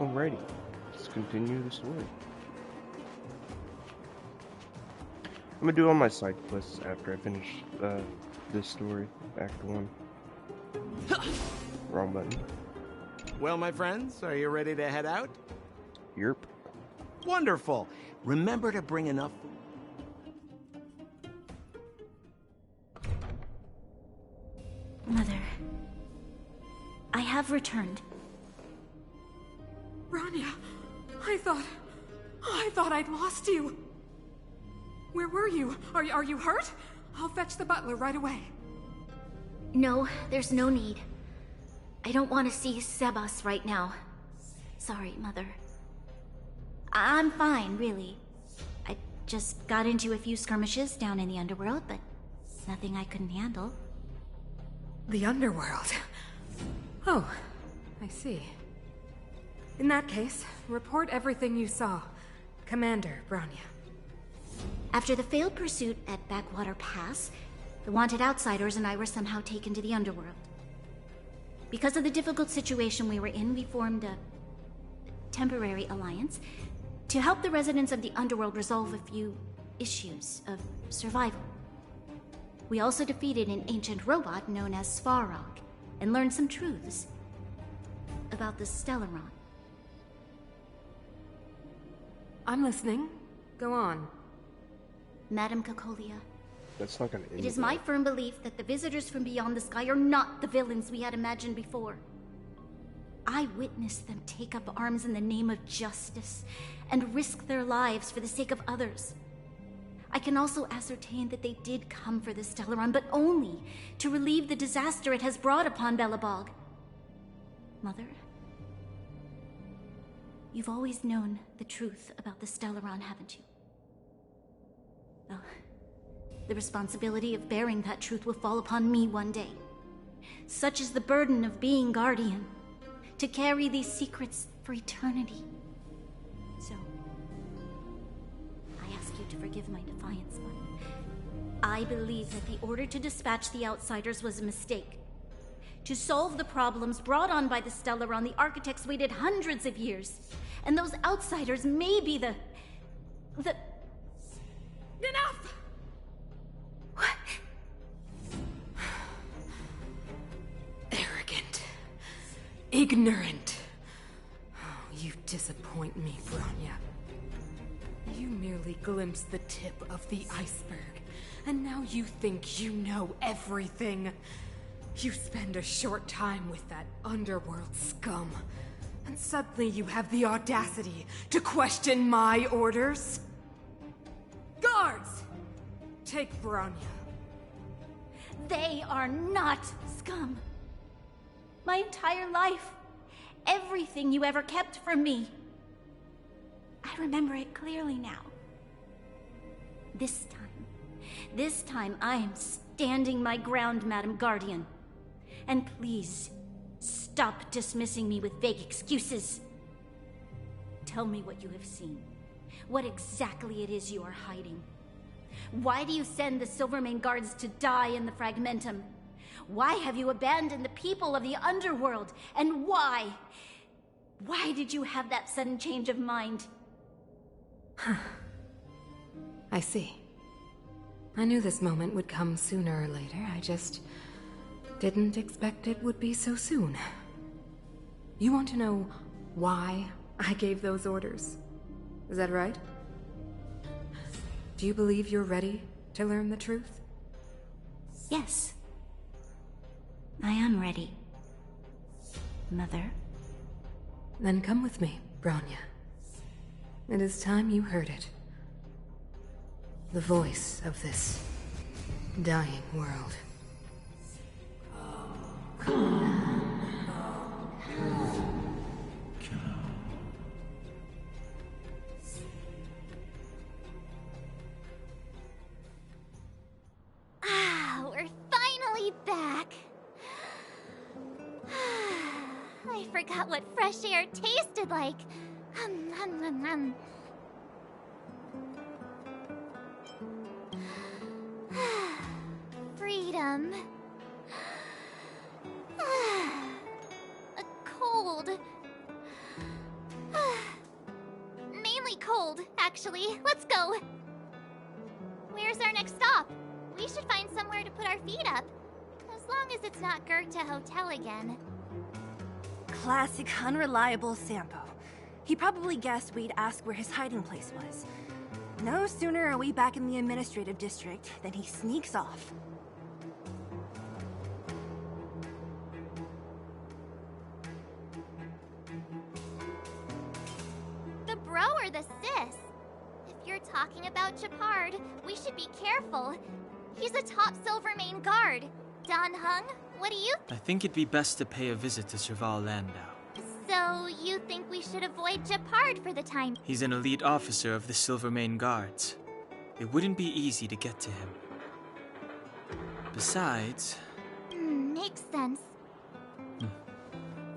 Alrighty, let's continue the story. I'm gonna do all my side quests after I finish this story, Act 1. Wrong button. Well, my friends, are you ready to head out? Yerp. Wonderful. Remember to bring enough... Mother, I have returned. Bronya, I thought I'd lost you. Where were you? Are you hurt? I'll fetch the butler right away. No, there's no need. I don't want to see Sebas right now. Sorry, Mother. I'm fine, really. I just got into a few skirmishes down in the underworld, but nothing I couldn't handle. The underworld? Oh, I see. In that case, report everything you saw. Commander Bronya. After the failed pursuit at Backwater Pass, the wanted outsiders and I were somehow taken to the underworld. Because of the difficult situation we were in, we formed a temporary alliance to help the residents of the underworld resolve a few issues of survival. We also defeated an ancient robot known as Svarog and learned some truths about the Stellaron. I'm listening. Go on. Madam Cocolia, That's not gonna end it is well. my firm belief that the visitors from beyond the sky are not the villains we had imagined before. I witnessed them take up arms in the name of justice and risk their lives for the sake of others. I can also ascertain that they did come for the Stellaron, but only to relieve the disaster it has brought upon Belobog. Mother, you've always known the truth about the Stellaron, haven't you? Well, the responsibility of bearing that truth will fall upon me one day. Such is the burden of being Guardian, to carry these secrets for eternity. So, I ask you to forgive my defiance, but I believe that the order to dispatch the outsiders was a mistake. To solve the problems brought on by the Stellaron, the architects waited hundreds of years, and those outsiders may be the... Enough! What? Arrogant. Ignorant. Oh, you disappoint me, Bronya. You merely glimpsed the tip of the iceberg, and now you think you know everything. You spend a short time with that underworld scum, and suddenly you have the audacity to question my orders? Guards! Take Bronya. They are not scum. My entire life, everything you ever kept from me. I remember it clearly now. This time I am standing my ground, Madam Guardian. And please, stop dismissing me with vague excuses. Tell me what you have seen. What exactly it is you are hiding. Why do you send the Silvermane guards to die in the Fragmentum? Why have you abandoned the people of the underworld? And why? Why did you have that sudden change of mind? I see. I knew this moment would come sooner or later. I just didn't expect it would be so soon. You want to know why I gave those orders? Is that right? Do you believe you're ready to learn the truth? Yes. I am ready. Mother? Then come with me, Bronya. It is time you heard it. The voice of this dying world. We're finally back. I forgot what fresh air tasted like. Hum, hum, hum. Freedom. A cold. extremely cold, actually. Let's go. Where's our next stop? We should find somewhere to put our feet up. As long as it's not Goethe Hotel again. Classic unreliable Sampo. He probably guessed we'd ask where his hiding place was. No sooner are we back in the administrative district than he sneaks off. The bro or the sis? If you're talking about Japard, we should be careful. He's a top Silvermane guard. Don Hung, what do you I think it'd be best to pay a visit to Cheval Landau. So, you think we should avoid Japard for the time? He's an elite officer of the Silvermane Guards. It wouldn't be easy to get to him. Besides... Makes sense.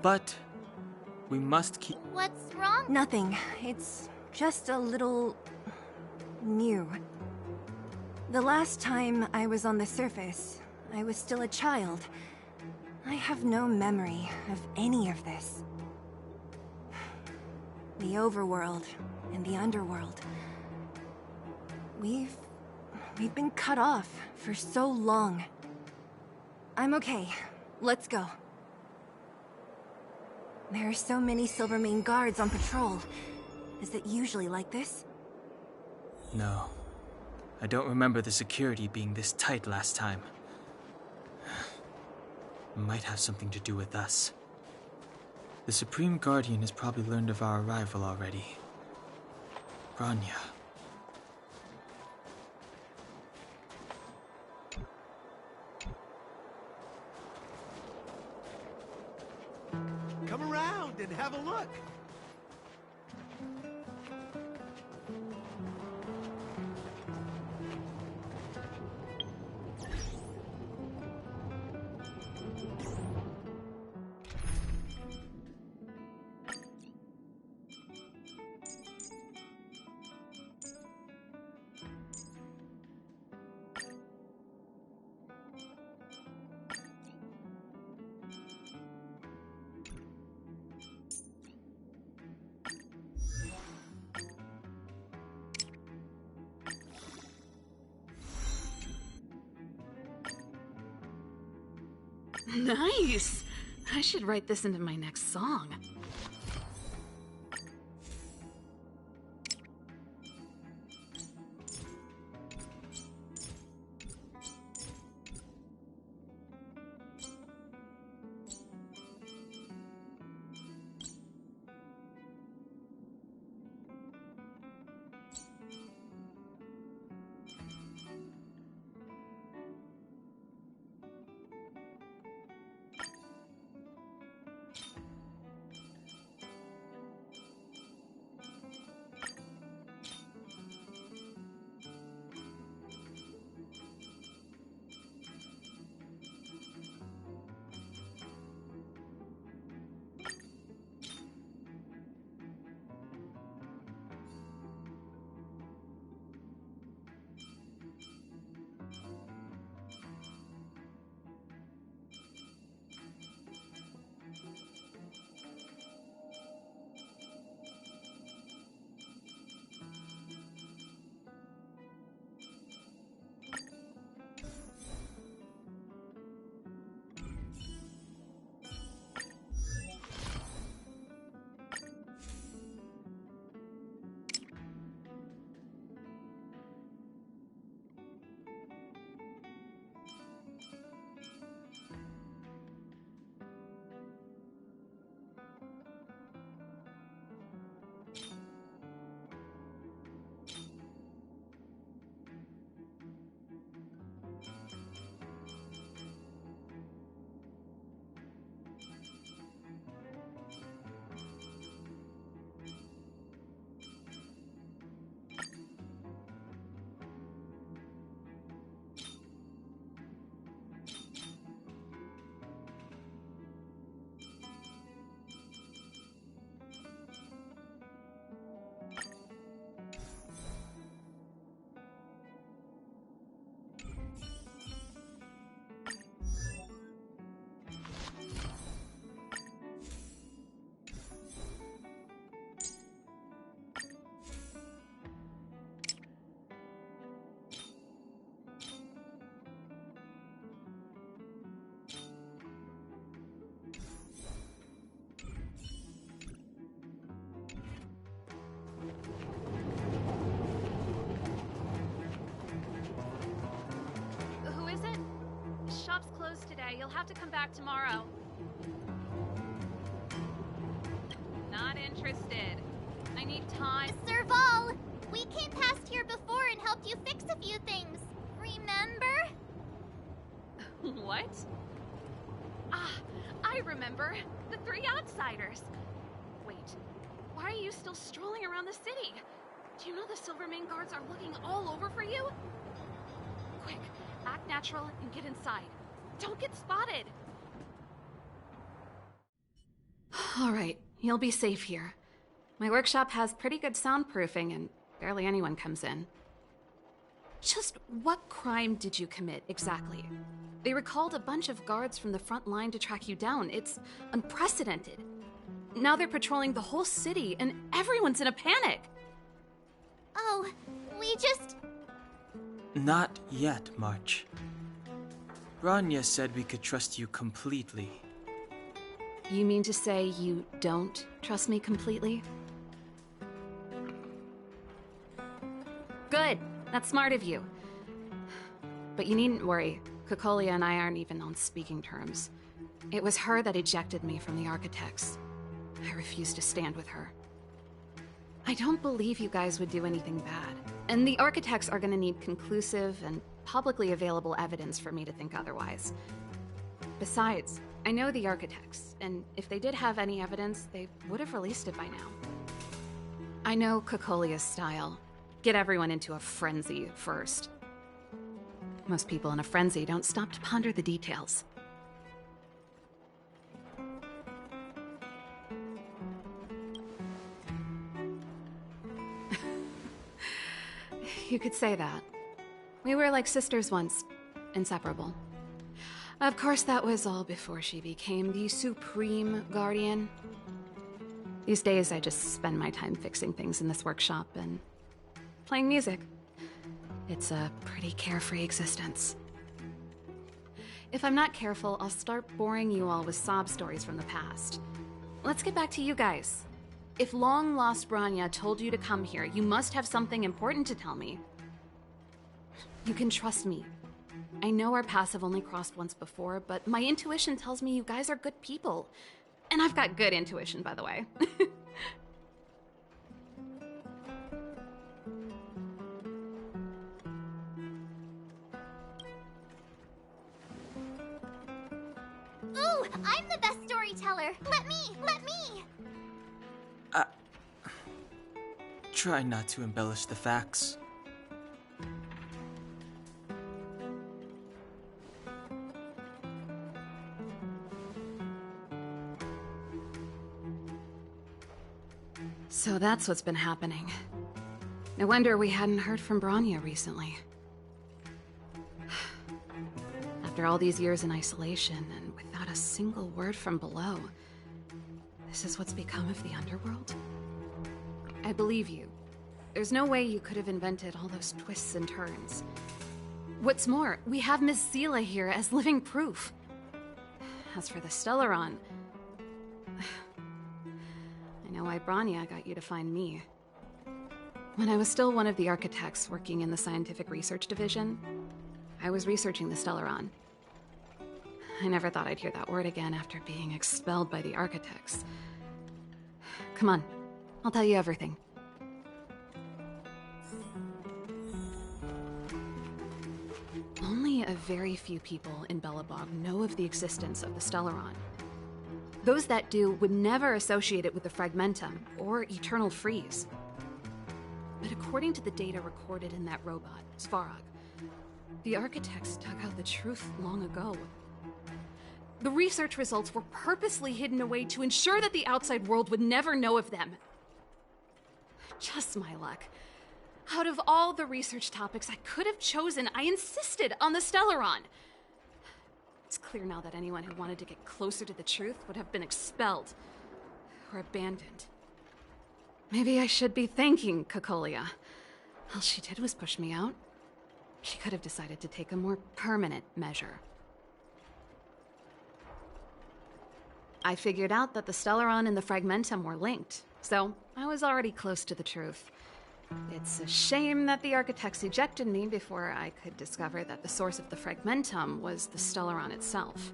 But... we must keep... What's wrong? Nothing. It's just a little... new. The last time I was on the surface, I was still a child. I have no memory of any of this. The overworld and the underworld. We've been cut off for so long. I'm okay. Let's go. There are so many Silvermane guards on patrol. Is it usually like this? No. I don't remember the security being this tight last time. Might have something to do with us. The Supreme Guardian has probably learned of our arrival already. Grania. Come around and have a look. Nice! I should write this into my next song. Okay, you'll have to come back tomorrow. Not interested. I need time. Serval! We came past here before and helped you fix a few things. Remember? What? Ah, I remember. The three outsiders. Wait, why are you still strolling around the city? Do you know the Silvermane guards are looking all over for you? Quick, act natural and get inside. Don't get spotted. All right, you'll be safe here. My workshop has pretty good soundproofing and barely anyone comes in. Just what crime did you commit, exactly? They recalled a bunch of guards from the front line to track you down. It's unprecedented. Now they're patrolling the whole city, and everyone's in a panic. Oh, we just... Not yet, March. Rania said we could trust you completely. You mean to say you don't trust me completely? Good. That's smart of you. But you needn't worry. Kokolia and I aren't even on speaking terms. It was her that ejected me from the Architects. I refused to stand with her. I don't believe you guys would do anything bad. And the Architects are gonna need conclusive and publicly available evidence for me to think otherwise. Besides, I know the Architects, and if they did have any evidence, they would have released it by now. I know Kokolia's style. Get everyone into a frenzy first. Most people in a frenzy don't stop to ponder the details. You could say that. We were like sisters once, inseparable. Of course, that was all before she became the Supreme Guardian. These days, I just spend my time fixing things in this workshop and playing music. It's a pretty carefree existence. If I'm not careful, I'll start boring you all with sob stories from the past. Let's get back to you guys. If long-lost Branya told you to come here, you must have something important to tell me. You can trust me. I know our paths have only crossed once before, but my intuition tells me you guys are good people. And I've got good intuition, by the way. Ooh, I'm the best storyteller. Let me. Try not to embellish the facts. So that's what's been happening. No wonder we hadn't heard from Branya recently. After all these years in isolation and without a single word from below, this is what's become of the underworld? I believe you. There's no way you could have invented all those twists and turns. What's more, we have Miss Zila here as living proof. As for the Stellaron, I know why Branya got you to find me. When I was still one of the architects working in the scientific research division, I was researching the Stellaron. I never thought I'd hear that word again after being expelled by the architects. Come on, I'll tell you everything. Only a very few people in Belobog know of the existence of the Stellaron. Those that do would never associate it with the Fragmentum or Eternal Freeze. But according to the data recorded in that robot, Svarog, the architects dug out the truth long ago. The research results were purposely hidden away to ensure that the outside world would never know of them. Just my luck. Out of all the research topics I could have chosen, I insisted on the Stellaron. It's clear now that anyone who wanted to get closer to the truth would have been expelled or abandoned. Maybe I should be thanking Kokolia. All she did was push me out. She could have decided to take a more permanent measure. I figured out that the Stellaron and the Fragmentum were linked, so I was already close to the truth. It's a shame that the architects ejected me before I could discover that the source of the Fragmentum was the Stellaron itself.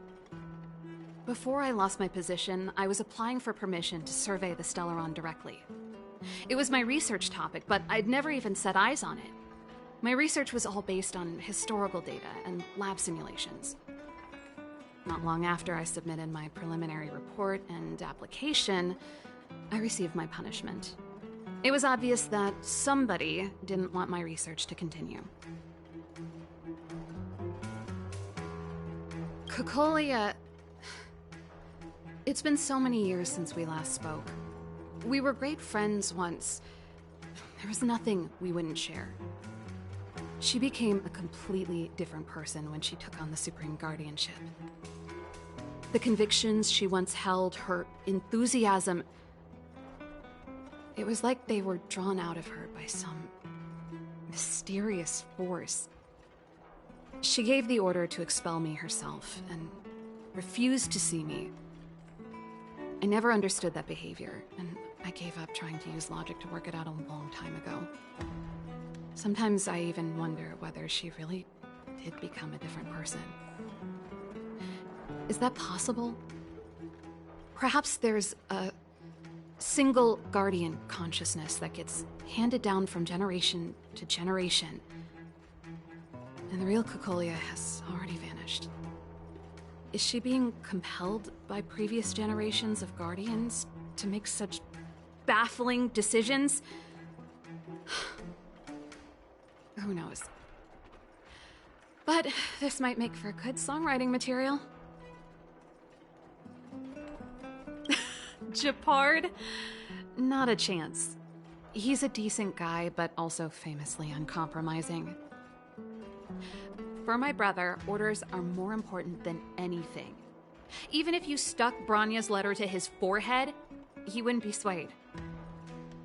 Before I lost my position, I was applying for permission to survey the Stellaron directly. It was my research topic, but I'd never even set eyes on it. My research was all based on historical data and lab simulations. Not long after I submitted my preliminary report and application, I received my punishment. It was obvious that somebody didn't want my research to continue. Cocolia... It's been so many years since we last spoke. We were great friends once. There was nothing we wouldn't share. She became a completely different person when she took on the Supreme Guardianship. The convictions she once held, her enthusiasm... It was like they were drawn out of her by some mysterious force. She gave the order to expel me herself and refused to see me. I never understood that behavior, and I gave up trying to use logic to work it out a long time ago. Sometimes I even wonder whether she really did become a different person. Is that possible? Perhaps there's a single guardian consciousness that gets handed down from generation to generation, and the real Cocolia has already vanished. Is she being compelled by previous generations of guardians to make such baffling decisions? Who knows? But this might make for good songwriting material. Japard? Not a chance. He's a decent guy, but also famously uncompromising. For my brother, orders are more important than anything. Even if you stuck Bronya's letter to his forehead, he wouldn't be swayed.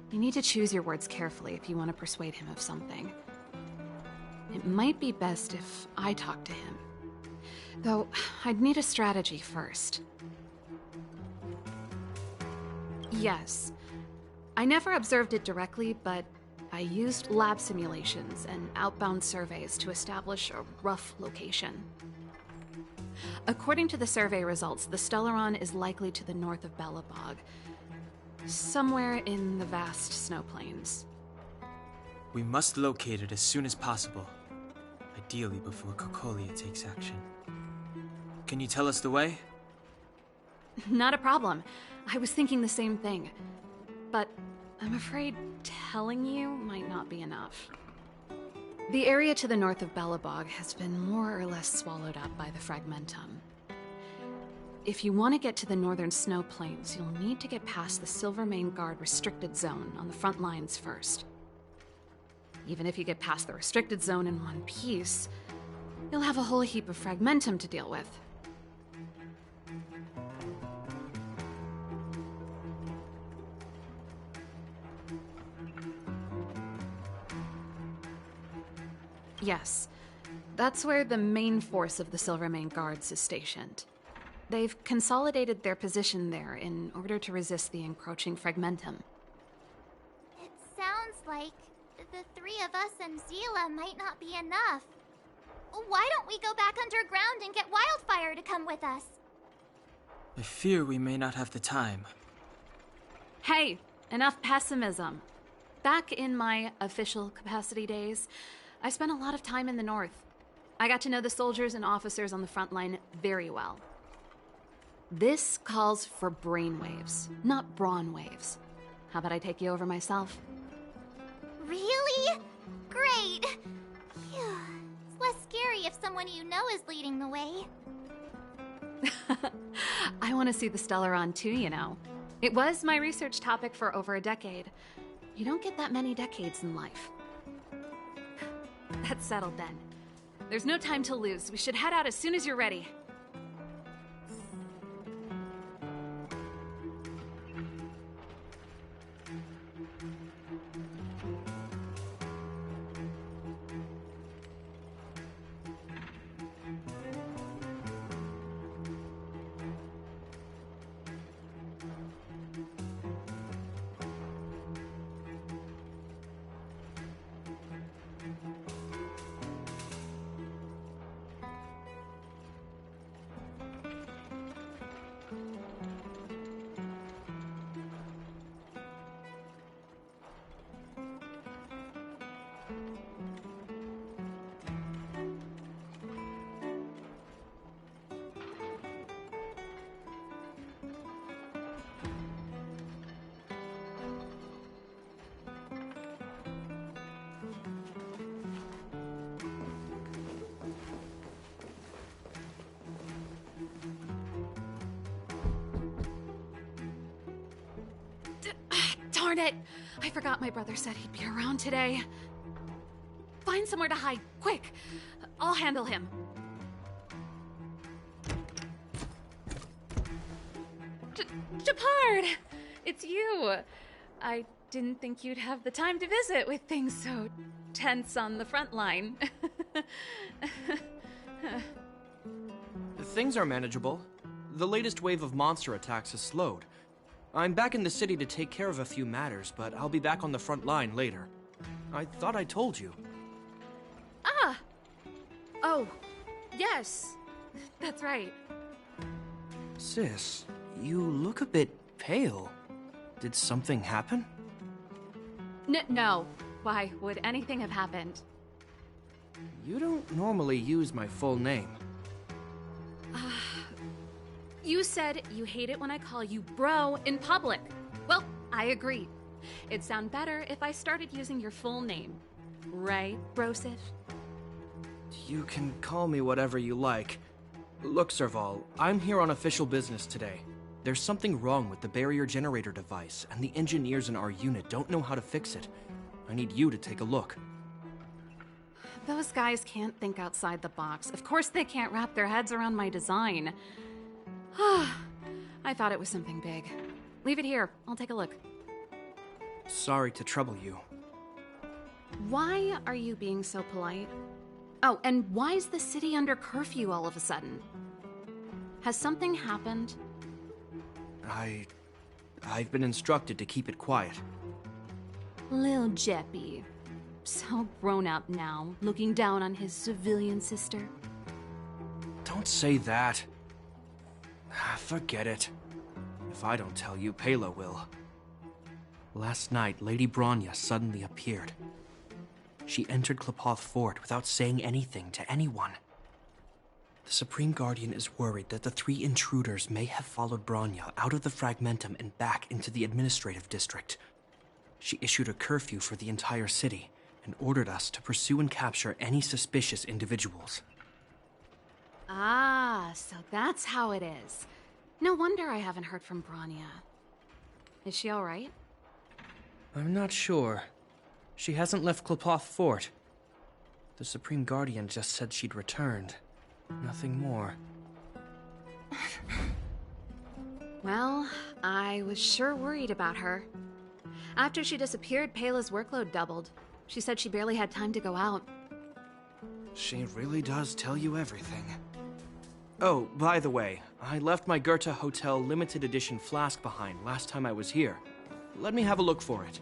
You need to choose your words carefully if you want to persuade him of something. It might be best if I talk to him. Though, I'd need a strategy first. Yes. I never observed it directly, but I used lab simulations and outbound surveys to establish a rough location. According to the survey results, the Stellaron is likely to the north of Belobog, somewhere in the vast snow plains. We must locate it as soon as possible, ideally before Cocolia takes action. Can you tell us the way? Not a problem. I was thinking the same thing. But I'm afraid telling you might not be enough. The area to the north of Belobog has been more or less swallowed up by the Fragmentum. If you want to get to the northern snow plains, you'll need to get past the Silvermane Guard restricted zone on the front lines first. Even if you get past the restricted zone in one piece, you'll have a whole heap of Fragmentum to deal with. Yes, that's where the main force of the Silvermane Guards is stationed. They've consolidated their position there in order to resist the encroaching Fragmentum. It sounds like the three of us and Zila might not be enough. Why don't we go back underground and get Wildfire to come with us? I fear we may not have the time. Hey, enough pessimism. Back in my official capacity days, I spent a lot of time in the north. I got to know the soldiers and officers on the front line very well. This calls for brainwaves, not brawn waves. How about I take you over myself? Really? Great! Phew. It's less scary if someone you know is leading the way. I want to see the Stellaron too, you know. It was my research topic for over a decade. You don't get that many decades in life. That's settled then. There's no time to lose. We should head out as soon as you're ready. Darn it! I forgot my brother said he'd be around today. Find somewhere to hide, quick! I'll handle him. Japard! It's you! I didn't think you'd have the time to visit with things so tense on the front line. Things are manageable. The latest wave of monster attacks has slowed. I'm back in the city to take care of a few matters, but I'll be back on the front line later. I thought I told you. Ah! Oh, yes. That's right. Sis, you look a bit pale. Did something happen? No. Why would anything have happened? You don't normally use my full name. You said you hate it when I call you bro in public. Well, I agree. It'd sound better if I started using your full name. Right, Brosif? You can call me whatever you like. Look, Serval, I'm here on official business today. There's something wrong with the barrier generator device, and the engineers in our unit don't know how to fix it. I need you to take a look. Those guys can't think outside the box. Of course they can't wrap their heads around my design. I thought it was something big. Leave it here. I'll take a look. Sorry to trouble you. Why are you being so polite? Oh, and why is the city under curfew all of a sudden? Has something happened? I've been instructed to keep it quiet. Lil Jeppy. So grown up now, looking down on his civilian sister. Don't say that. Forget it. If I don't tell you, Pela will. Last night, Lady Bronya suddenly appeared. She entered Klepoth Fort without saying anything to anyone. The Supreme Guardian is worried that the 3 intruders may have followed Bronya out of the Fragmentum and back into the administrative district. She issued a curfew for the entire city and ordered us to pursue and capture any suspicious individuals. Ah, so that's how it is. No wonder I haven't heard from Bronya. Is she all right? I'm not sure. She hasn't left Klepoth Fort. The Supreme Guardian just said she'd returned. Nothing more. Well, I was sure worried about her. After she disappeared, Pela's workload doubled. She said she barely had time to go out. She really does tell you everything. Oh, by the way, I left my Goethe Hotel limited edition flask behind last time I was here. Let me have a look for it.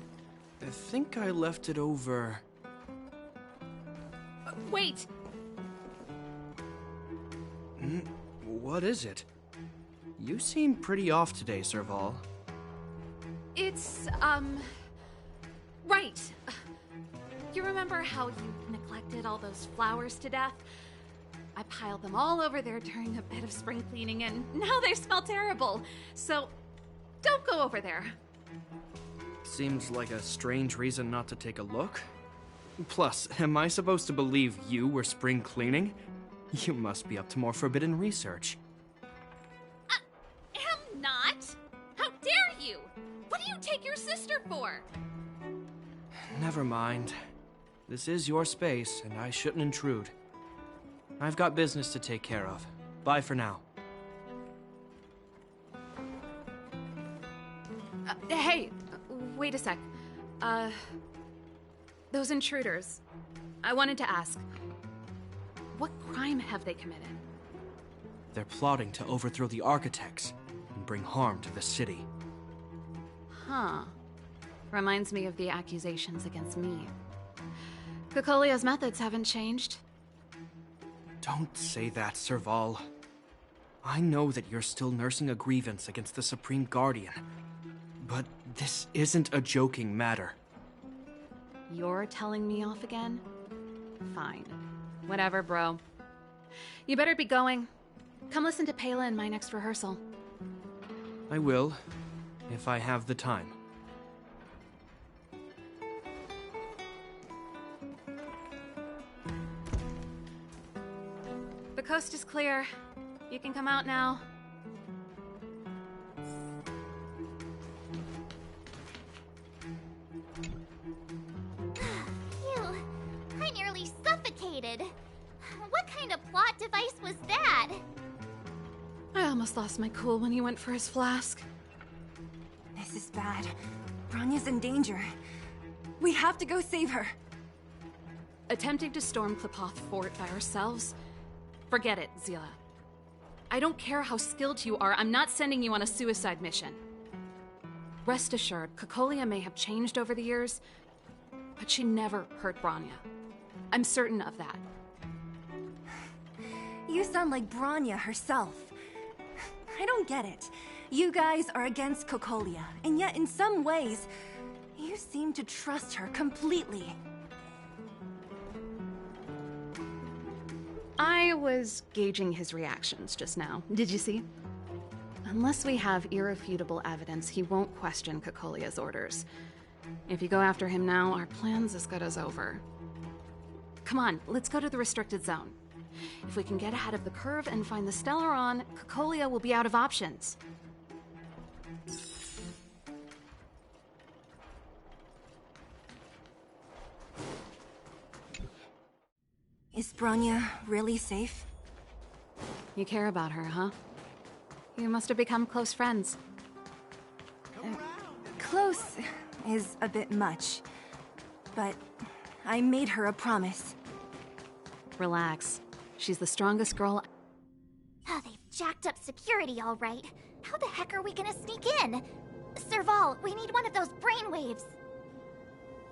I think I left it over... Wait! What is it? You seem pretty off today, Serval. It's, right. You remember how you neglected all those flowers to death? I piled them all over there during a bit of spring cleaning, and now they smell terrible. So, don't go over there. Seems like a strange reason not to take a look. Plus, am I supposed to believe you were spring cleaning? You must be up to more forbidden research. Am not! How dare you! What do you take your sister for? Never mind. This is your space, and I shouldn't intrude. I've got business to take care of. Bye for now. Hey, wait a sec. Those intruders. I wanted to ask, what crime have they committed? They're plotting to overthrow the architects and bring harm to the city. Huh. Reminds me of the accusations against me. Kokolio's methods haven't changed. Don't say that, Serval. I know that you're still nursing a grievance against the Supreme Guardian, but this isn't a joking matter. You're telling me off again? Fine. Whatever, bro. You better be going. Come listen to Pela in my next rehearsal. I will, if I have the time. The coast is clear. You can come out now. almost lost my cool when he went for his flask. This is bad. Bronya's in danger. We have to go save her. Attempting to storm Klepoth Fort by ourselves? Forget it, Zila. I don't care how skilled you are, I'm not sending you on a suicide mission. Rest assured, Cocolia may have changed over the years, but she never hurt Bronya. I'm certain of that. You sound like Bronya herself. I don't get it. You guys are against Cocolia, and yet in some ways, you seem to trust her completely. I was gauging his reactions just now. Did you see? Unless we have irrefutable evidence, he won't question Cocolia's orders. If you go after him now, our plan's as good as over. Come on, let's go to the restricted zone. If we can get ahead of the curve and find the Stellaron, Cocolia will be out of options. Is Bronya really safe? You care about her, huh? You must have become close friends. Close is a bit much, but I made her a promise. Relax. She's the strongest girl. Oh, they've jacked up security, all right. How the heck are we gonna sneak in? Serval, we need one of those brainwaves.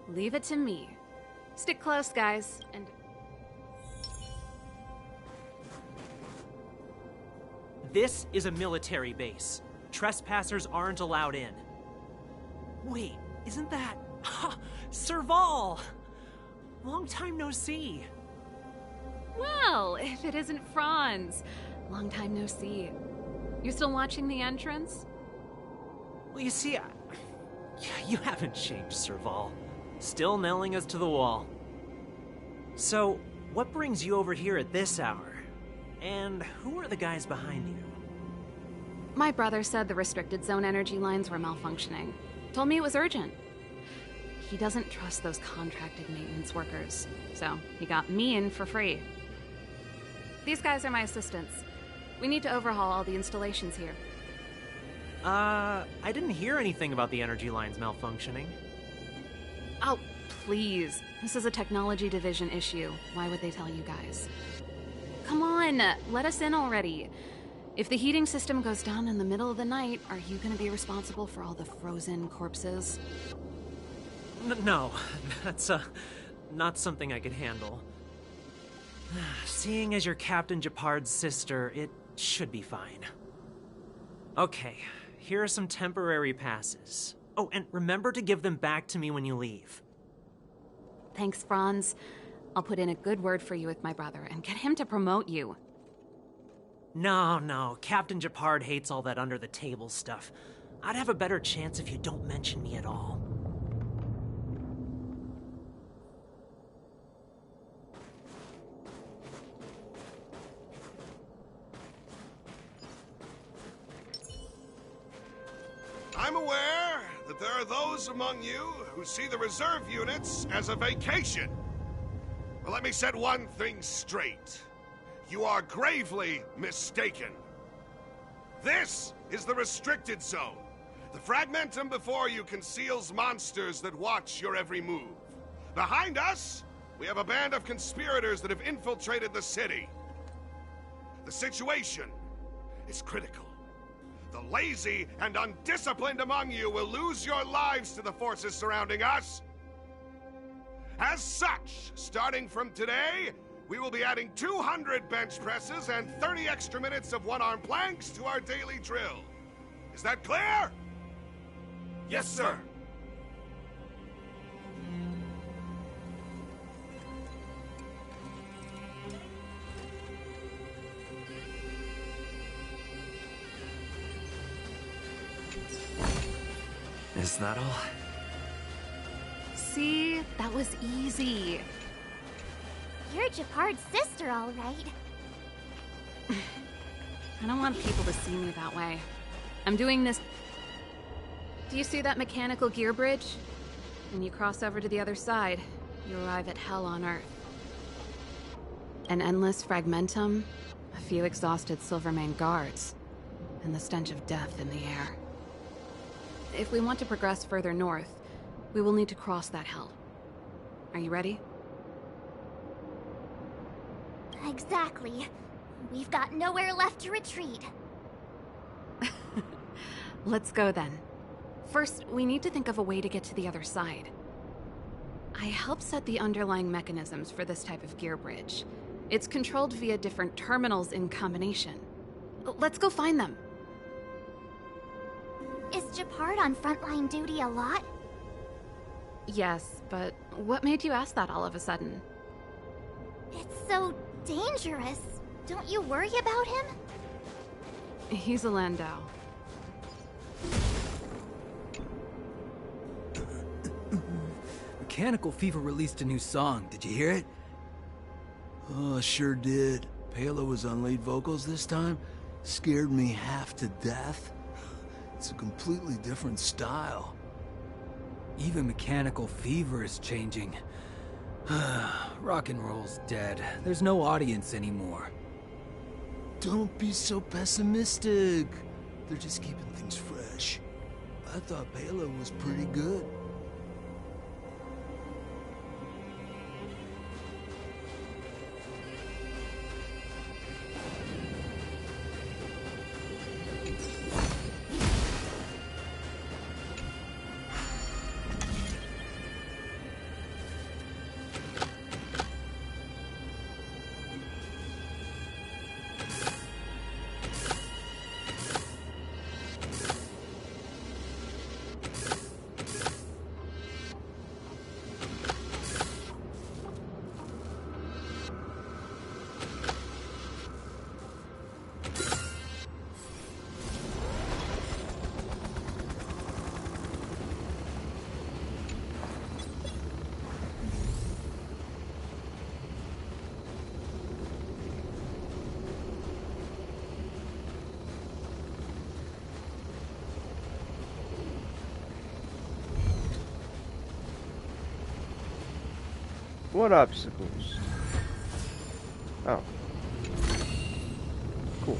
Leave it to me. Stick close, guys, and... This is a military base. Trespassers aren't allowed in. Wait, isn't that... Serval! Long time no see. Well, if it isn't Franz. Long time no see. You still watching the entrance? Well, you see, you haven't changed, Serval. Still nailing us to the wall. So, what brings you over here at this hour? And who are the guys behind you? My brother said the restricted zone energy lines were malfunctioning. Told me it was urgent. He doesn't trust those contracted maintenance workers, so he got me in for free. These guys are my assistants. We need to overhaul all the installations here. I didn't hear anything about the energy lines malfunctioning. Oh, please. This is a technology division issue. Why would they tell you guys? Come on, let us in already. If the heating system goes down in the middle of the night, are you gonna be responsible for all the frozen corpses? No, that's not something I could handle. Seeing as you're Captain Japard's sister, it should be fine. Okay, here are some temporary passes. Oh, and remember to give them back to me when you leave. Thanks, Franz. I'll put in a good word for you with my brother and get him to promote you. No, Captain Japard hates all that under-the-table stuff. I'd have a better chance if you don't mention me at all. I'm aware that there are those among you who see the reserve units as a vacation. Well, let me set one thing straight. You are gravely mistaken. This is the restricted zone. The fragmentum before you conceals monsters that watch your every move. Behind us, we have a band of conspirators that have infiltrated the city. The situation is critical. The lazy and undisciplined among you will lose your lives to the forces surrounding us. As such, starting from today, we will be adding 200 bench presses and 30 extra minutes of one-arm planks to our daily drill. Is that clear? Yes, sir. Is that all? See? That was easy. You're Japard's sister, all right. I don't want people to see me that way. I'm doing this... Do you see that mechanical gear bridge? When you cross over to the other side, you arrive at hell on Earth. An endless fragmentum, a few exhausted Silvermane guards. and the stench of death in the air. If we want to progress further north, we will need to cross that hill. Are you ready? Exactly. We've got nowhere left to retreat. Let's go then. First, we need to think of a way to get to the other side. I helped set the underlying mechanisms for this type of gear bridge. It's controlled via different terminals in combination. Let's go find them. Is Gepard on frontline duty a lot? Yes, but what made you ask that all of a sudden? It's so dangerous. Don't you worry about him? He's a Landau. Mechanical Fever released a new song. Did you hear it? Oh, sure did. Palo was on lead vocals this time. Scared me half to death. It's a completely different style. Even Mechanical Fever is changing. Rock and roll's dead. There's no audience anymore. Don't be so pessimistic. They're just keeping things fresh. I thought Palo was pretty good. What obstacles? Oh. Cool.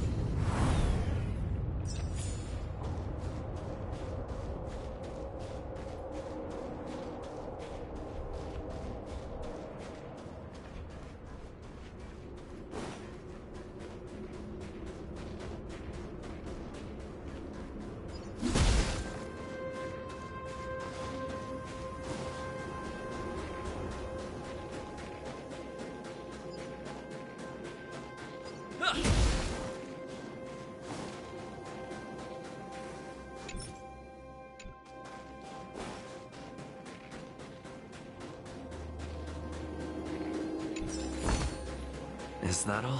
Is that all?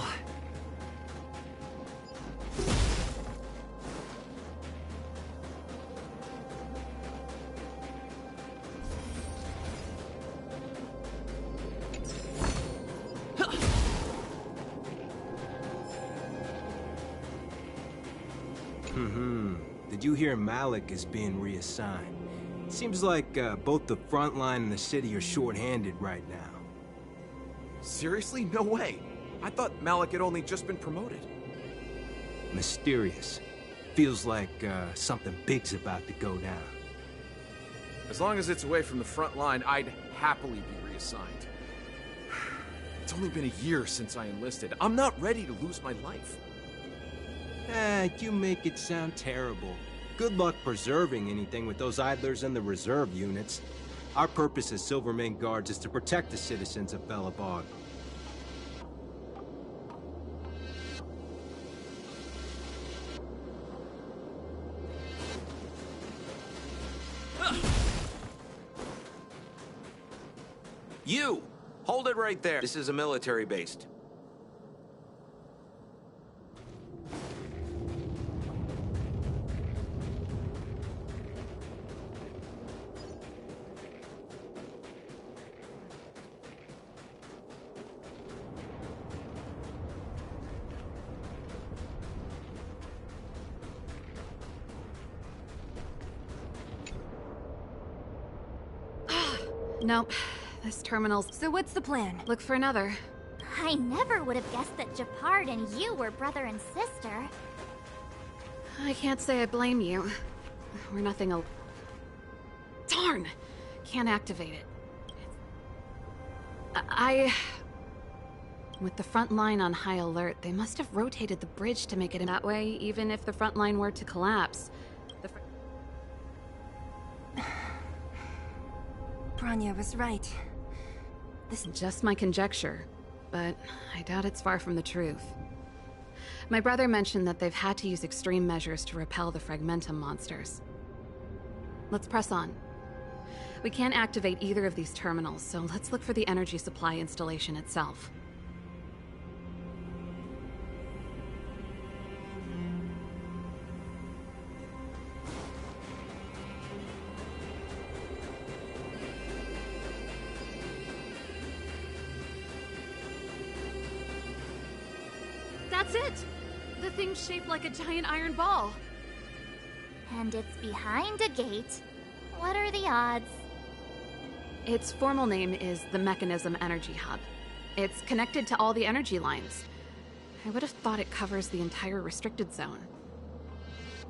Did you hear Malik is being reassigned? Seems like both the front line and the city are short-handed right now. Seriously? No way. I thought Malik had only just been promoted. Mysterious. Feels like something big's about to go down. As long as it's away from the front line, I'd happily be reassigned. It's only been a year since I enlisted. I'm not ready to lose my life. You make it sound terrible. Good luck preserving anything with those idlers and the reserve units. Our purpose as Silvermane Guards is to protect the citizens of Belobog. You! Hold it right there. This is a military base. Nope. This terminal's... So what's the plan? Look for another. I never would have guessed that Gepard and you were brother and sister. I can't say I blame you. We're nothing Darn! Can't activate it. With the front line on high alert, they must have rotated the bridge to make it that way, even if the front line were to collapse. Bronya was right. This is just my conjecture, but I doubt it's far from the truth. My brother mentioned that they've had to use extreme measures to repel the Fragmentum monsters. Let's press on. We can't activate either of these terminals, so let's look for the energy supply installation itself. That's it! The thing's shaped like a giant iron ball. And it's behind a gate. What are the odds? Its formal name is the Mechanism Energy Hub. It's connected to all the energy lines. I would have thought it covers the entire restricted zone.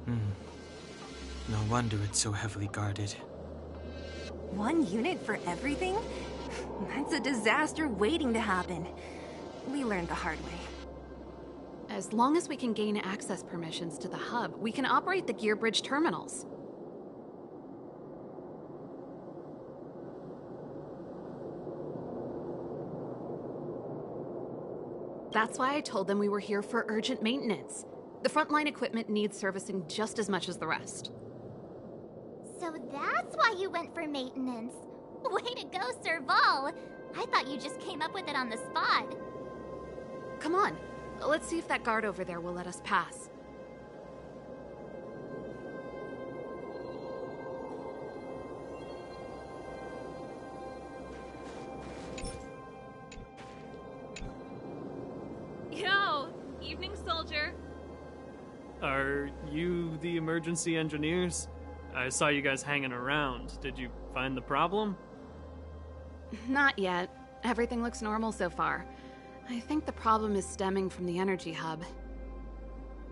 No wonder it's so heavily guarded. One unit for everything? That's a disaster waiting to happen. We learned the hard way. As long as we can gain access permissions to the hub, we can operate the gear bridge terminals. That's why I told them we were here for urgent maintenance. The frontline equipment needs servicing just as much as the rest. So that's why you went for maintenance. Way to go, Serval! I thought you just came up with it on the spot. Come on, let's see if that guard over there will let us pass. Yo! Evening, soldier. Are you the emergency engineers? I saw you guys hanging around. Did you find the problem? Not yet. Everything looks normal so far. I think the problem is stemming from the energy hub.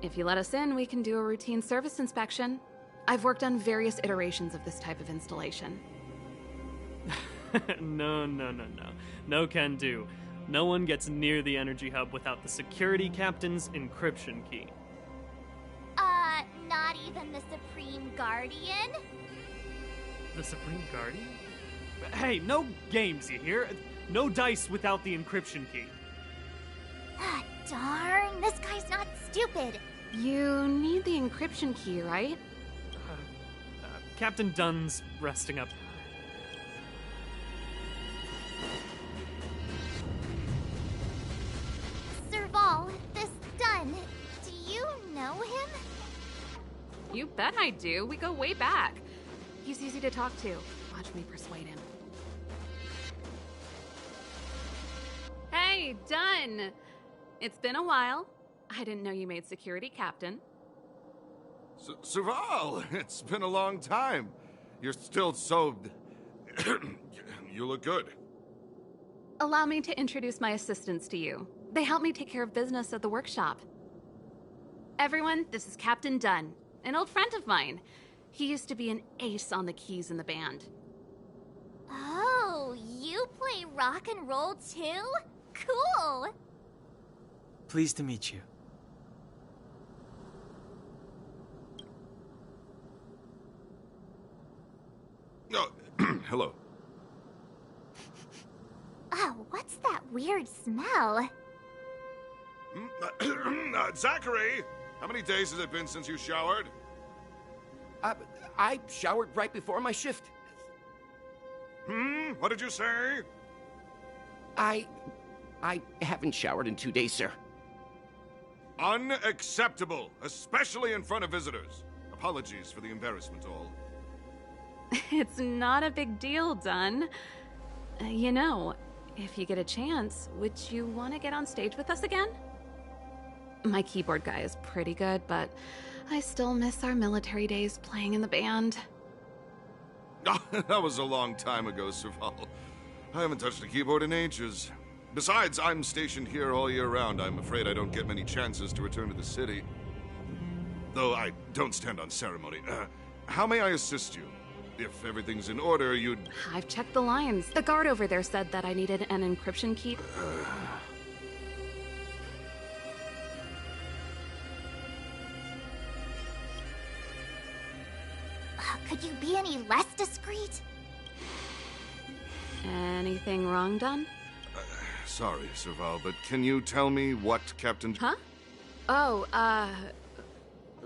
If you let us in, we can do a routine service inspection. I've worked on various iterations of this type of installation. No. No can do. No one gets near the energy hub without the security captain's encryption key. Not even the Supreme Guardian? The Supreme Guardian? Hey, no games, you hear? No dice without the encryption key. Ah, darn, this guy's not stupid. You need the encryption key, right? Captain Dunn's resting up. Serval, this Dunn, do you know him? You bet I do. We go way back. He's easy to talk to. Watch me persuade him. Hey, Dunn! It's been a while. I didn't know you made security captain. Serval, it's been a long time. You're still so... You look good. Allow me to introduce my assistants to you. They help me take care of business at the workshop. Everyone, this is Captain Dunn, an old friend of mine. He used to be an ace on the keys in the band. Oh, you play rock and roll too? Cool! Pleased to meet you. Oh, hello. Oh, what's that weird smell? Zachary! How many days has it been since you showered? I showered right before my shift. What did you say? I haven't showered in 2 days, sir. Unacceptable, especially in front of visitors. Apologies for the embarrassment, all. It's not a big deal, Dunn. You know, if you get a chance, would you want to get on stage with us again? My keyboard guy is pretty good, but I still miss our military days playing in the band. That was a long time ago, Serval. I haven't touched a keyboard in ages. Besides, I'm stationed here all year round. I'm afraid I don't get many chances to return to the city. though I don't stand on ceremony. How may I assist you? If everything's in order, you'd... I've checked the lines. The guard over there said that I needed an encryption key. Could you be any less discreet? Anything wrong done? Sorry, Serval, but can you tell me what Captain... Huh? Oh,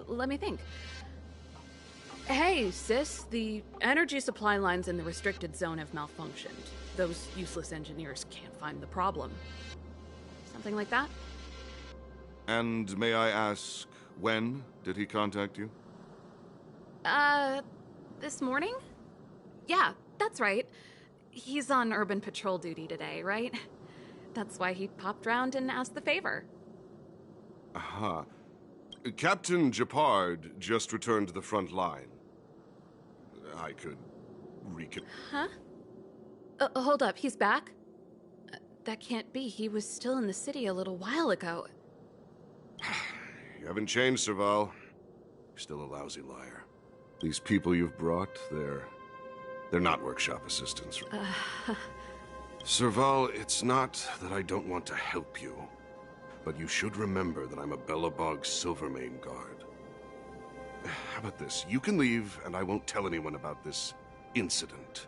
let me think. Hey, sis, the energy supply lines in the restricted zone have malfunctioned. Those useless engineers can't find the problem. Something like that? And may I ask, when did he contact you? This morning? Yeah, that's right. He's on urban patrol duty today, right? That's why he popped round and asked the favor. Aha. Captain Japard just returned to the front line. I could Huh? Hold up, he's back? That can't be. He was still in the city a little while ago. You haven't changed, Serval. You're still a lousy liar. These people you've brought, they're not workshop assistants. Serval, it's not that I don't want to help you, but you should remember that I'm a Belobog Silvermane guard. How about this? You can leave, and I won't tell anyone about this incident.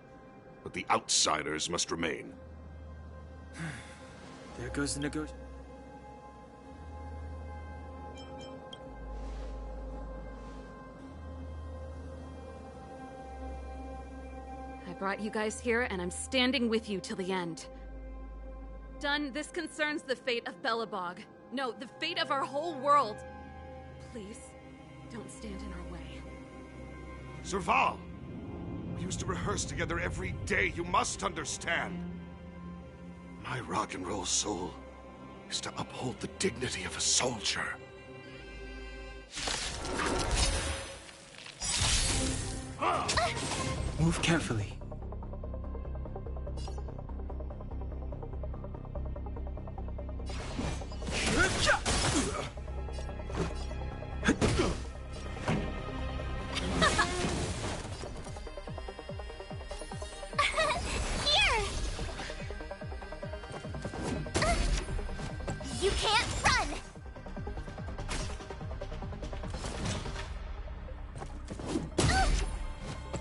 But the outsiders must remain. There goes the negotiation. I brought you guys here, and I'm standing with you till the end. Done. This concerns the fate of Belobog. No, the fate of our whole world. Please, don't stand in our way. Serval! We used to rehearse together every day. You must understand. My rock and roll soul is to uphold the dignity of a soldier. Move carefully. Here! You can't run!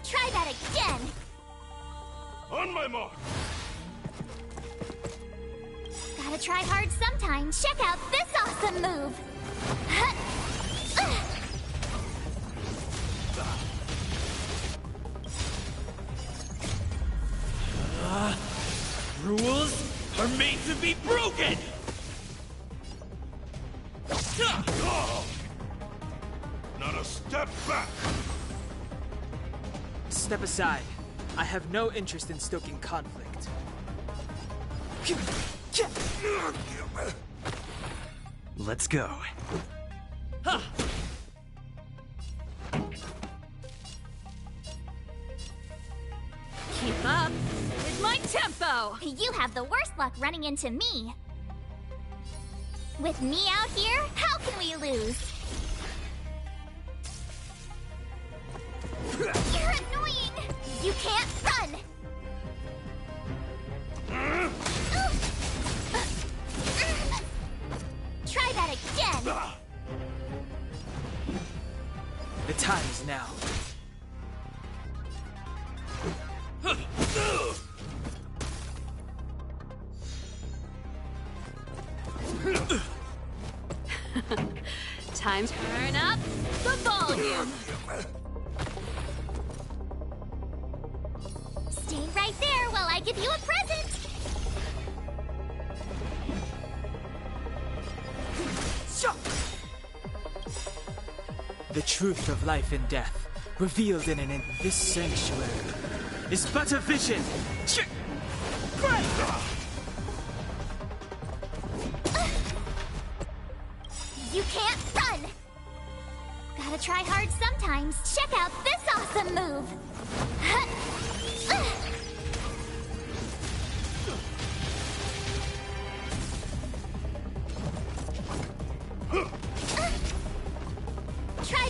Try that again! On my mark! Gotta try hard sometimes. Check out this awesome move! Rules are made to be broken! Not a step back! Step aside. I have no interest in stoking conflict. Let's go. Keep up with my tempo! You have the worst luck running into me. With me out here, how can we lose? You're annoying! You can't run! Try that again! The time is now. Time to turn up the volume! Stay right there while I give you a present! The truth of life and death, revealed in this sanctuary, is but a vision. You can't run! Gotta try hard sometimes. Check out this awesome move! Try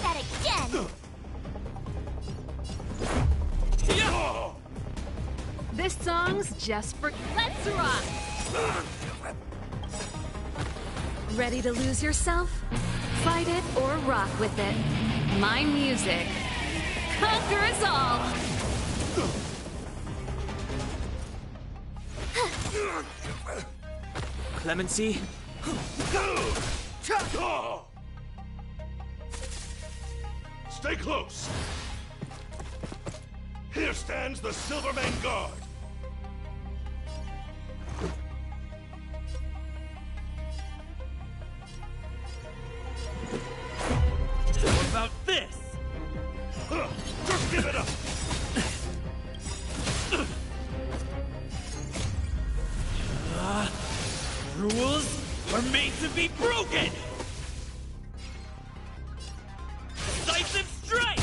This song's just for... Let's rock! Ready to lose yourself? Fight it or rock with it. My music conquers all! Clemency? Stay close! Here stands the Silvermane Guard! What about this? Just give it up! Rules are made to be broken! Decisive strike!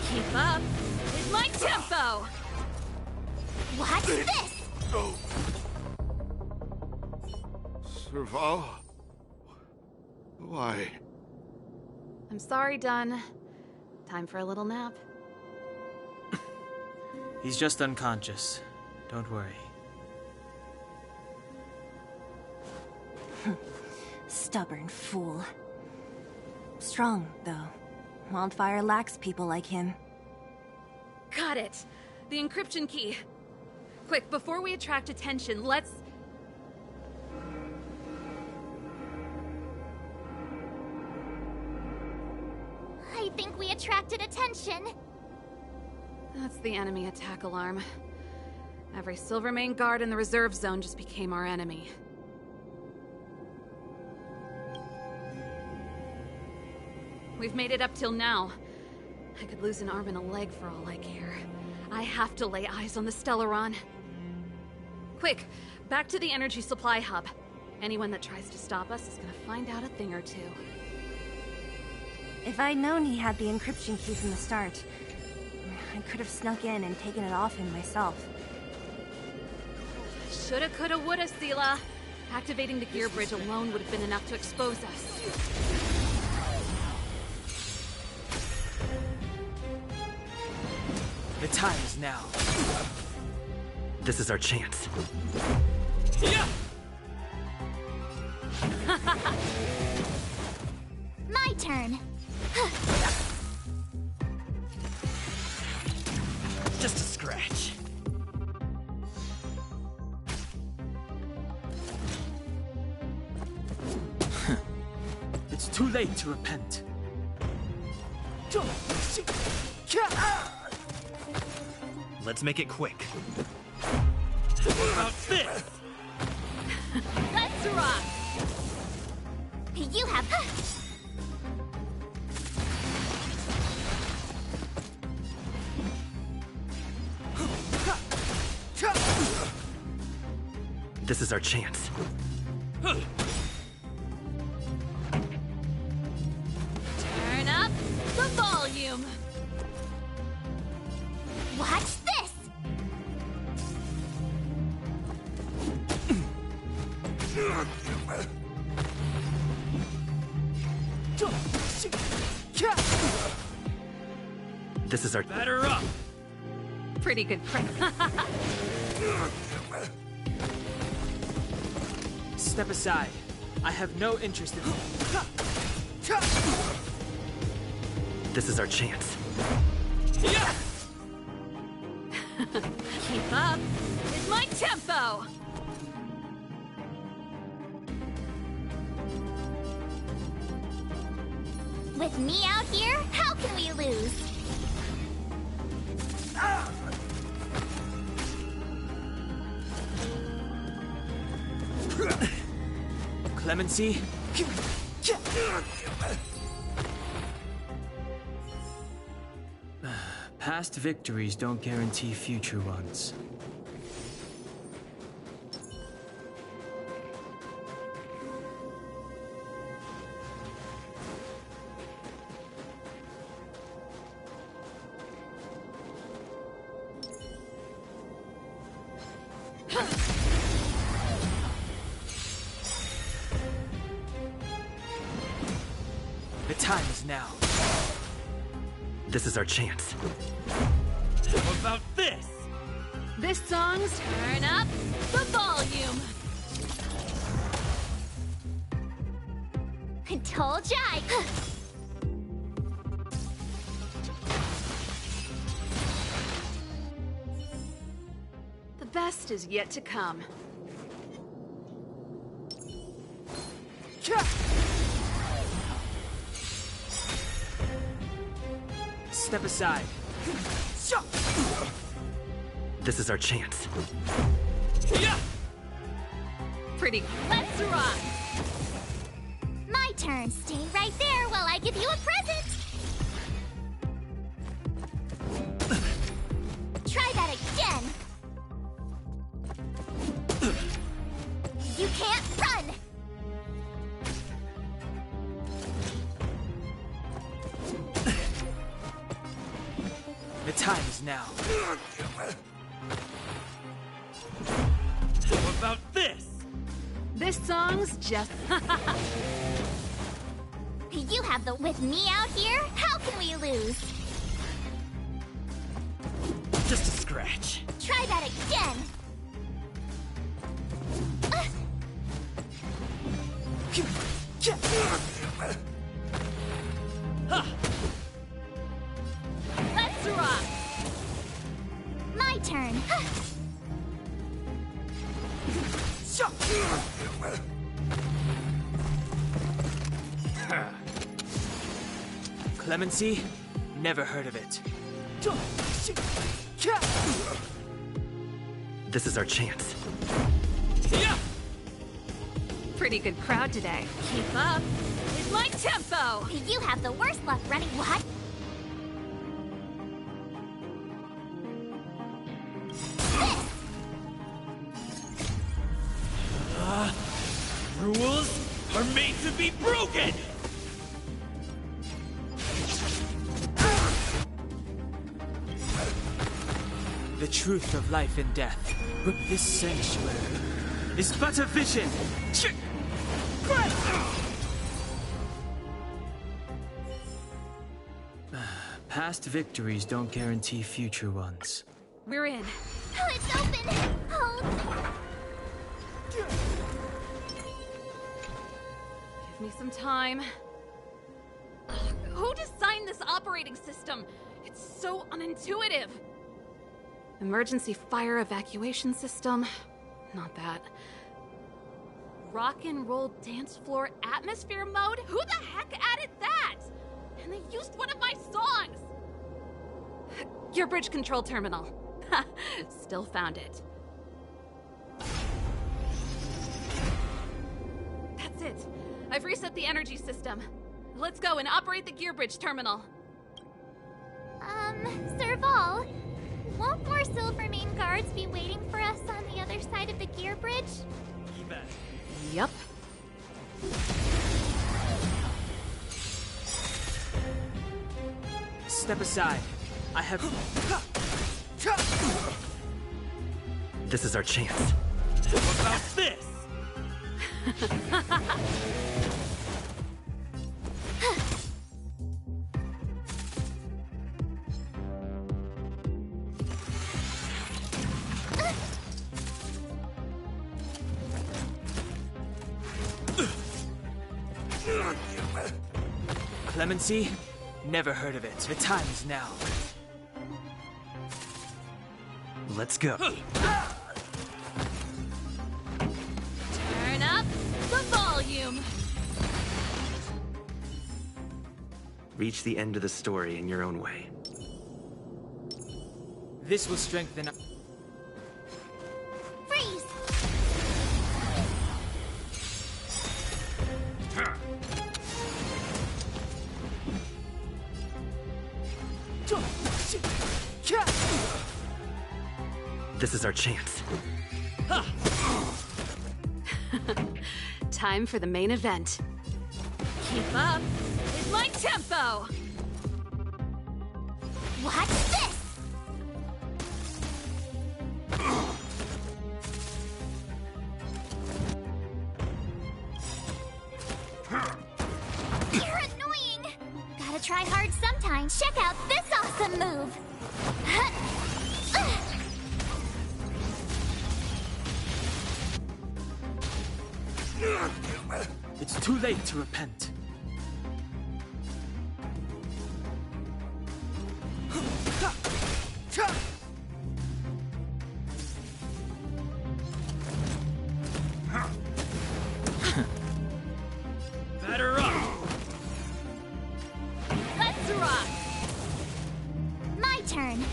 Keep up with my tempo! What's this? Serval? Why? I'm sorry, Dunn. Time for a little nap. He's just unconscious. Don't worry. Stubborn fool. Strong, though. Wildfire lacks people like him. Got it! The encryption key. Quick, before we attract attention, let's... I think we attracted attention. That's the enemy attack alarm. Every Silvermane guard in the reserve zone just became our enemy. We've made it up till now. I could lose an arm and a leg for all I care. I have to lay eyes on the Stellaron. Quick, back to the energy supply hub. Anyone that tries to stop us is gonna find out a thing or two. If I'd known he had the encryption key from the start, I could have snuck in and taken it off him myself. Shoulda, coulda, woulda, Sela. Activating the gear bridge alone would have been enough to expose us. The time is now. This is our chance. Yeah! My turn. Just a scratch. It's too late to repent. Let's make it quick. What about this? Let's rock! You have... This is our chance. Turn up the volume! Watch this! This is our... Batter up! Pretty good crack. Step aside. I have no interest in... This is our chance. Yeah! Keep up with my tempo! With me out here, how can we lose? Clemency? Past victories don't guarantee future ones. The time is now. This is our chance. How about this? This song's Turn Up the Volume. Told ya. The best is yet to come. Step aside. This is our chance. Yeah! Pretty. Let's rock. My turn. Stay right there while I give you a present. Try that again. You can't run. The time is now. How about this? This song's just... You have the with me out here? How can we lose? Just a scratch. Try that again. Let's rock. My turn. Clemency? Never heard of it. This is our chance. Yeah! Pretty good crowd today. Keep up with my tempo. You have the worst luck running. What? Rules are made to be broken! The truth of life and death. But this sanctuary is but a vision. Past victories don't guarantee future ones. We're in. Oh, it's open. Oh. Give me some time. Ugh, who designed this operating system? It's so unintuitive. Emergency fire evacuation system? Not that. Rock and roll dance floor atmosphere mode? Who the heck added that? And they used one of my songs! Gear bridge control terminal. Still found it. That's it. I've reset the energy system. Let's go and operate the gear bridge terminal. Serval, won't more Silvermane guards be waiting for us on the other side of the gear bridge? Yep. Step aside. I have... This is our chance. What about this? Clemency? Never heard of it. The time is now. Let's go. Turn up the volume. Reach the end of the story in your own way. This will strengthen... Freeze! This is our chance. Time for the main event. Keep up with my tempo. Watch this! You're annoying! Gotta try hard sometimes. Check out this awesome move! It's too late to repent. Batter up! Let's rock! My turn.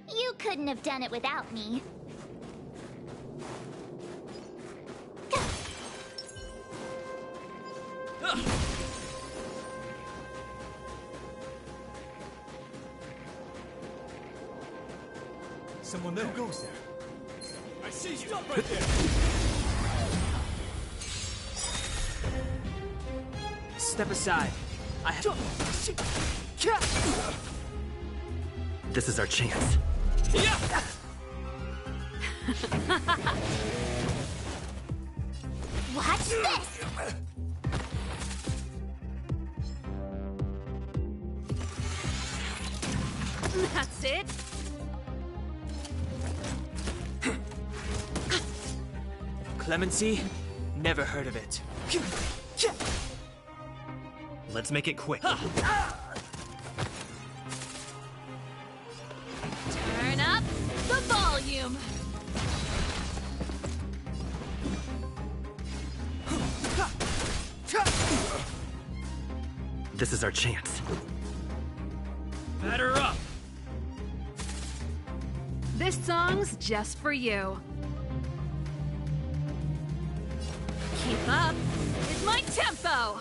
You couldn't have done it without me. Someone there. Who goes there? I see stuff right there! Step aside. I have... This is our chance. Watch this! That's it? Clemency? Never heard of it. Let's make it quick. Turn up the volume! This is our chance. Batter up! This song's just for you. Keep up is my tempo!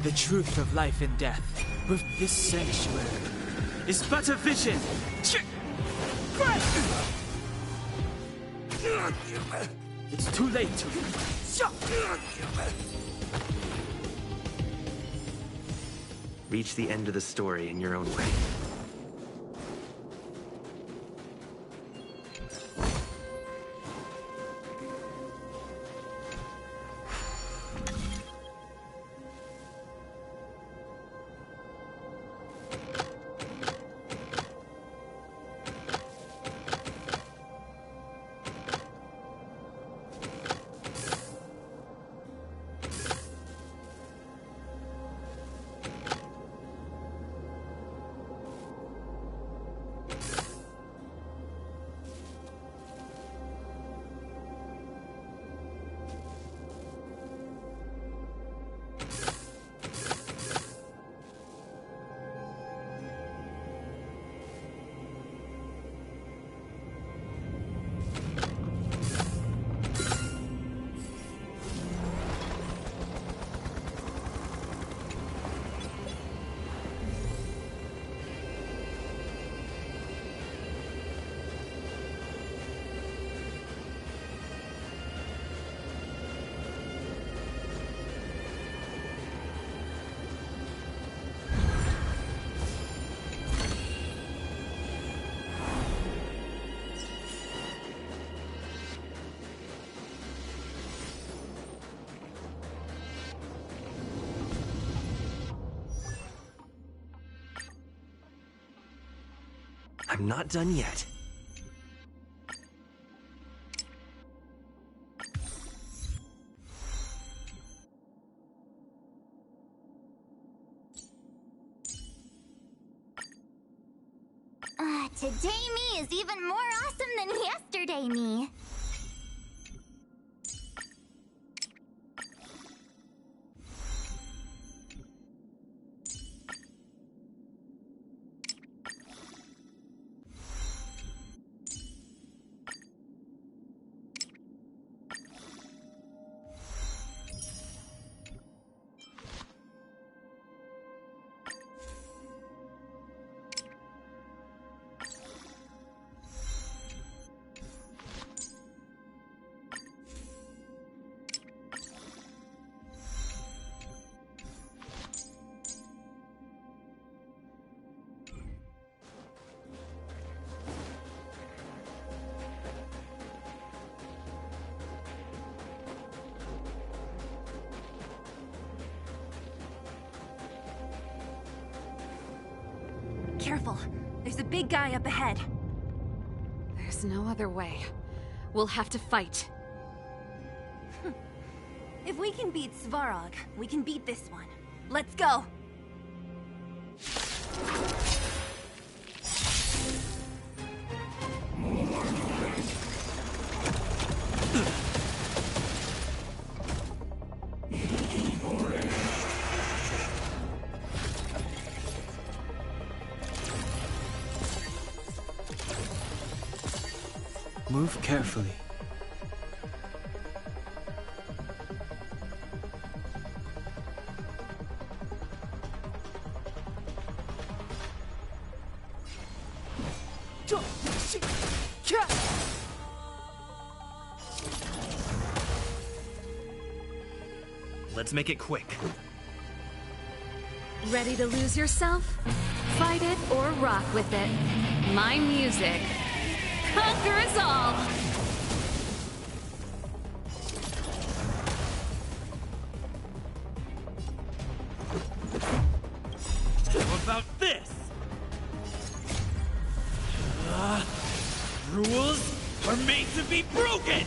The truth of life and death with this sanctuary is but a vision. It's too late to... Reach the end of the story in your own way. I'm not done yet. Today me is even more awesome than yesterday me. careful. There's a big guy up ahead. There's no other way. We'll have to fight. If we can beat Svarog, we can beat this one. Let's go! Move carefully. Let's make it quick. Ready to lose yourself? Fight it or rock with it. My music. Conquer us all! How about this? Rules are made to be broken!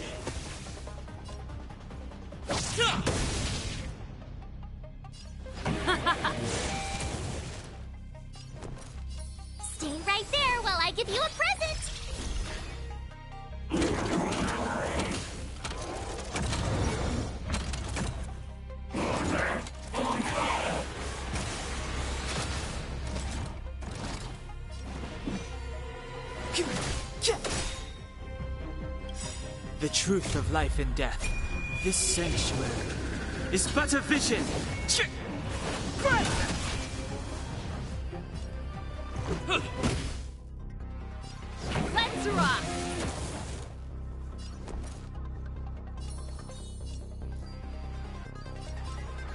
Stay right there while I give you a present! The truth of life and death. This sanctuary is but a vision. Let's rock!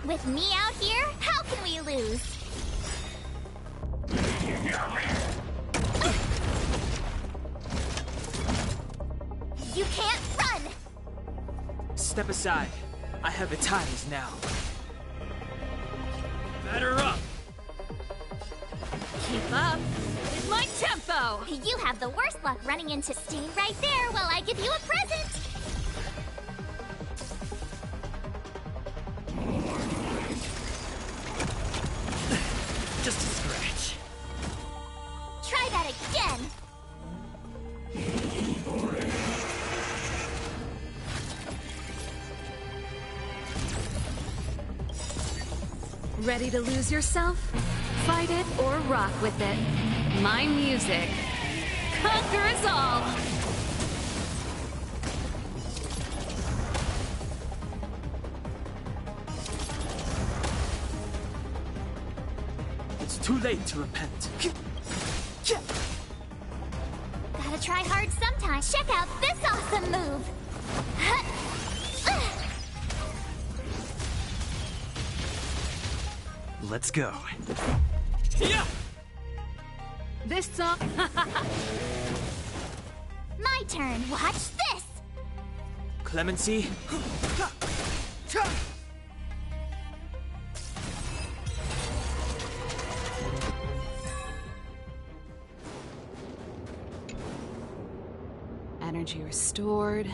With me out here, how can we lose? You can't run! Step aside. I have Italis now. Batter up! Keep up with my tempo! You have the worst luck running into. Stay right there while I give you a present! Just a scratch. Try that again! Ready to lose yourself? Fight it or rock with it. My music. Conquer us all! It's too late to repent. Gotta try hard sometimes. Check out this awesome move! Let's go. Yeah! This song. My turn. Watch this! Clemency? Energy restored.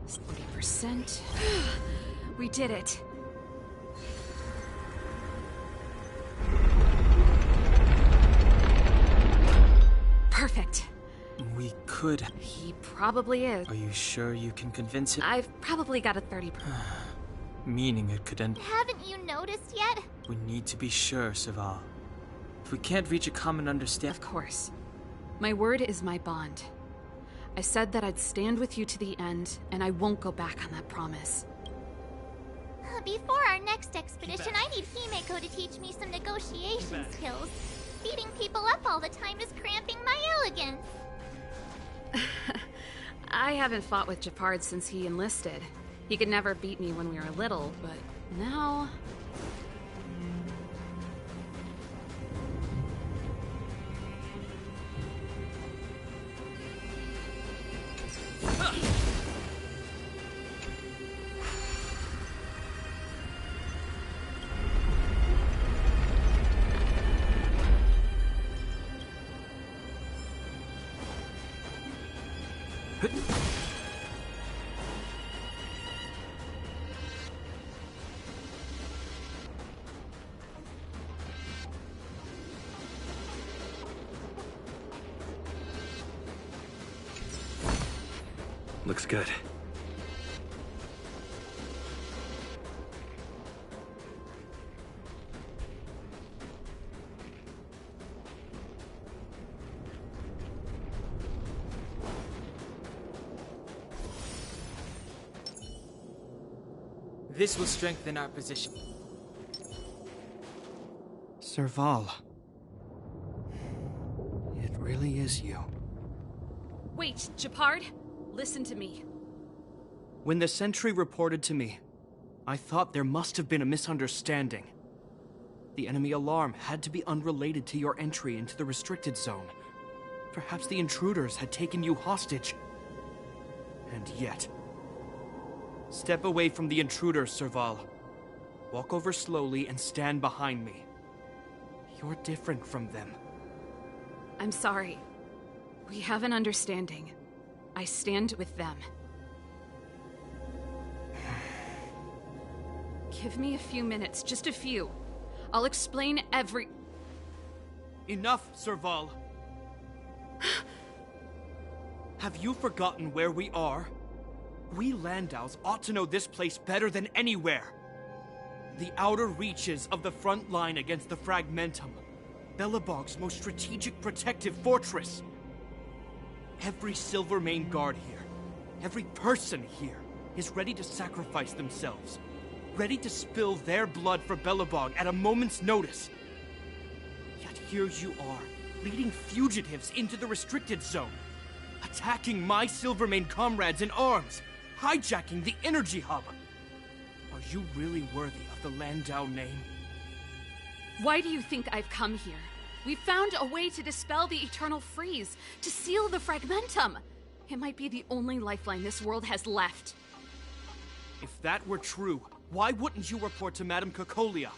40%. We did it. Perfect. We could. He probably is. Are you sure you can convince him? I've probably got a 30%. Meaning it could end. Haven't you noticed yet? We need to be sure, Saval. If we can't reach a common understanding. Of course. My word is my bond. I said that I'd stand with you to the end, and I won't go back on that promise. Before our next expedition, I need Himeko to teach me some negotiation skills. Beating people up all the time is cramping my elegance. I haven't fought with Japard since he enlisted. He could never beat me when we were little, but now... Looks good. This will strengthen our position. Serval. It really is you. Wait, Japard, listen to me. When the sentry reported to me, I thought there must have been a misunderstanding. The enemy alarm had to be unrelated to your entry into the restricted zone. Perhaps the intruders had taken you hostage. And yet... Step away from the intruders, Serval. Walk over slowly and stand behind me. You're different from them. I'm sorry. We have an understanding. I stand with them. Give me a few minutes, just a few. I'll explain every... Enough, Serval. Have you forgotten where we are? We Landaus ought to know this place better than anywhere. The outer reaches of the front line against the Fragmentum. Belobog's most strategic protective fortress. Every Silvermane guard here, every person here, is ready to sacrifice themselves. Ready to spill their blood for Belobog at a moment's notice. Yet here you are, leading fugitives into the restricted zone. Attacking my Silvermane comrades in arms. Hijacking the energy hub. Are you really worthy of the Landau name? Why do you think I've come here? We found a way to dispel the eternal freeze, to seal the Fragmentum. It might be the only lifeline this world has left. If that were true, why wouldn't you report to Madame Cocolia?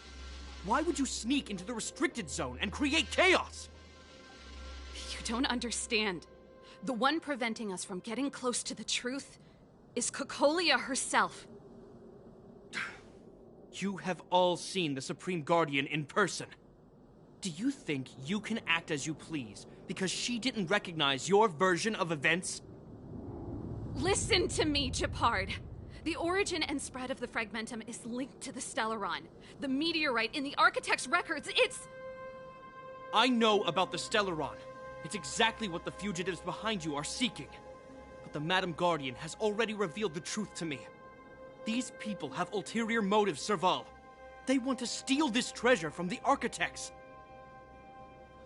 Why would you sneak into the restricted zone and create chaos? You don't understand. The one preventing us from getting close to the truth is Cocolia herself. You have all seen the Supreme Guardian in person. Do you think you can act as you please because she didn't recognize your version of events? Listen to me, Japard. The origin and spread of the Fragmentum is linked to the Stellaron. The meteorite in the Architect's records, it's... I know about the Stellaron. It's exactly what the fugitives behind you are seeking. But the Madam Guardian has already revealed the truth to me. These people have ulterior motives, Serval. They want to steal this treasure from the Architects.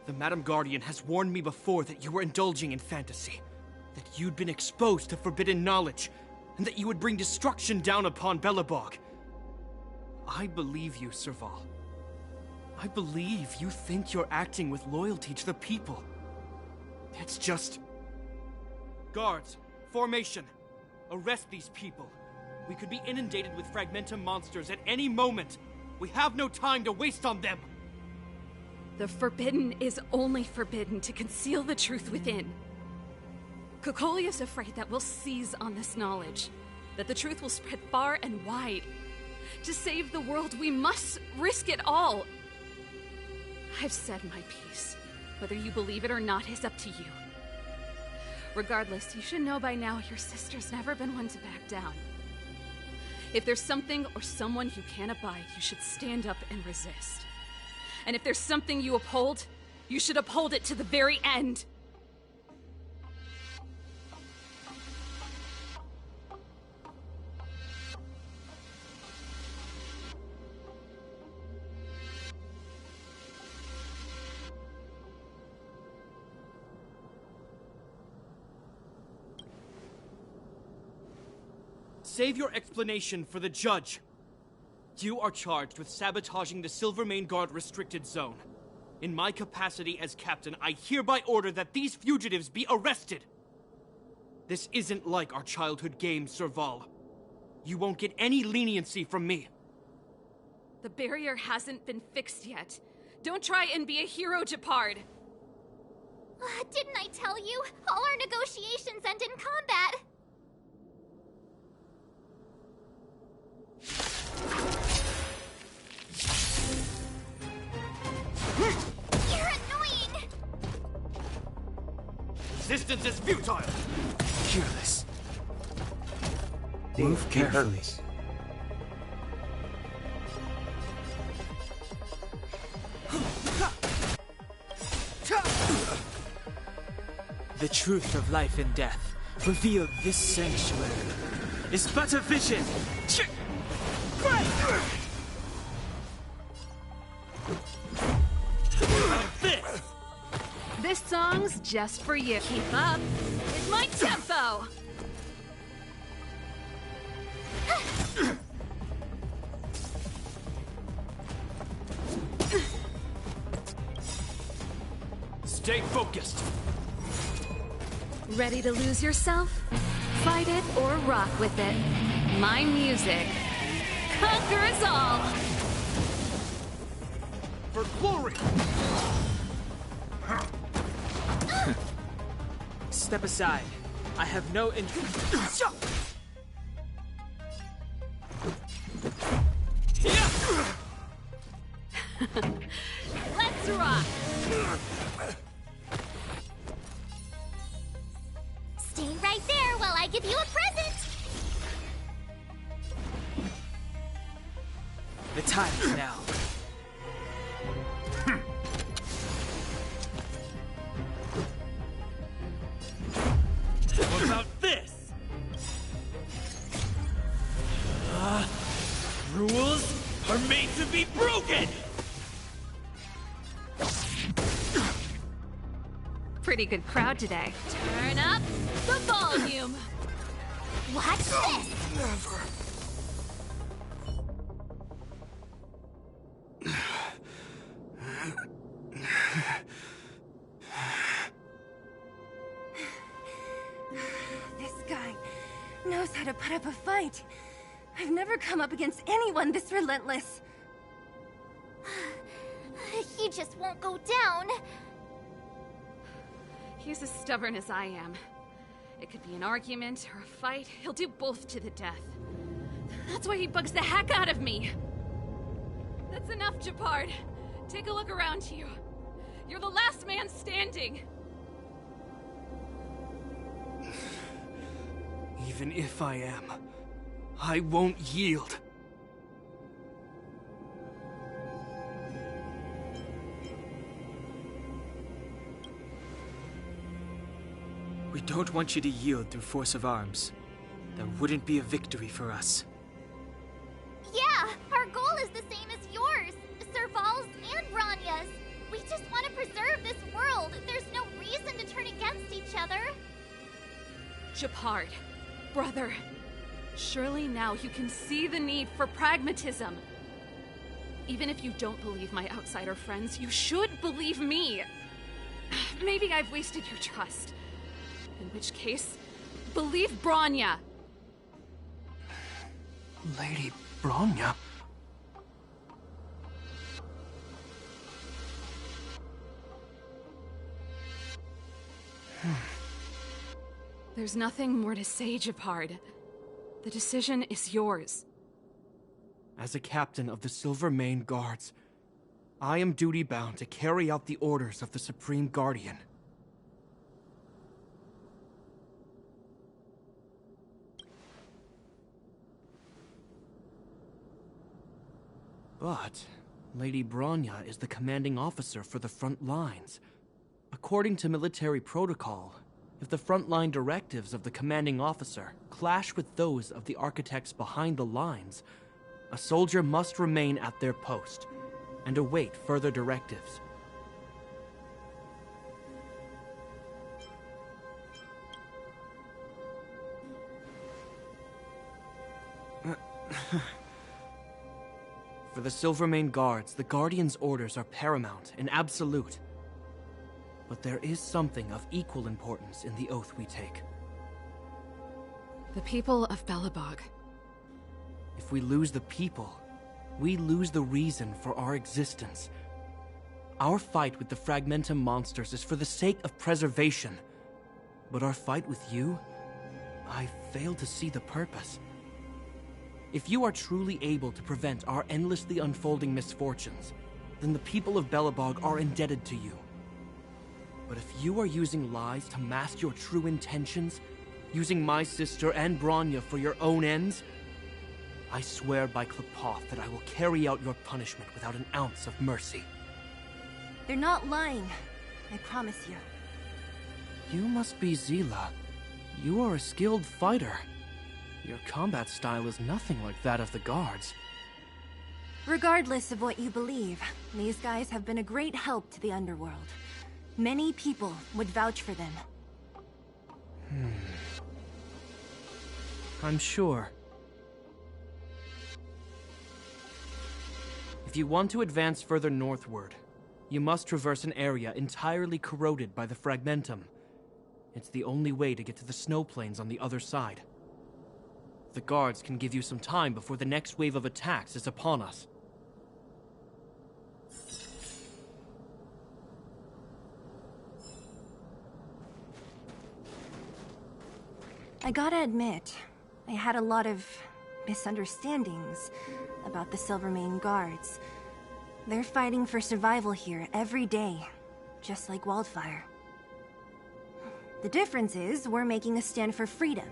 The Madam Guardian has warned me before that you were indulging in fantasy, that you'd been exposed to forbidden knowledge, and that you would bring destruction down upon Belobog. I believe you, Serval. I believe you think you're acting with loyalty to the people. It's just... Guards, formation. Arrest these people. We could be inundated with Fragmentum monsters at any moment. We have no time to waste on them. The forbidden is only forbidden to conceal the truth within. Cocolia's afraid that we'll seize on this knowledge, that the truth will spread far and wide. To save the world, we must risk it all. I've said my piece. Whether you believe it or not is up to you. Regardless, you should know by now your sister's never been one to back down. If there's something or someone you can't abide, you should stand up and resist. And if there's something you uphold, you should uphold it to the very end. Save your explanation for the judge. You are charged with sabotaging the Silvermane Guard restricted zone. In my capacity as captain, I hereby order that these fugitives be arrested. This isn't like our childhood game, Serval. You won't get any leniency from me. The barrier hasn't been fixed yet. Don't try and be a hero, Japard. Didn't I tell you? All our negotiations end in combat. You're annoying! Resistance is futile! Careless. Move carefully. The truth of life and death, revealed this sanctuary, is but a vision. This song's just for you. Keep up with my tempo. Stay focused. Ready to lose yourself? Fight it or rock with it. My music conquers all. For glory! Step aside. I have no interest. Let's rock. Stay right there while I give you a present. The time is now. What about this? Rules are made to be broken! Pretty good crowd today. Turn up the volume. Watch this! Never. This guy knows how to put up a fight. I've never come up against anyone this relentless. He just won't go down. He's as stubborn as I am. It could be an argument or a fight. He'll do both to the death. That's why he bugs the heck out of me. That's enough, Japard. Take a look around you. You're the last man standing. Even if I am, I won't yield. We don't want you to yield through force of arms. That wouldn't be a victory for us. Yeah, our goal is the same as yours, Sir Val's and Bronya's. We just want to preserve this world. There's no reason to turn against each other. Japard, brother, surely now you can see the need for pragmatism. Even if you don't believe my outsider friends, you should believe me. Maybe I've wasted your trust. In which case, believe Bronya. Lady Bronya? There's nothing more to say, Japard. The decision is yours. As a captain of the Silvermane Guards, I am duty-bound to carry out the orders of the Supreme Guardian. But Lady Bronya is the commanding officer for the front lines. According to military protocol, if the frontline directives of the commanding officer clash with those of the architects behind the lines, a soldier must remain at their post and await further directives. For the Silvermane Guards, the Guardian's orders are paramount and absolute. But there is something of equal importance in the oath we take. The people of Belobog. If we lose the people, we lose the reason for our existence. Our fight with the Fragmentum monsters is for the sake of preservation. But our fight with you, I fail to see the purpose. If you are truly able to prevent our endlessly unfolding misfortunes, then the people of Belobog are indebted to you. But if you are using lies to mask your true intentions, using my sister and Bronya for your own ends, I swear by Klepoth that I will carry out your punishment without an ounce of mercy. They're not lying. I promise you. You must be Zila. You are a skilled fighter. Your combat style is nothing like that of the guards. Regardless of what you believe, these guys have been a great help to the underworld. Many people would vouch for them. I'm sure. If you want to advance further northward, you must traverse an area entirely corroded by the Fragmentum. It's the only way to get to the snow plains on the other side. The guards can give you some time before the next wave of attacks is upon us. I gotta admit, I had a lot of misunderstandings about the Silvermane guards. They're fighting for survival here every day, just like Wildfire. The difference is we're making a stand for freedom,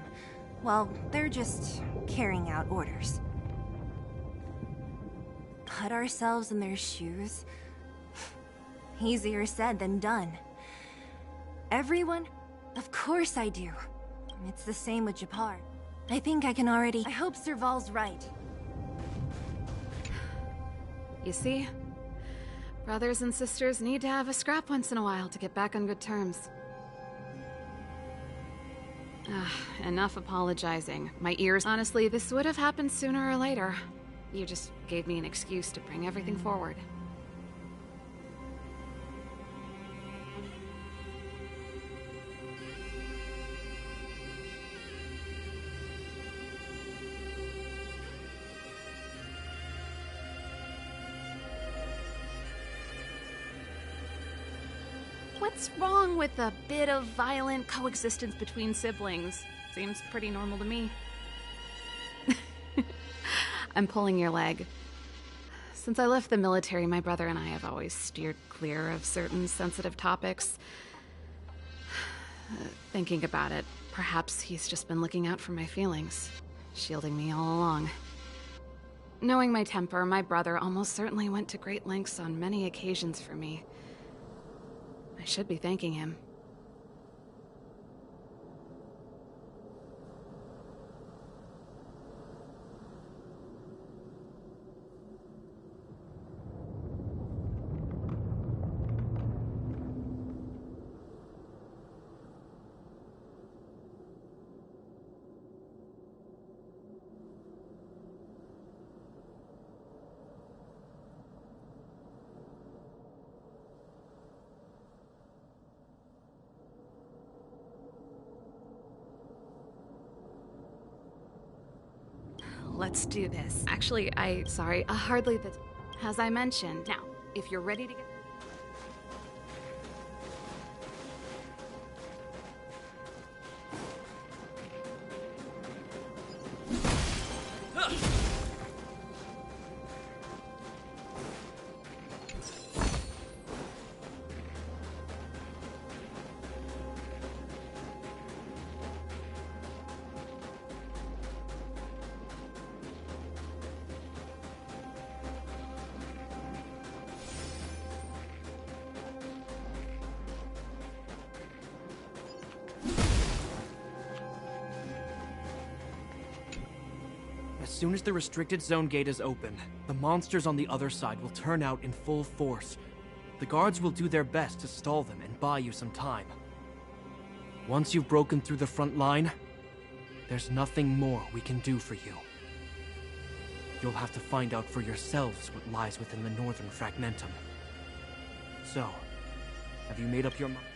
while they're just carrying out orders. Put ourselves in their shoes? Easier said than done. Everyone? Of course I do. It's the same with Japar. I think I can already... I hope Serval's right. You see? Brothers and sisters need to have a scrap once in a while to get back on good terms. Enough apologizing. My ears... Honestly, this would have happened sooner or later. You just gave me an excuse to bring everything forward. What's wrong with a bit of violent coexistence between siblings? Seems pretty normal to me. I'm pulling your leg. Since I left the military, my brother and I have always steered clear of certain sensitive topics. Thinking about it, perhaps he's just been looking out for my feelings, shielding me all along. Knowing my temper, my brother almost certainly went to great lengths on many occasions for me. I should be thanking him. Let's do this. Actually, sorry, hardly the... As I mentioned. Now, if you're ready to get... As soon as the restricted zone gate is open, the monsters on the other side will turn out in full force. The guards will do their best to stall them and buy you some time. Once you've broken through the front line, there's nothing more we can do for you. You'll have to find out for yourselves what lies within the northern fragmentum. So, have you made up your mind?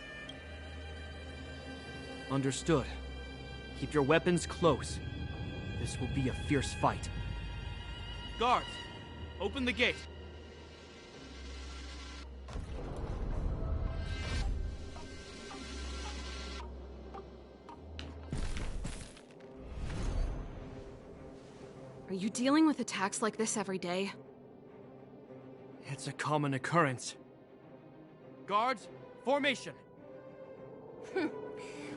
Understood. Keep your weapons close. This will be a fierce fight. Guards, open the gate. Are you dealing with attacks like this every day? It's a common occurrence. Guards, formation!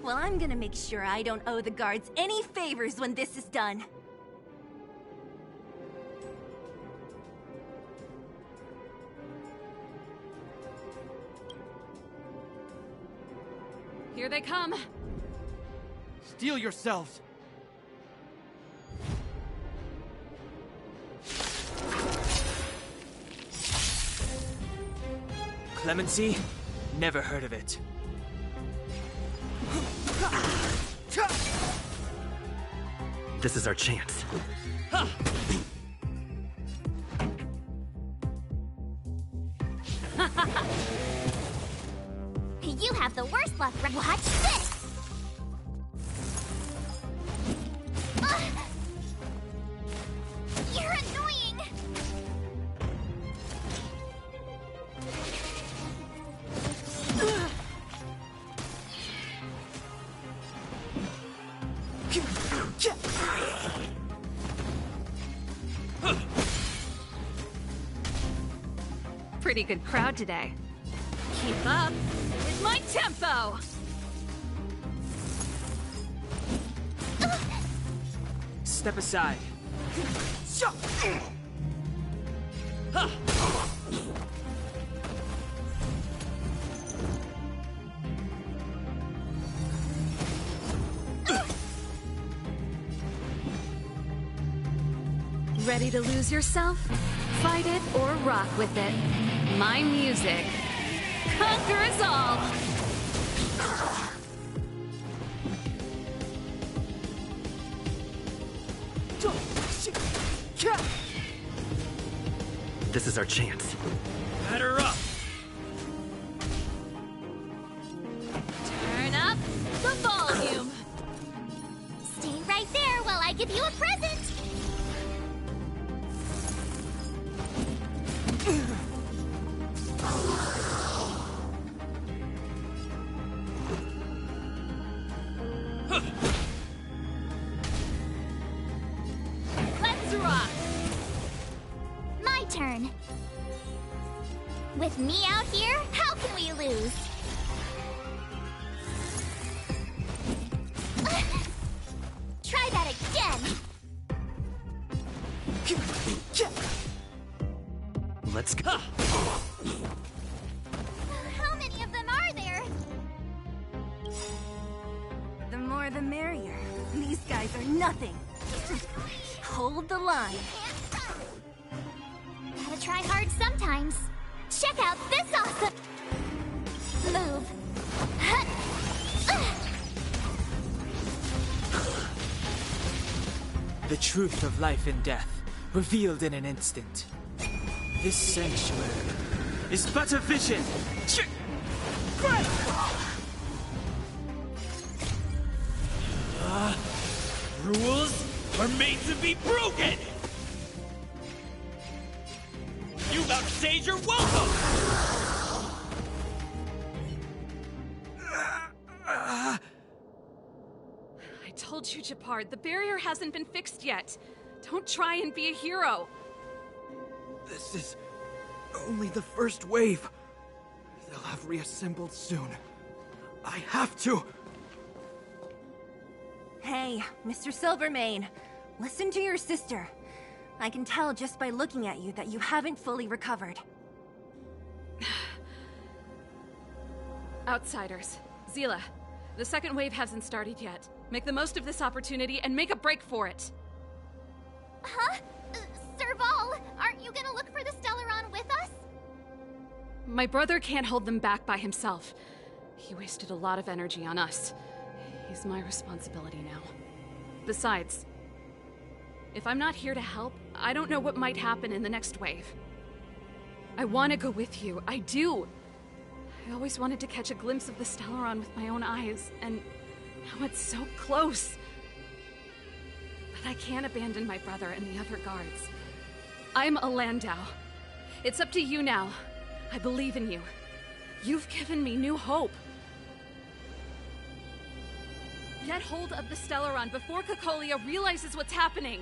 Well, I'm gonna make sure I don't owe the guards any favors when this is done. Here they come! Steel yourselves! Clemency? Never heard of it. This is our chance. You have the worst luck. Watch this! You're annoying! Pretty good crowd today. Keep up with my tempo! Step aside. Ready to lose yourself? Fight it or rock with it. My music conquers all! This is our chance. Batter up! Turn up the volume! Stay right there while I give you a present! Let's rock! My turn. With me out here, how can we lose? Try that again! Let's go. How many of them are there? The more the merrier. These guys are nothing. Hold the line. Gotta try hard sometimes. Check out this awesome move. The truth of life and death, revealed in an instant. This sanctuary is but a vision. Rules are made to be broken! You outstayed your welcome! I told you, Japard, the barrier hasn't been fixed yet. Don't try and be a hero. This is only the first wave. They'll have reassembled soon. I have to. Hey, Mr. Silvermane, listen to your sister. I can tell just by looking at you that you haven't fully recovered. Outsiders. Zila, the second wave hasn't started yet. Make the most of this opportunity and make a break for it. Huh? Serval, aren't you gonna look for the Stellaron with us? My brother can't hold them back by himself. He wasted a lot of energy on us. He's my responsibility now. Besides, if I'm not here to help, I don't know what might happen in the next wave. I want to go with you. I do. I always wanted to catch a glimpse of the Stellaron with my own eyes, and now it's so close. But I can't abandon my brother and the other guards. I'm a Landau. It's up to you now. I believe in you. You've given me new hope. Get hold of the Stellaron before Cocolia realizes what's happening.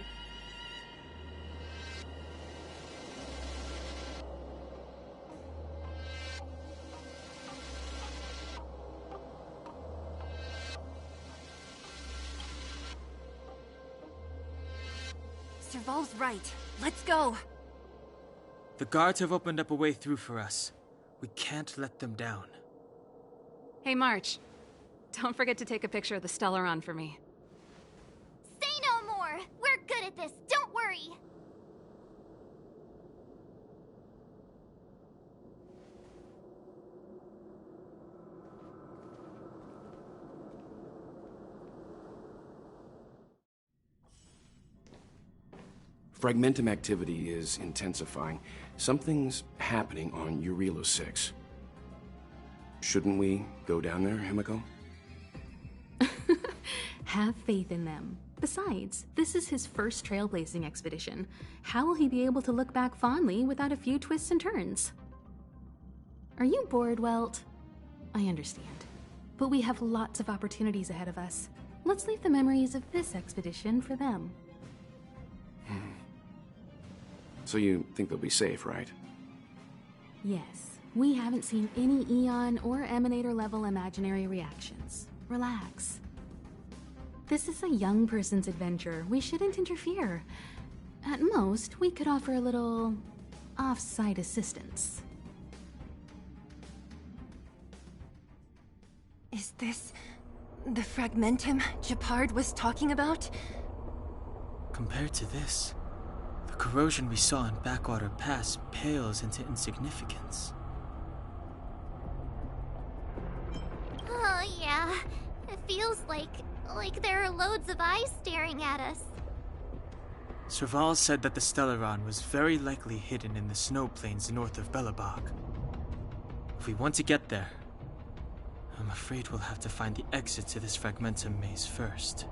Serval's right. Let's go. The guards have opened up a way through for us. We can't let them down. Hey, March. Don't forget to take a picture of the Stellaron for me. Say no more! We're good at this, don't worry! Fragmentum activity is intensifying. Something's happening on Urilo 6. Shouldn't we go down there, Himiko? Have faith in them. Besides, this is his first trailblazing expedition. How will he be able to look back fondly without a few twists and turns? Are you bored, Welt? I understand. But we have lots of opportunities ahead of us. Let's leave the memories of this expedition for them. So you think they'll be safe, right? Yes. We haven't seen any Eon or Emanator level imaginary reactions. Relax. This is a young person's adventure. We shouldn't interfere. At most, we could offer a little off-site assistance. Is this the Fragmentum Gepard was talking about? Compared to this, the corrosion we saw in Backwater Pass pales into insignificance. Oh, yeah. It feels like there are loads of eyes staring at us. Serval said that the Stellaron was very likely hidden in the snow plains north of Belobog. If we want to get there, I'm afraid we'll have to find the exit to this Fragmentum maze first.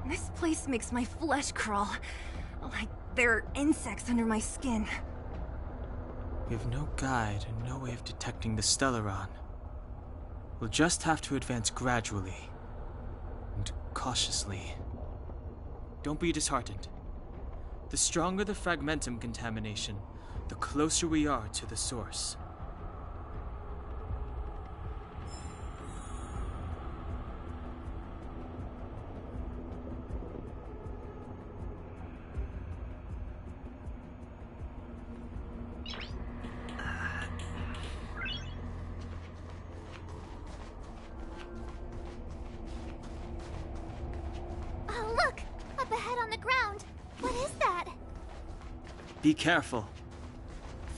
This place makes my flesh crawl. Like there are insects under my skin. We have no guide and no way of detecting the Stellaron. We'll just have to advance gradually and cautiously. Don't be disheartened. The stronger the Fragmentum contamination, the closer we are to the source. Be careful.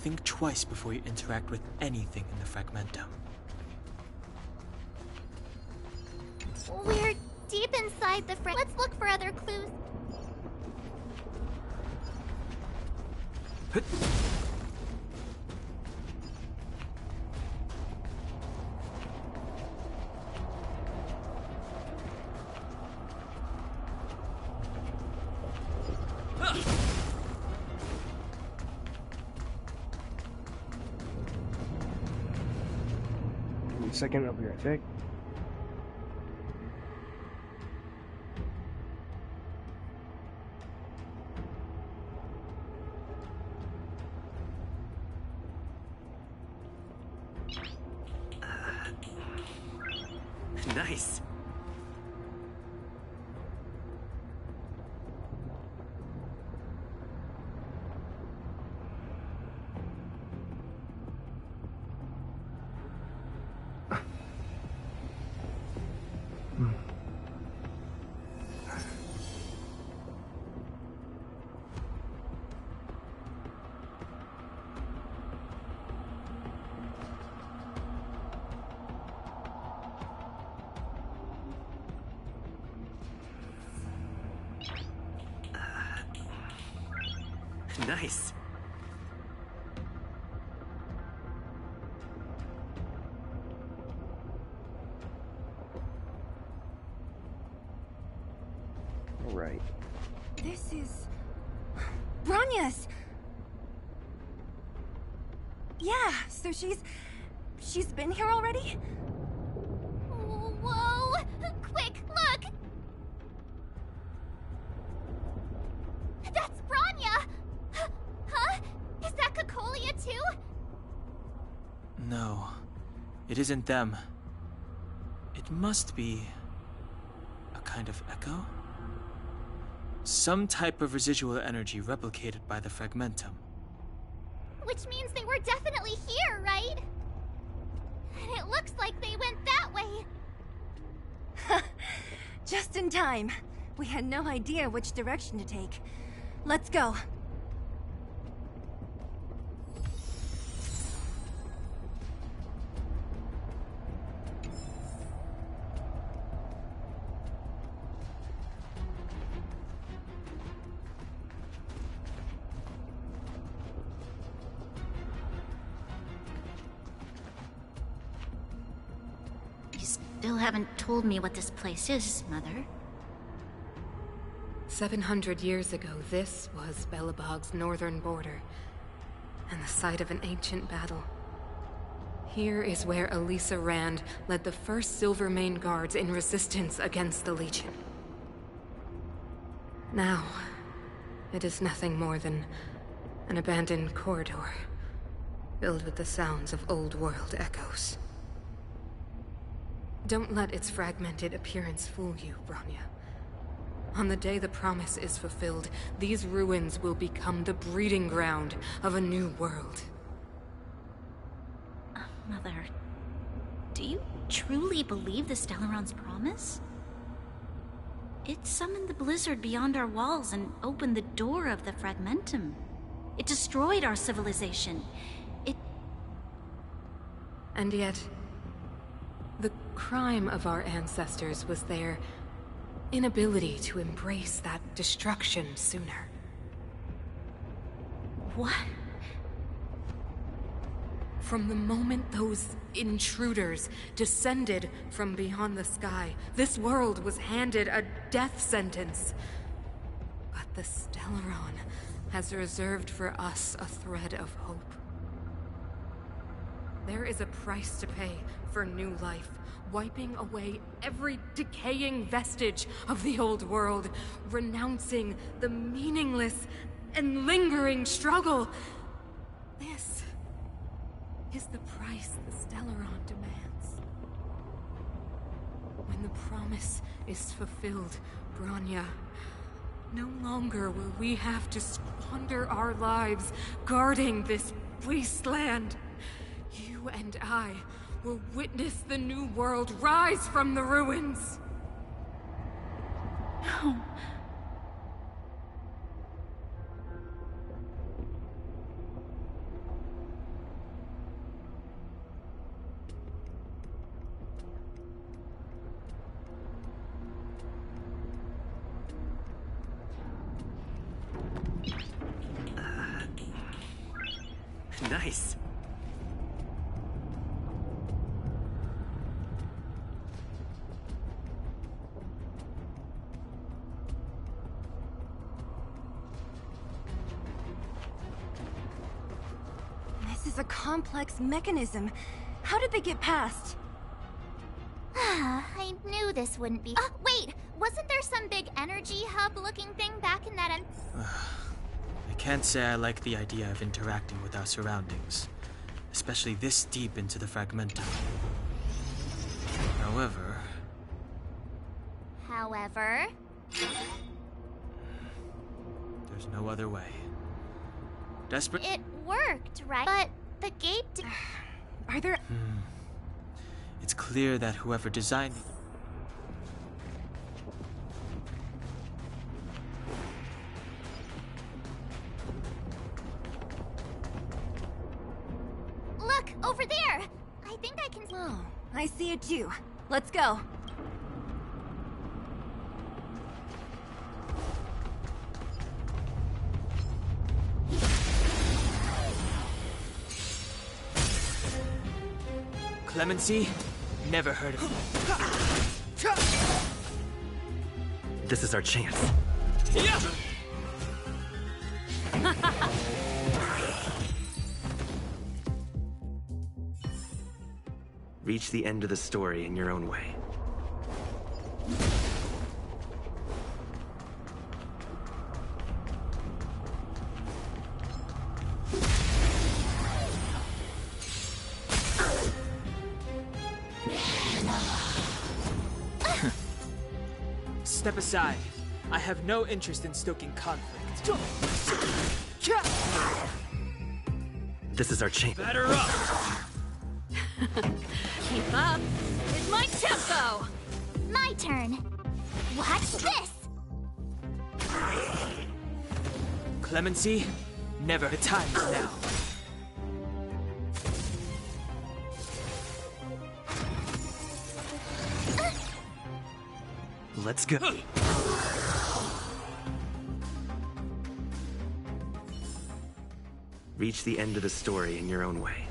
Think twice before you interact with anything in the Fragmentum. We're deep inside the Let's look for other clues. Second, I'll be right back. Nice. Nice. All right. This is Bronya's. Yeah, so she's been here already? Whoa! Quick, look! That's Bronya! Huh? Is that Cocolia too? No, it isn't them. It must be a kind of echo? Some type of residual energy replicated by the fragmentum. Which means they were definitely here, right? And it looks like they went that way. Just in time. We had no idea which direction to take. Let's go. Still haven't told me what this place is, Mother. 700 years ago, this was Belobog's northern border, and the site of an ancient battle. Here is where Elisa Rand led the first Silvermane Guards in resistance against the Legion. Now, it is nothing more than an abandoned corridor, filled with the sounds of old-world echoes. Don't let its fragmented appearance fool you, Bronya. On the day the promise is fulfilled, these ruins will become the breeding ground of a new world. Mother, do you truly believe the Stellaron's promise? It summoned the blizzard beyond our walls and opened the door of the fragmentum. It destroyed our civilization. And yet, the crime of our ancestors was their inability to embrace that destruction sooner. What? From the moment those intruders descended from beyond the sky, this world was handed a death sentence. But the Stellaron has reserved for us a thread of hope. There is a price to pay for new life, wiping away every decaying vestige of the old world, renouncing the meaningless and lingering struggle. This is the price the Stellaron demands. When the promise is fulfilled, Bronya, no longer will we have to squander our lives guarding this wasteland. You and I will witness the new world rise from the ruins. No. Nice. This is a complex mechanism. How did they get past? I knew this wouldn't be. Wait! Wasn't there some big energy hub-looking thing back in that I can't say I like the idea of interacting with our surroundings, especially this deep into the fragmentum. However... there's no other way. Desperate... It worked, right? But the gate... Are there... It's clear that whoever designed... Look, over there! I think I can... Oh, I see it too. Let's go. Clemency? Never heard of it. This is our chance. Yeah! Reach the end of the story in your own way. Step aside. I have no interest in stoking conflict. This is our chance. Batter up! Keep up with my tempo! My turn. Watch this! Clemency, never. The time is now. Let's go. Reach the end of the story in your own way.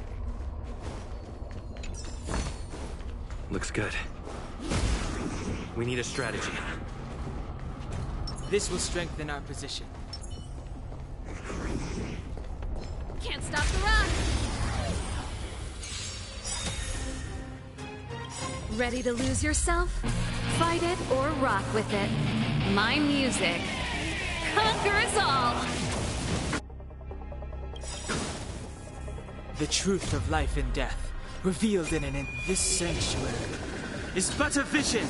Looks good. We need a strategy. This will strengthen our position. Can't stop the run! Ready to lose yourself? Fight it or rock with it. My music conquers all! The truth of life and death, revealed in this sanctuary, is but a vision.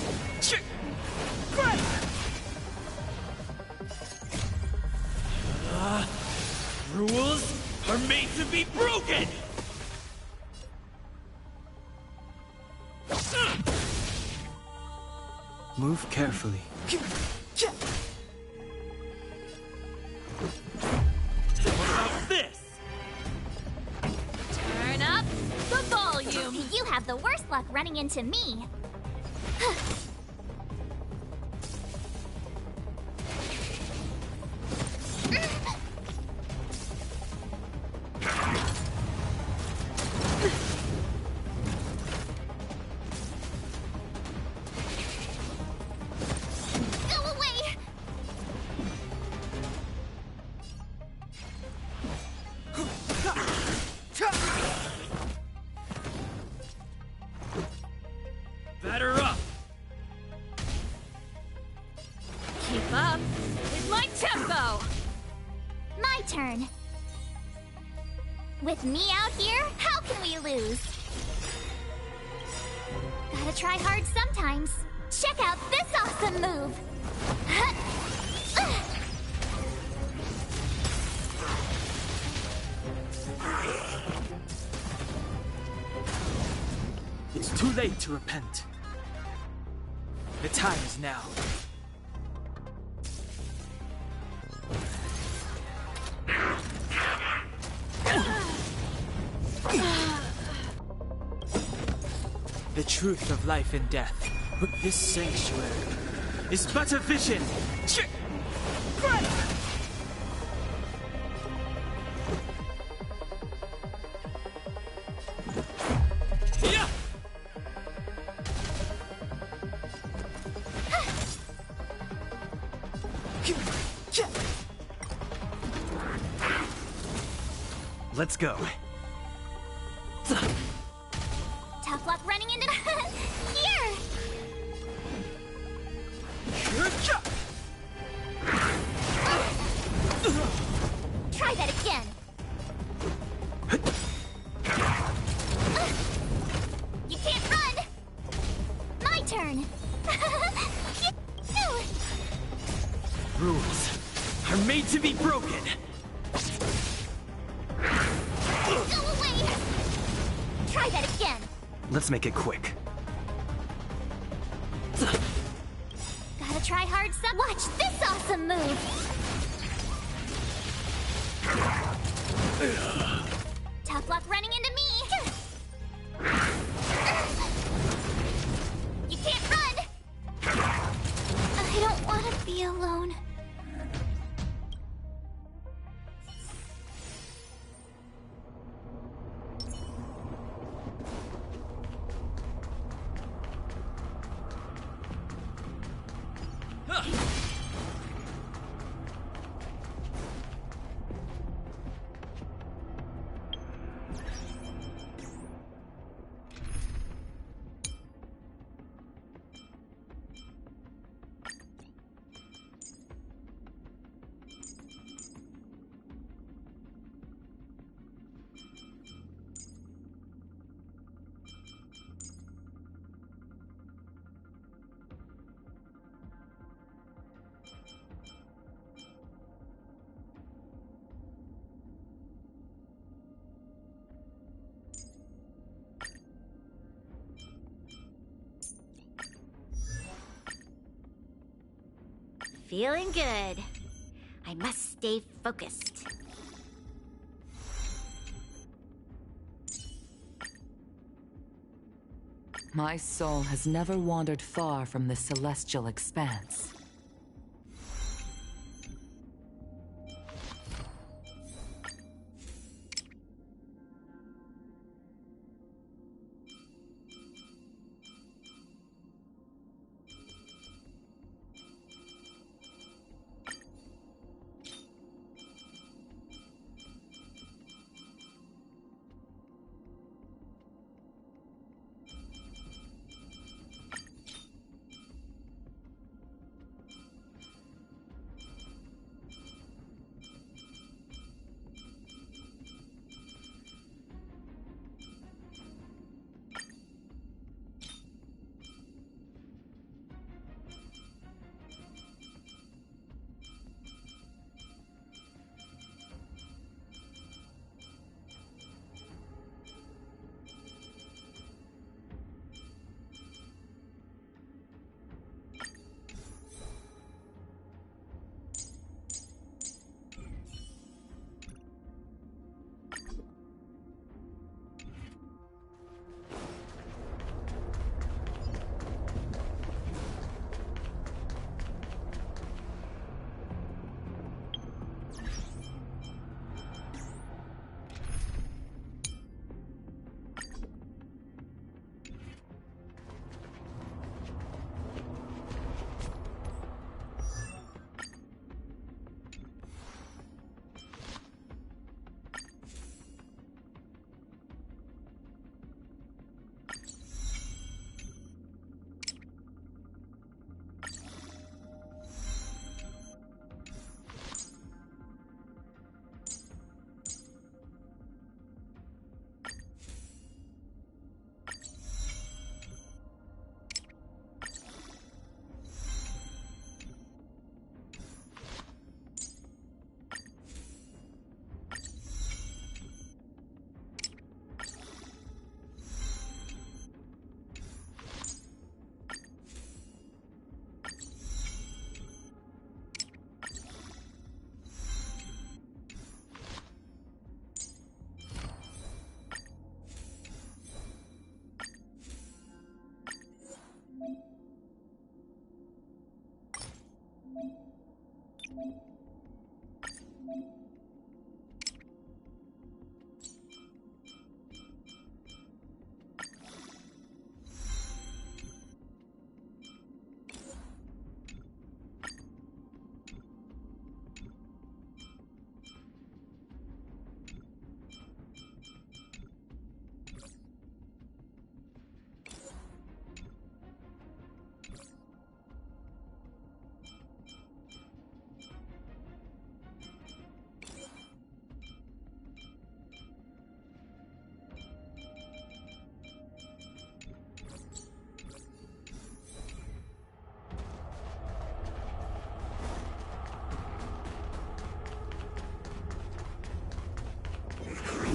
Rules are made to be broken! Move carefully. What about this? Turn up the volume! You have the worst luck running into me. Go away! Batter up! Keep up with my tempo! My turn. With me out here, how can we lose? Gotta try hard sometimes. Check out this awesome move! It's too late to repent. The time is now. The truth of life and death, with this sanctuary, is but a vision. Yeah! Let's go. Tough luck running into here! Try that again. You can't run! My turn! Rules are made to be broken! Go away! Try that again. Let's make it quick. Gotta try hard some. Watch this awesome move! Tough luck running into me! You can't run! I don't want to be alone. Feeling good. I must stay focused. My soul has never wandered far from the celestial expanse.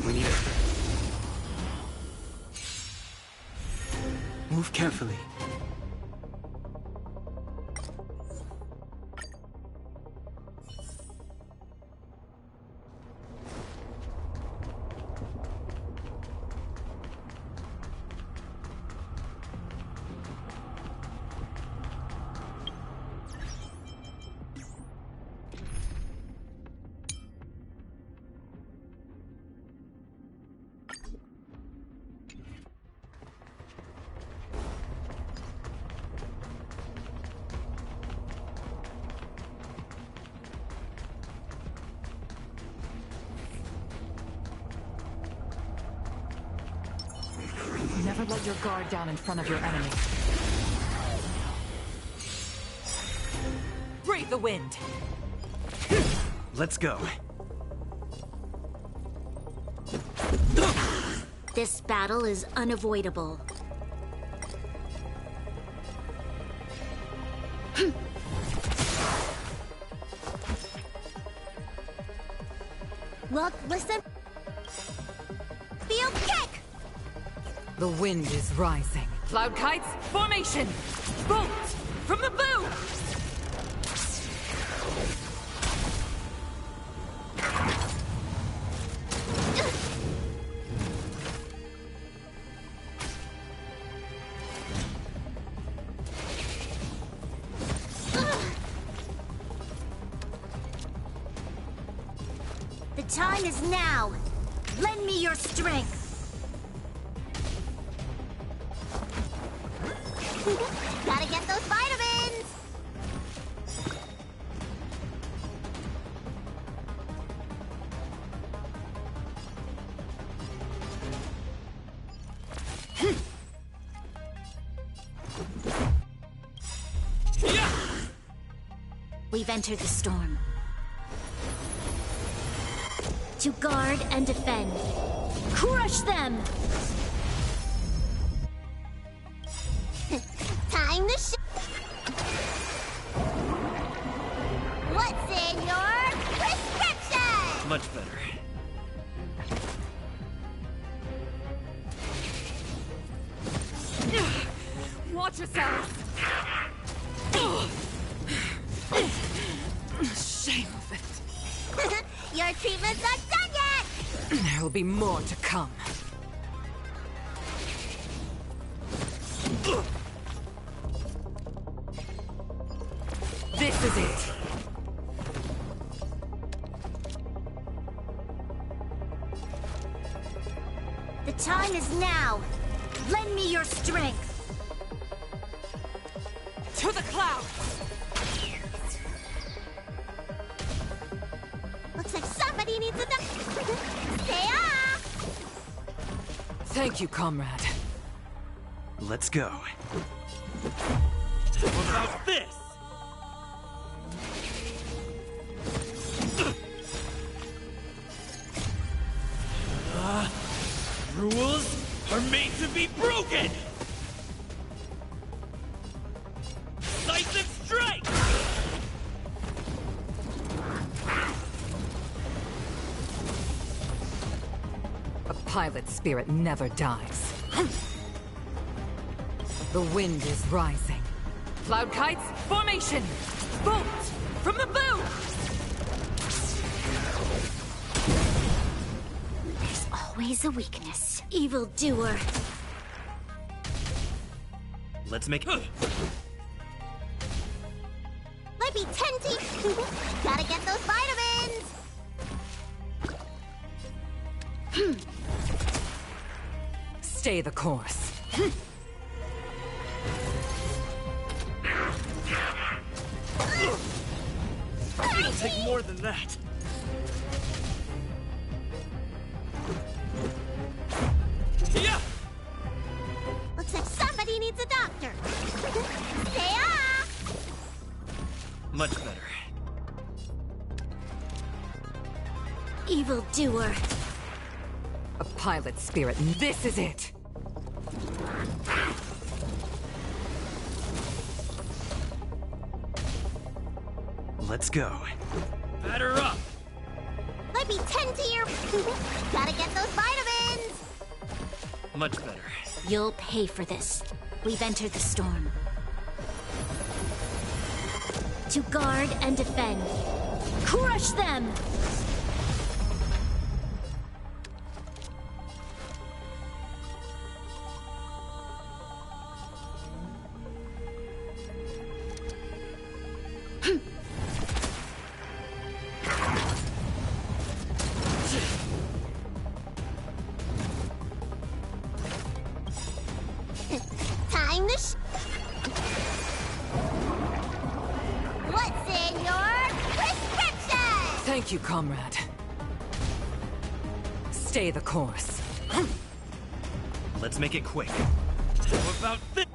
We need it. Move carefully. Never let your guard down in front of your enemy. Brave the wind! Let's go. This battle is unavoidable. Look, listen. Feel kick! The wind is rising. Cloud kites, formation! Bolt! From the bow! time is now. Lend me your strength. Gotta get those vitamins! We've entered the storm. To guard and defend. Crush them! Time to What's in your prescription? Much better. Watch yourselves! Shame of it. Your treatment's not done yet! There'll be more to come. This is it. The time is now. Lend me your strength. To the clouds! Looks like somebody needs a Stay off! Thank you, comrade. Let's go. How about this? Rules are made to be broken! Decisive strike! A pilot's spirit never dies. The wind is rising. Cloud kites, formation! Bolt! From the boom! There's always a weakness. Evildoer. Let's make it. Might be tempting. Gotta get those vitamins. Stay the course. It'll take more than that. Yeah! Looks like somebody needs a doctor. Stay off! Much better. Evildoer. A pilot's spirit. This is it. Let's go. Batter up! Might be 10 to your... Gotta get those vitamins! Much better. You'll pay for this. We've entered the storm. To guard and defend. Crush them! Time to What's in your prescription? Thank you, comrade. Stay the course. Let's make it quick. How about this?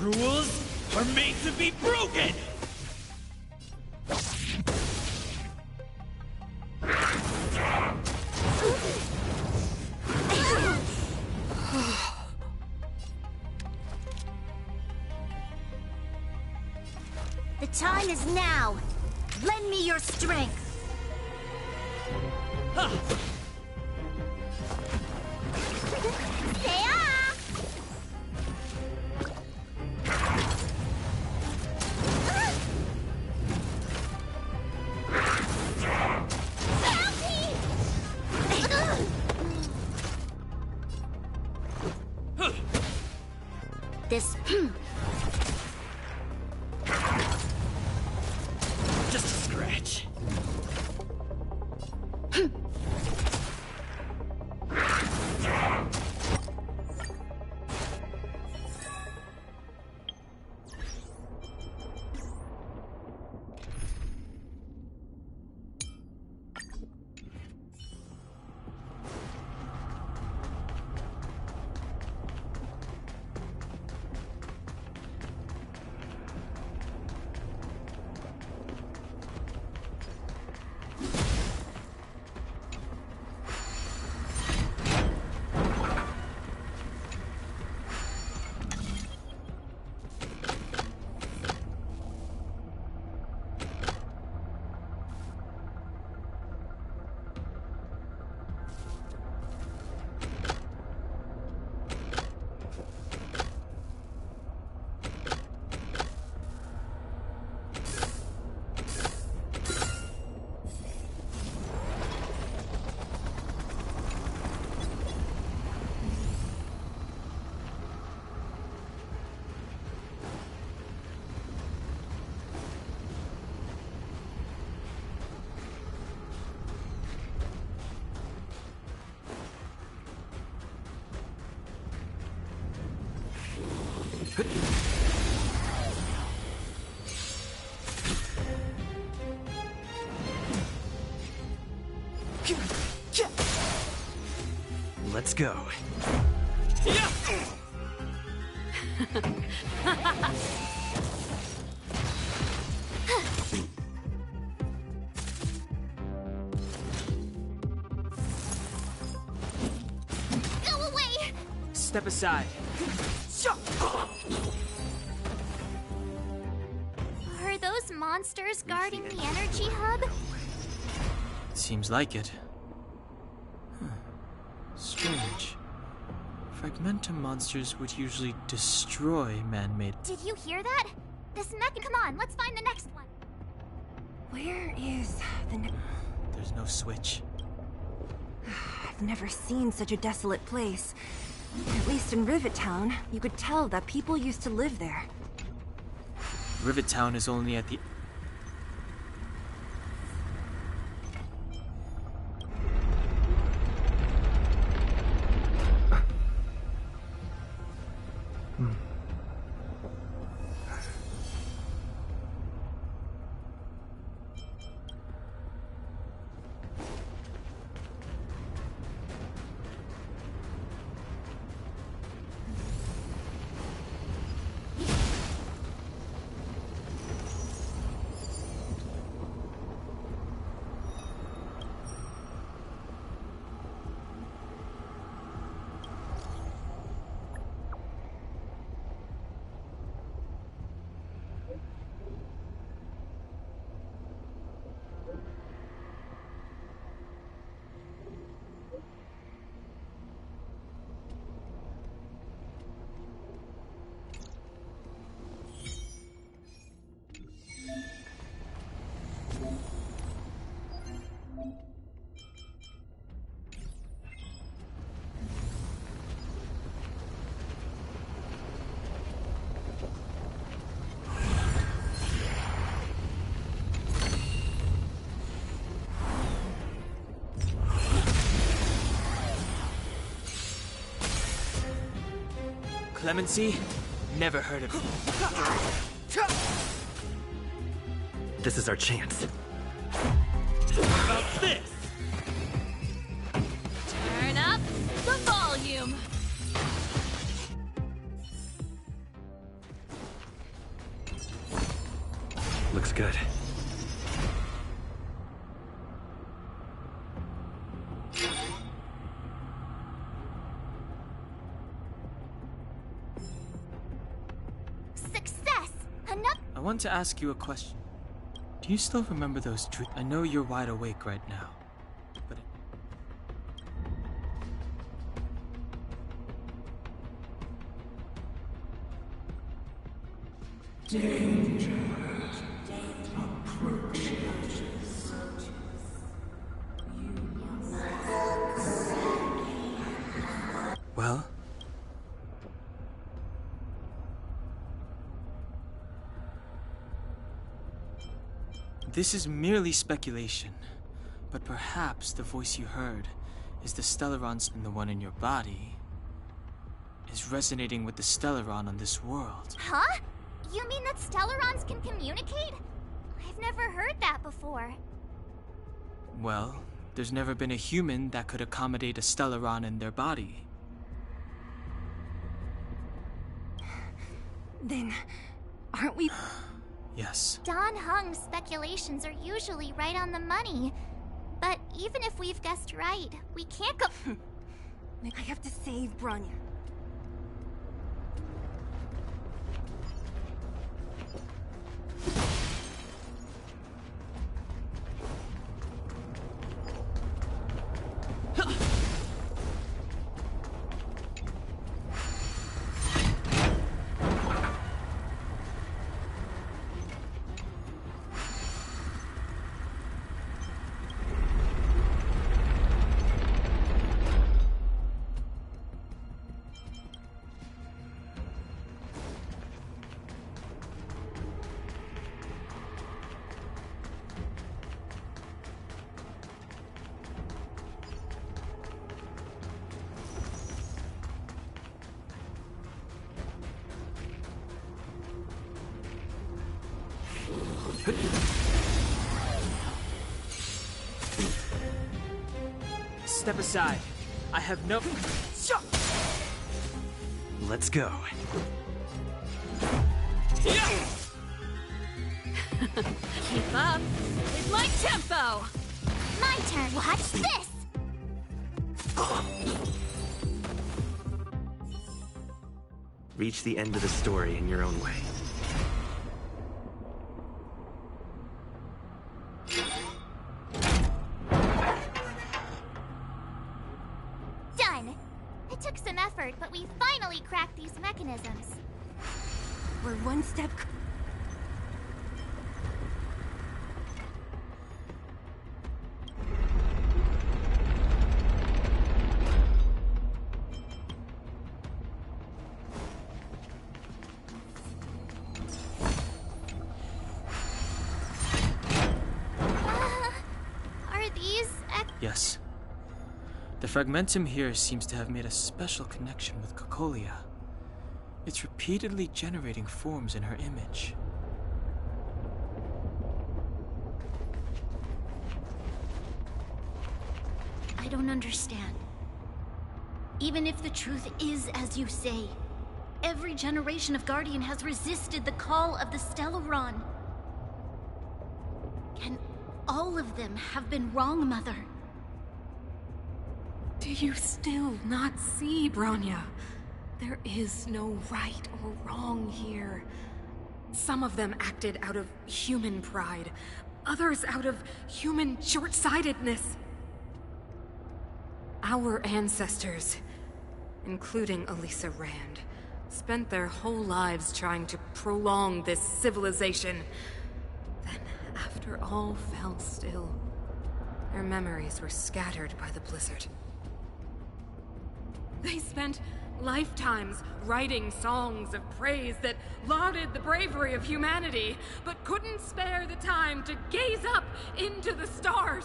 Rules are made to be broken! The time is now. Lend me your strength. Stay off! This... switch. Let's go. Go away! Step aside. Are those monsters guarding the energy hub? Seems like it. Huh. Strange. Fragmentum monsters would usually destroy man-made. Did you hear that? This mech. Come on, let's find the next one. Where is the There's no switch. I've never seen such a desolate place. At least in Rivet Town, you could tell that people used to live there. Rivet Town is only at the... Clemency? Never heard of it. This is our chance. How about this? Turn up the volume. Looks good. Success! Enough. I want to ask you a question. Do you still remember those truths? I know you're wide awake right now, but... Danger approaches. Well? This is merely speculation, but perhaps the voice you heard is the Stellaron and the one in your body is resonating with the Stellaron on this world. Huh? You mean that Stellarons can communicate? I've never heard that before. Well, there's never been a human that could accommodate a Stellaron in their body. Then, aren't we... Yes. Don Hung's speculations are usually right on the money. But even if we've guessed right, we can't go... I have to save Bronya. Step aside. I have no... Let's go. Keep up with my tempo! My turn, watch this! Reach the end of the story in your own way. Done! It took some effort, but we finally cracked these mechanisms. We're one step... Are these... Yes. The fragmentum here seems to have made a special connection with Cocolia. It's repeatedly generating forms in her image. I don't understand. Even if the truth is as you say, every generation of Guardian has resisted the call of the Stellaron. Can all of them have been wrong, Mother? Do you still not see, Bronya? There is no right or wrong here. Some of them acted out of human pride, others out of human short-sightedness. Our ancestors, including Elisa Rand, spent their whole lives trying to prolong this civilization. Then, after all fell still, their memories were scattered by the blizzard. They spent lifetimes writing songs of praise that lauded the bravery of humanity, but couldn't spare the time to gaze up into the stars.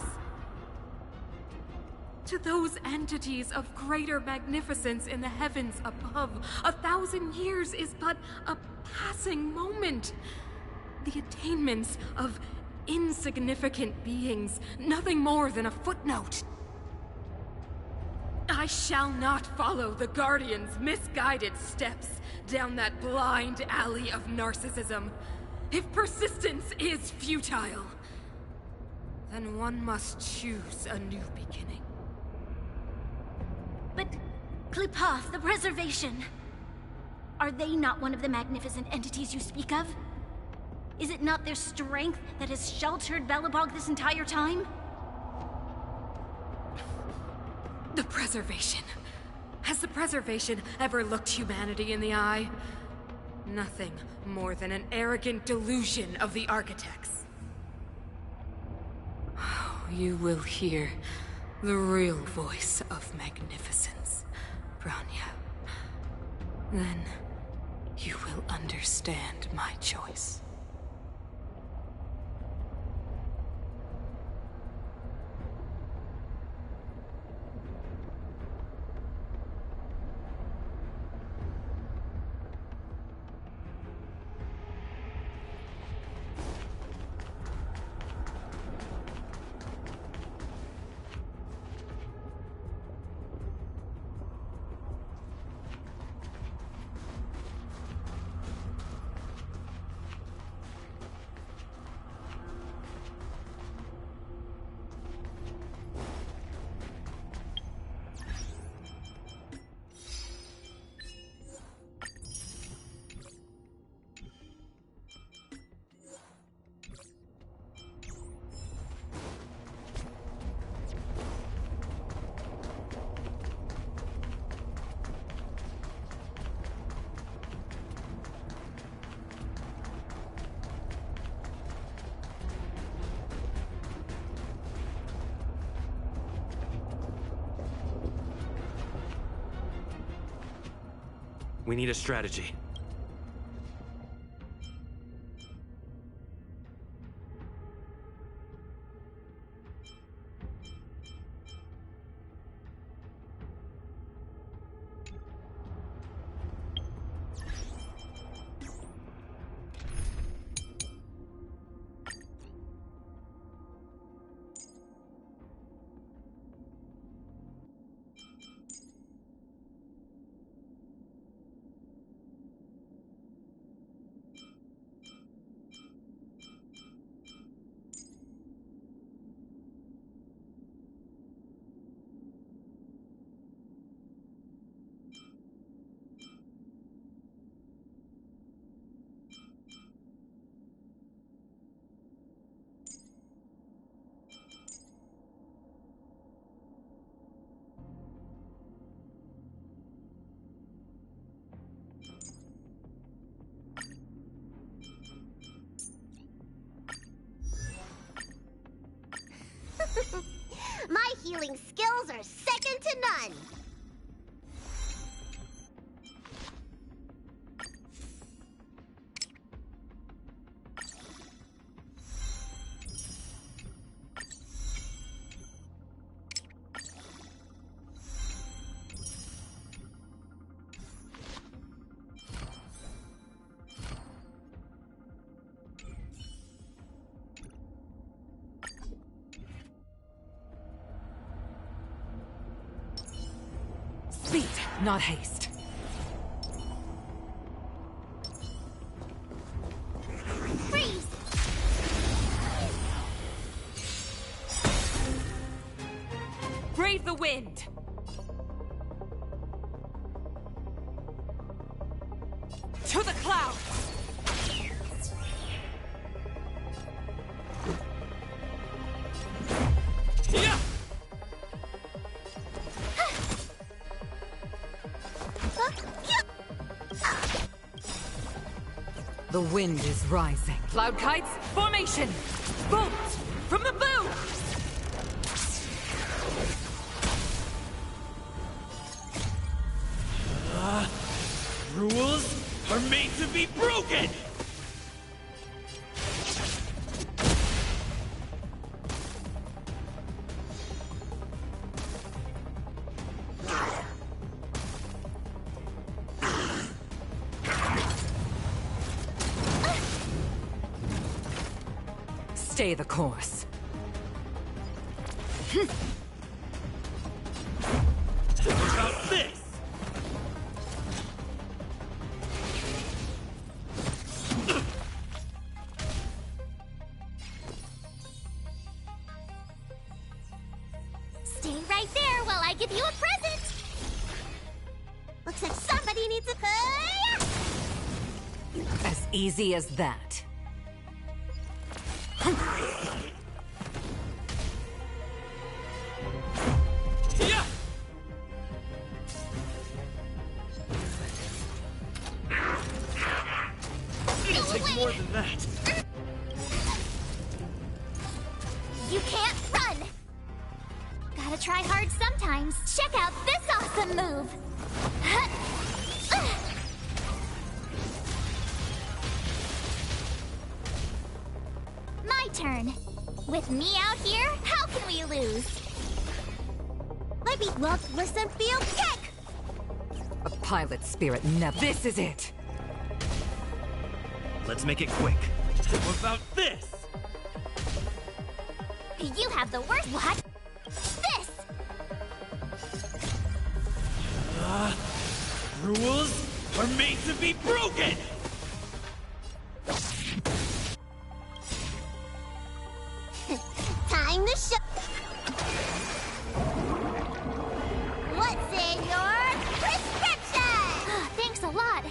To those entities of greater magnificence in the heavens above, 1,000 years is but a passing moment. The attainments of insignificant beings, nothing more than a footnote. I shall not follow the Guardian's misguided steps down that blind alley of narcissism. If persistence is futile, then one must choose a new beginning. But Qlipoth, the Preservation, are they not one of the magnificent entities you speak of? Is it not their strength that has sheltered Belobog this entire time? The Preservation. Has the Preservation ever looked humanity in the eye? Nothing more than an arrogant delusion of the architects. Oh, you will hear the real voice of magnificence, Bronya. Then you will understand my choice. We need a strategy. My healing skills are second to none. Speed, not haste. Freeze! Brave the wind! To the clouds! Yeah! The wind is rising. Cloud kites, formation! Bolt! From the boom! Rules are made to be broken! Stay the course. What about this? Stay right there while I give you a present. Looks like somebody needs a... As easy as that. It'll take more than that. You can't run. Gotta try hard sometimes. Check out this awesome move. My turn. With me out here, how can we lose? Let me look, listen, feel, kick! A pilot spirit never. This is it! Let's make it quick. What about this? You have the worst. What? This! Rules are made to be broken! Time to show. What's in your prescription? Thanks a lot.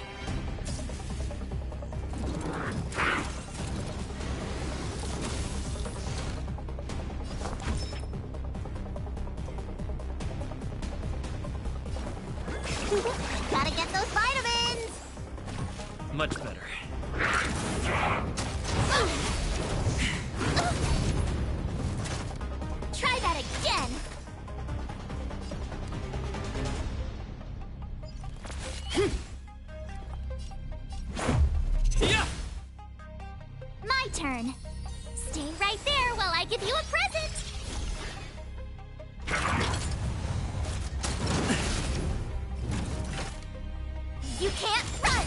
Gotta get those vitamins. Much better. Try that again. My turn. Stay right there while I give you a present. You can't run!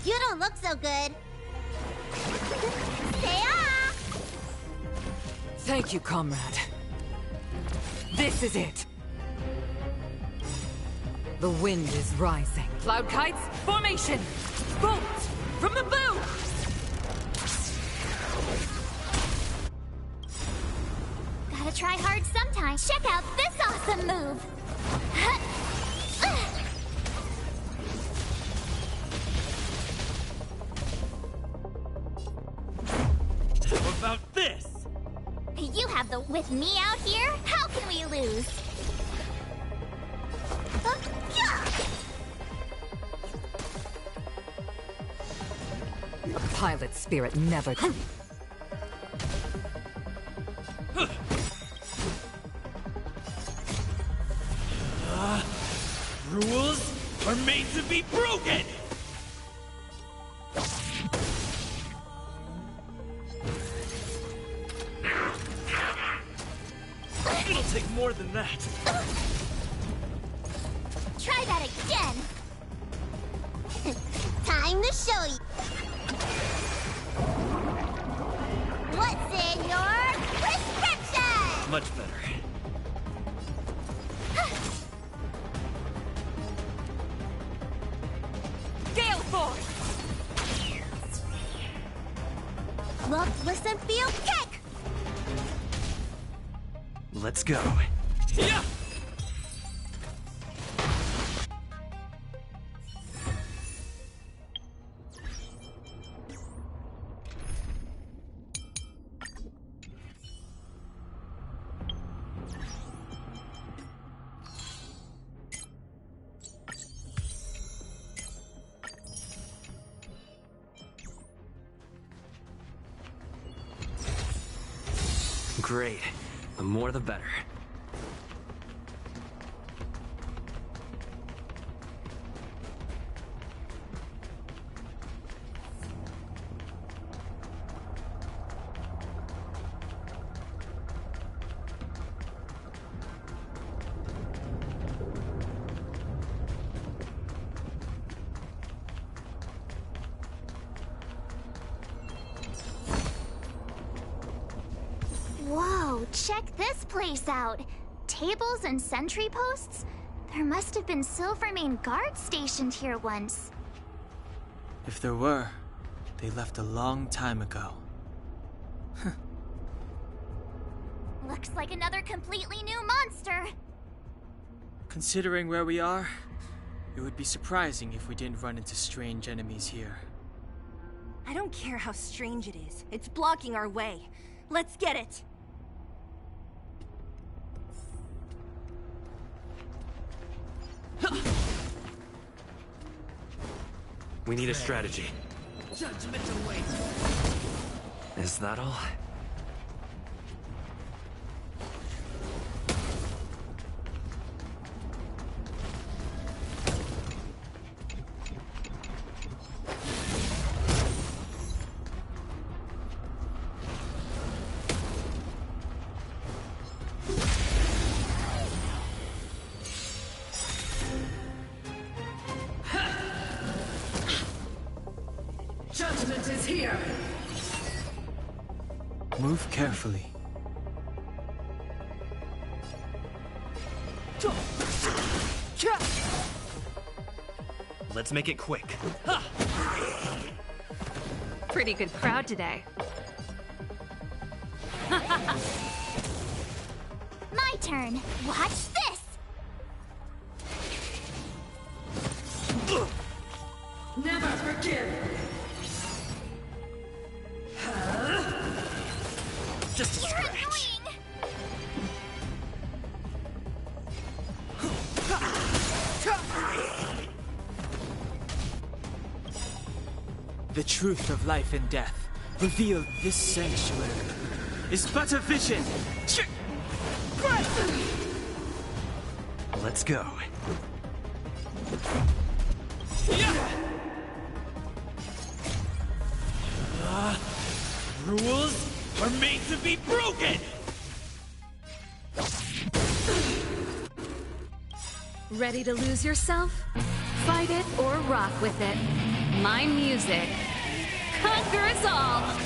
You don't look so good. Stay off! Thank you, comrade. This is it. The wind is rising. Cloud kites, formation! Bolt! From the bow! Gotta try hard sometimes. Check out this awesome move! How about this? You have the with me out here? How can we lose? A pilot's spirit never... Rules are made to be broken! It'll take more than that. Try that again! Time to show you! What's in your prescription? Much better. Gale Force! Look, listen, feel, kick! Let's go. Yeah! Great. The more the better. Whoa, check this place out. Tables and sentry posts? There must have been Silvermane guards stationed here once. If there were, they left a long time ago. Looks like another completely new monster. Considering where we are, it would be surprising if we didn't run into strange enemies here. I don't care how strange it is. It's blocking our way. Let's get it! We need a strategy. Judgment awaits. Is that all? Judgment is here! Move carefully. Let's make it quick. Pretty good crowd today. My turn. Watch this! Never forgive! Just a You're scratch. annoying! The truth of life and death, revealed this sanctuary, is but a vision. Let's go. Ready to lose yourself? Fight it or rock with it. My music conquers all!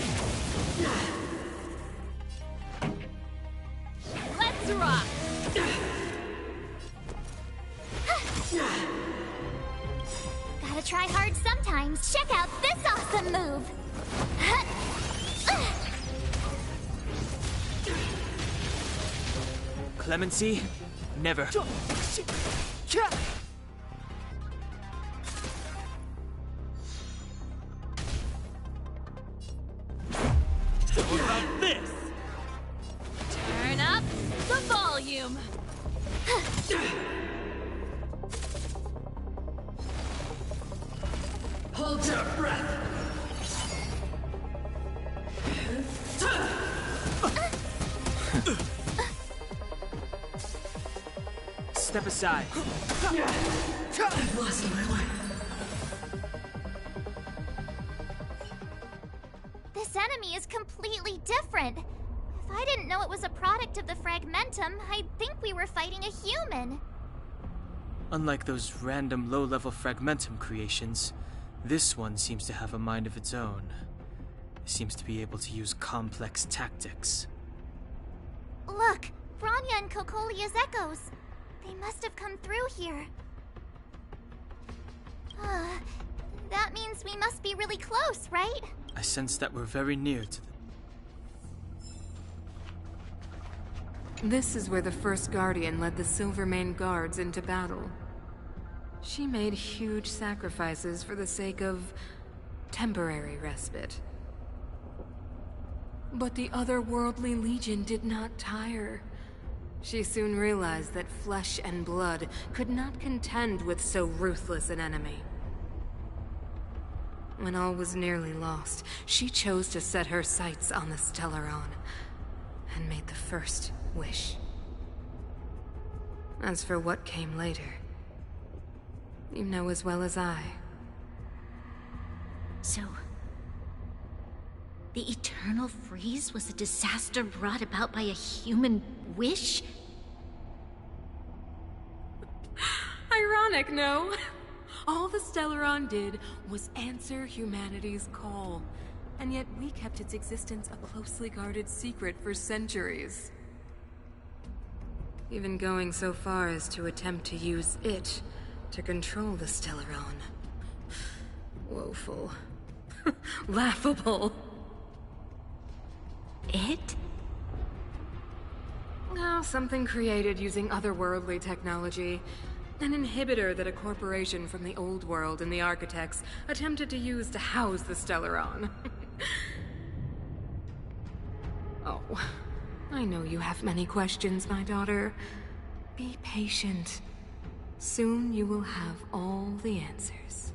Let's rock! Gotta try hard sometimes. Check out this awesome move! Clemency? Never. What about this? Turn up the volume. Hold your breath. Step aside. I've lost my way. This enemy is completely different. If I didn't know it was a product of the Fragmentum, I'd think we were fighting a human. Unlike those random low-level Fragmentum creations, this one seems to have a mind of its own. It seems to be able to use complex tactics. Look, Bronya and Kokolia's echoes. They must have come through here. That means we must be really close, right? I sense that we're very near to the... This is where the first Guardian led the Silvermane Guards into battle. She made huge sacrifices for the sake of temporary respite. But the otherworldly Legion did not tire. She soon realized that flesh and blood could not contend with so ruthless an enemy. When all was nearly lost, she chose to set her sights on the Stellaron and made the first wish. As for what came later, you know as well as I. So, the eternal freeze was a disaster brought about by a human wish? Ironic, no? All the Stellaron did was answer humanity's call, and yet we kept its existence a closely guarded secret for centuries. Even going so far as to attempt to use it to control the Stellaron. Woeful. Laughable. It? Oh, something created using otherworldly technology. An inhibitor that a corporation from the old world and the Architects attempted to use to house the Stellaron. Oh, I know you have many questions, my daughter. Be patient. Soon you will have all the answers.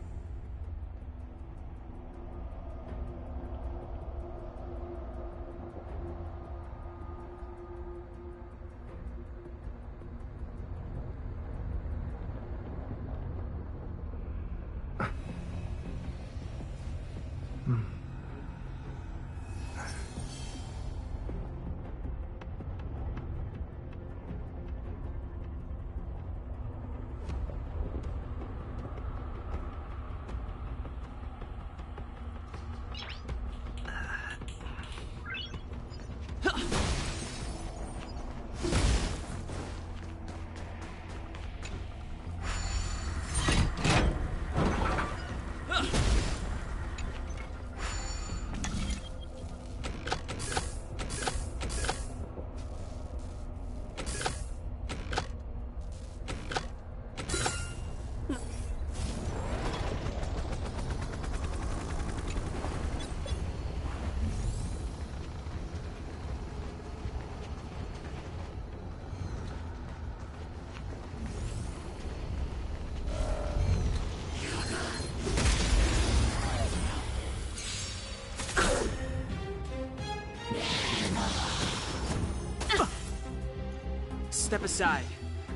Step aside.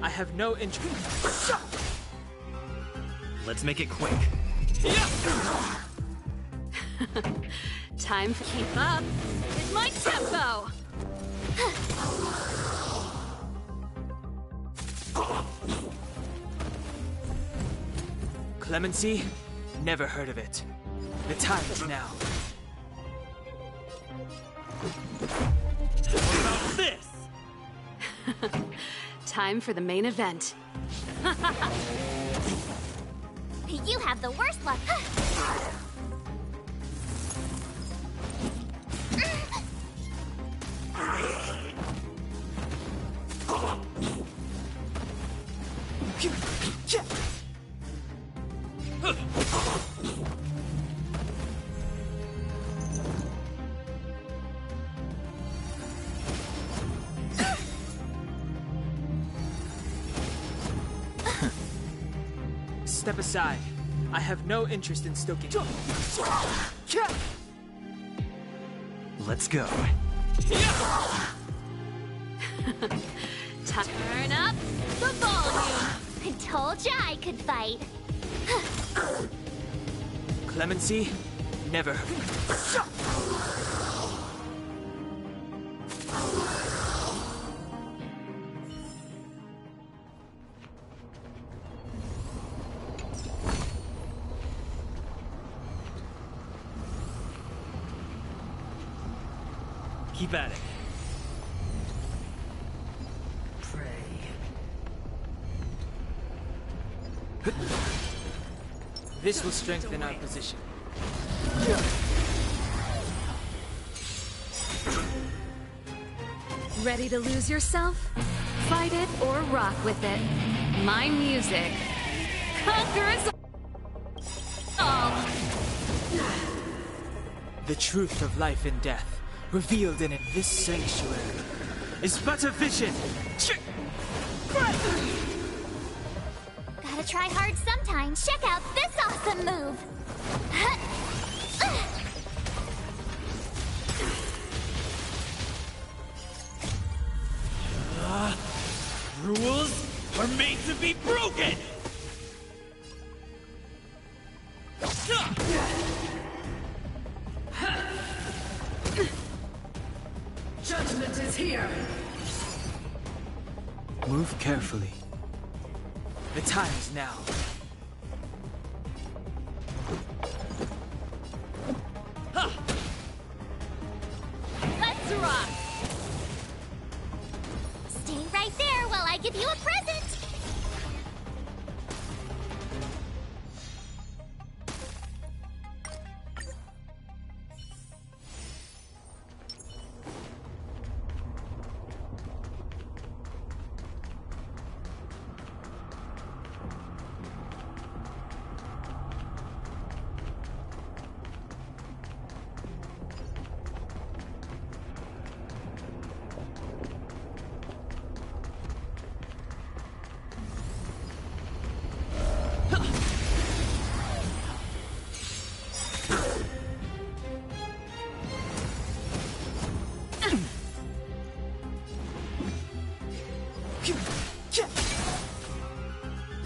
I have no interest. Let's make it quick. Time to keep up with my tempo! Clemency? Never heard of it. The time is now. What about this? Time for the main event. You have the worst luck. Step aside. I have no interest in stoking. Let's go. Turn up the volume. I told ya I could fight. Clemency? Never. Keep at it. This will strengthen our position. Ready to lose yourself? Fight it or rock with it. My music conquers all. The truth of life and death, revealed in this sanctuary, is but a vision. Gotta try hard sometimes. Check out this awesome move. Rules are made to be broken! Judgment is here! Move carefully. The time is now. Let's rock. Stay right there while I give you a present.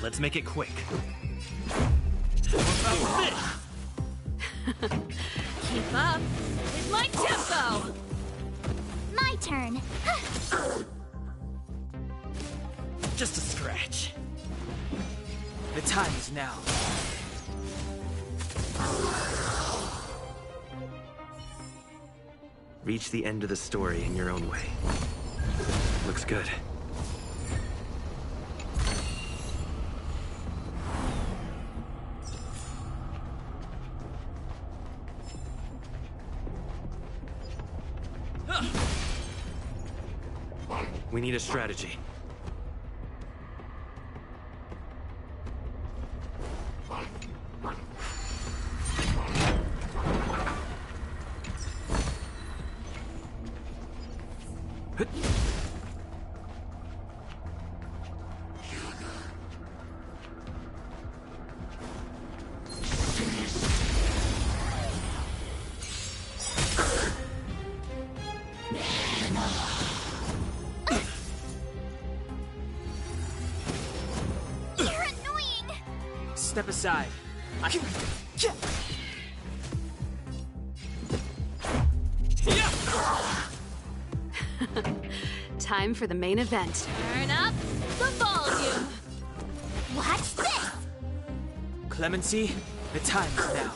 Let's make it quick. What about this? Keep up with my tempo. My turn. Just a scratch. The time is now. Reach the end of the story in your own way. Looks good. We need a strategy. Step aside. Time for the main event. Turn up the volume. Watch this. Clemency, the time is now.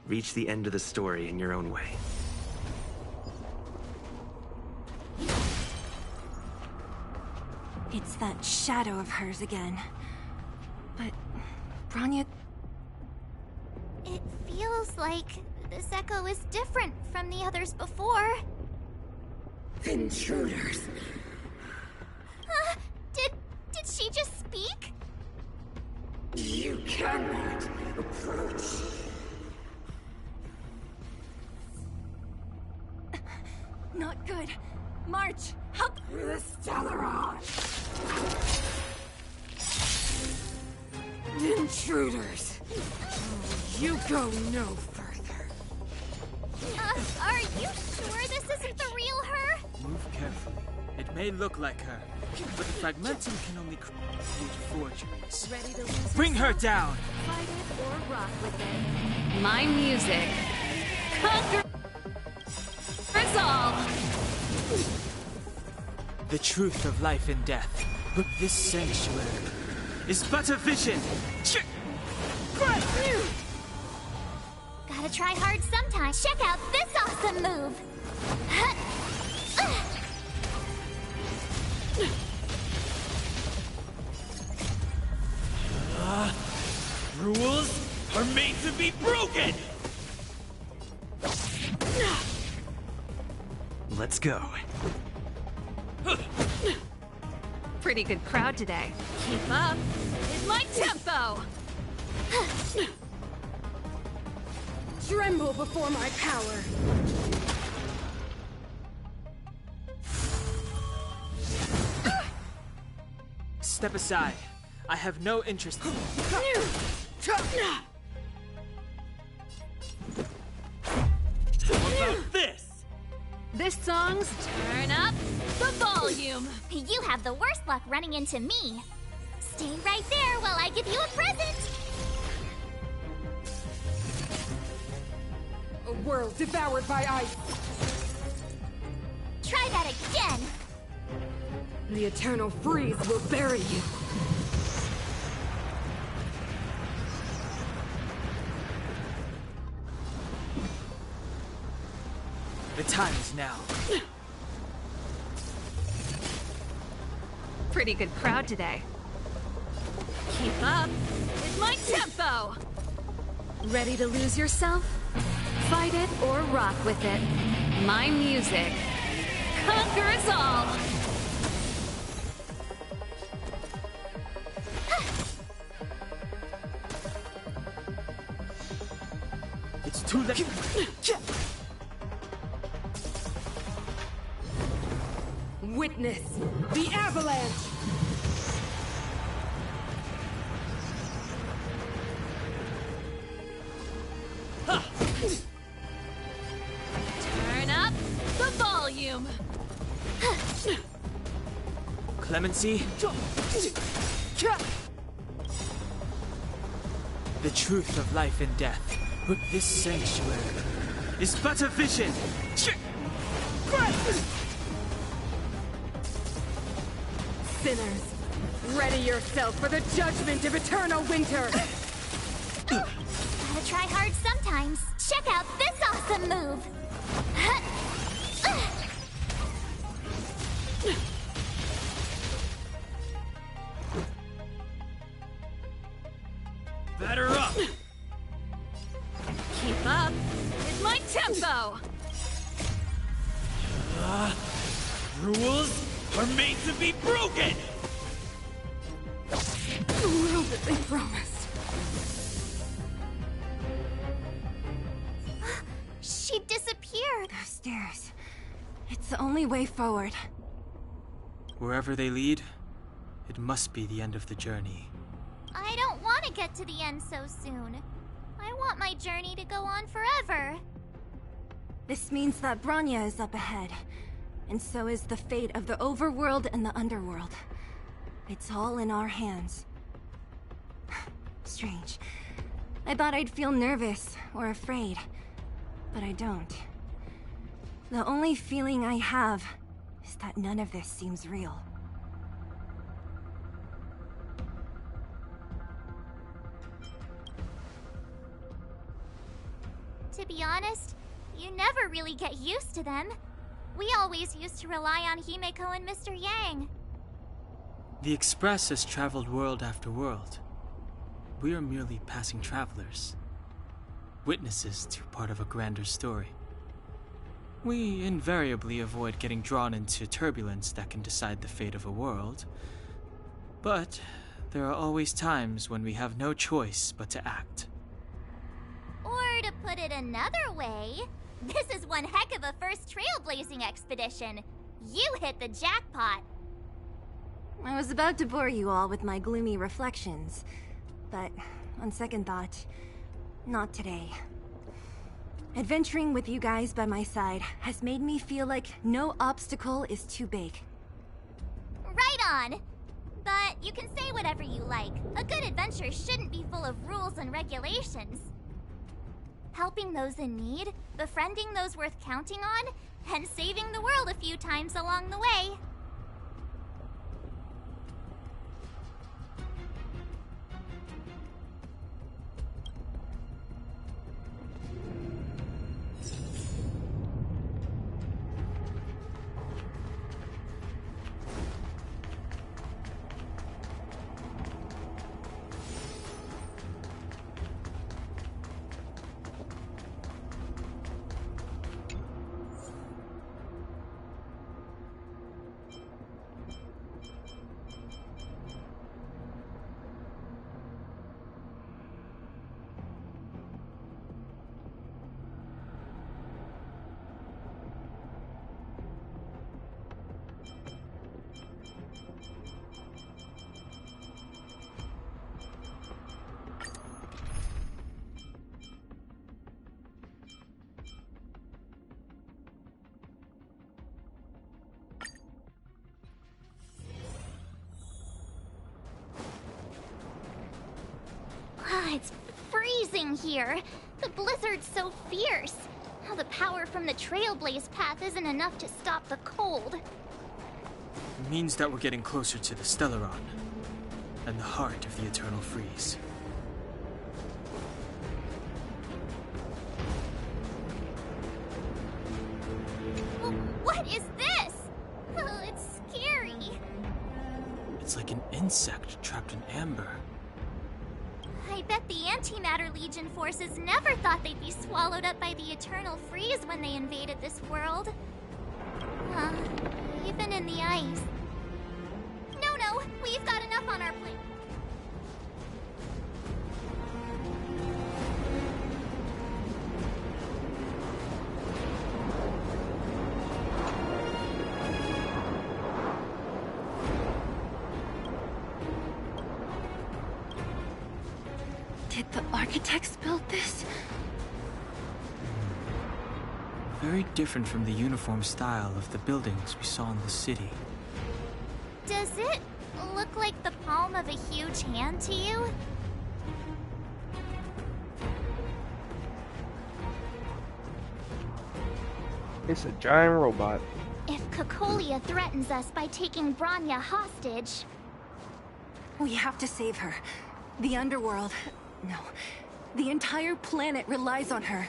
Reach the end of the story in your own way. It's that shadow of hers again. But Bronya... It feels like this echo is different from the others before. Intruders. Did she just speak? You cannot approach. Not good. March, help! The Stellaron. Intruders. You go no further. Are you sure this isn't the real her? Move carefully. It may look like her, but the fragmentum can only create forgeries. Ready to lose Bring her yourself? down! Fight it or rock with it. My music. Conquer us all! The truth of life and death. But this sanctuary is but a vision. Gotta try hard sometimes. Check out this awesome move. Rules are made to be broken! Let's go. Pretty good crowd today. Keep up. It's my tempo! Tremble before my power. Step aside. I have no interest. What about this? This song's Turn up the volume! You have the worst luck running into me. Stay right there while I give you a present. A world devoured by ice. Try that again. The eternal freeze will bury you. The time is now. pretty good crowd today. Keep up. It's my tempo! Ready to lose yourself? Fight it or rock with it. My music conquers all! It's too late. Witness the avalanche! Turn up the volume! Clemency? The truth of life and death. But this sanctuary is but a vision! Sinners, ready yourself for the judgment of eternal winter! Gotta try hard sometimes. Check out this awesome move! Batter up! Keep up. It's my tempo! Rules are made to be broken! The world that they promised. She disappeared. Those stairs. It's the only way forward. Wherever they lead, it must be the end of the journey. I don't want to get to the end so soon. I want my journey to go on forever. This means that Bronya is up ahead. And so is the fate of the overworld and the underworld. It's all in our hands. Strange. I thought I'd feel nervous or afraid, but I don't. The only feeling I have is that none of this seems real. To be honest, you never really get used to them. We always used to rely on Himeko and Mr. Yang. The Express has traveled world after world. We are merely passing travelers, witnesses to part of a grander story. We invariably avoid getting drawn into turbulence that can decide the fate of a world. But there are always times when we have no choice but to act. Or to put it another way, this is one heck of a first trailblazing expedition. You hit the jackpot. I was about to bore you all with my gloomy reflections, but on second thought, not today. Adventuring with you guys by my side has made me feel like no obstacle is too big. Right on! But you can say whatever you like. A good adventure shouldn't be full of rules and regulations. Helping those in need, befriending those worth counting on, and saving the world a few times along the way. It's freezing here. The blizzard's so fierce. Now the power from the Trailblaze path isn't enough to stop the cold. It means that we're getting closer to the Stellaron, and the heart of the Eternal Freeze. What is this? Oh, it's scary. It's like an insect trapped in amber. I bet the Antimatter Legion forces never thought they'd be swallowed up by the Eternal Freeze when they invaded this world. Even in the ice. No, we've got enough on our plate. Did the architects build this? Very different from the uniform style of the buildings we saw in the city. Does it look like the palm of a huge hand to you? It's a giant robot. If Cocolia threatens us by taking Bronya hostage... We have to save her. The underworld... No. The entire planet relies on her.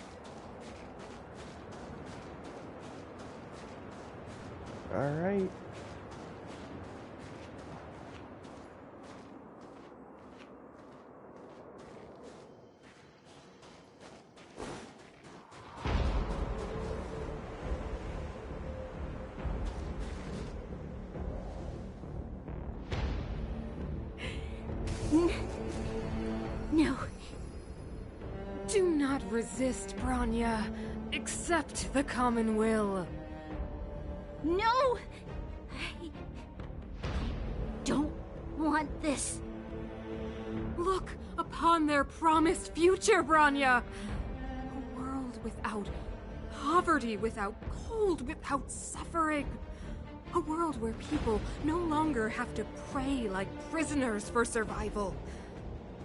Alright. No. Do not resist, Bronya. Accept the common will. No! I don't want this. Look upon their promised future, Bronya! A world without poverty, without cold, without suffering. A world where people no longer have to pray like prisoners for survival.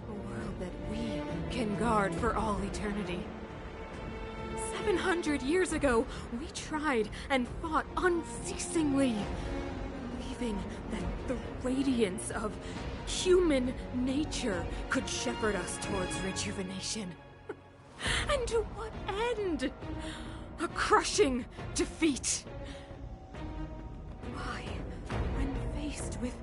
A world that we can guard for all eternity. 700 years ago, we tried and fought unceasingly, believing that the radiance of human nature could shepherd us towards rejuvenation. And to what end? A crushing defeat. Why, when faced with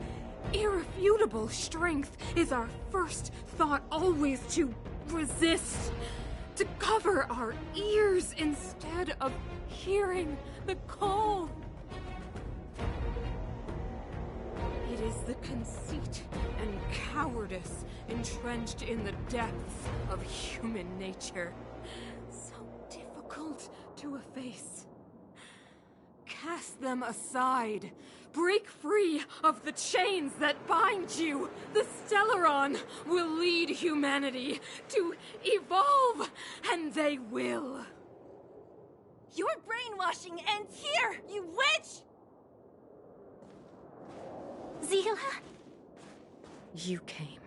irrefutable strength, is our first thought always to resist, to cover our ears instead of hearing the call? It is the conceit and cowardice entrenched in the depths of human nature, so difficult to efface. Cast them aside. Break free of the chains that bind you. The Stellaron will lead humanity to evolve, and they will. Your brainwashing ends here, you witch! Zila? You came.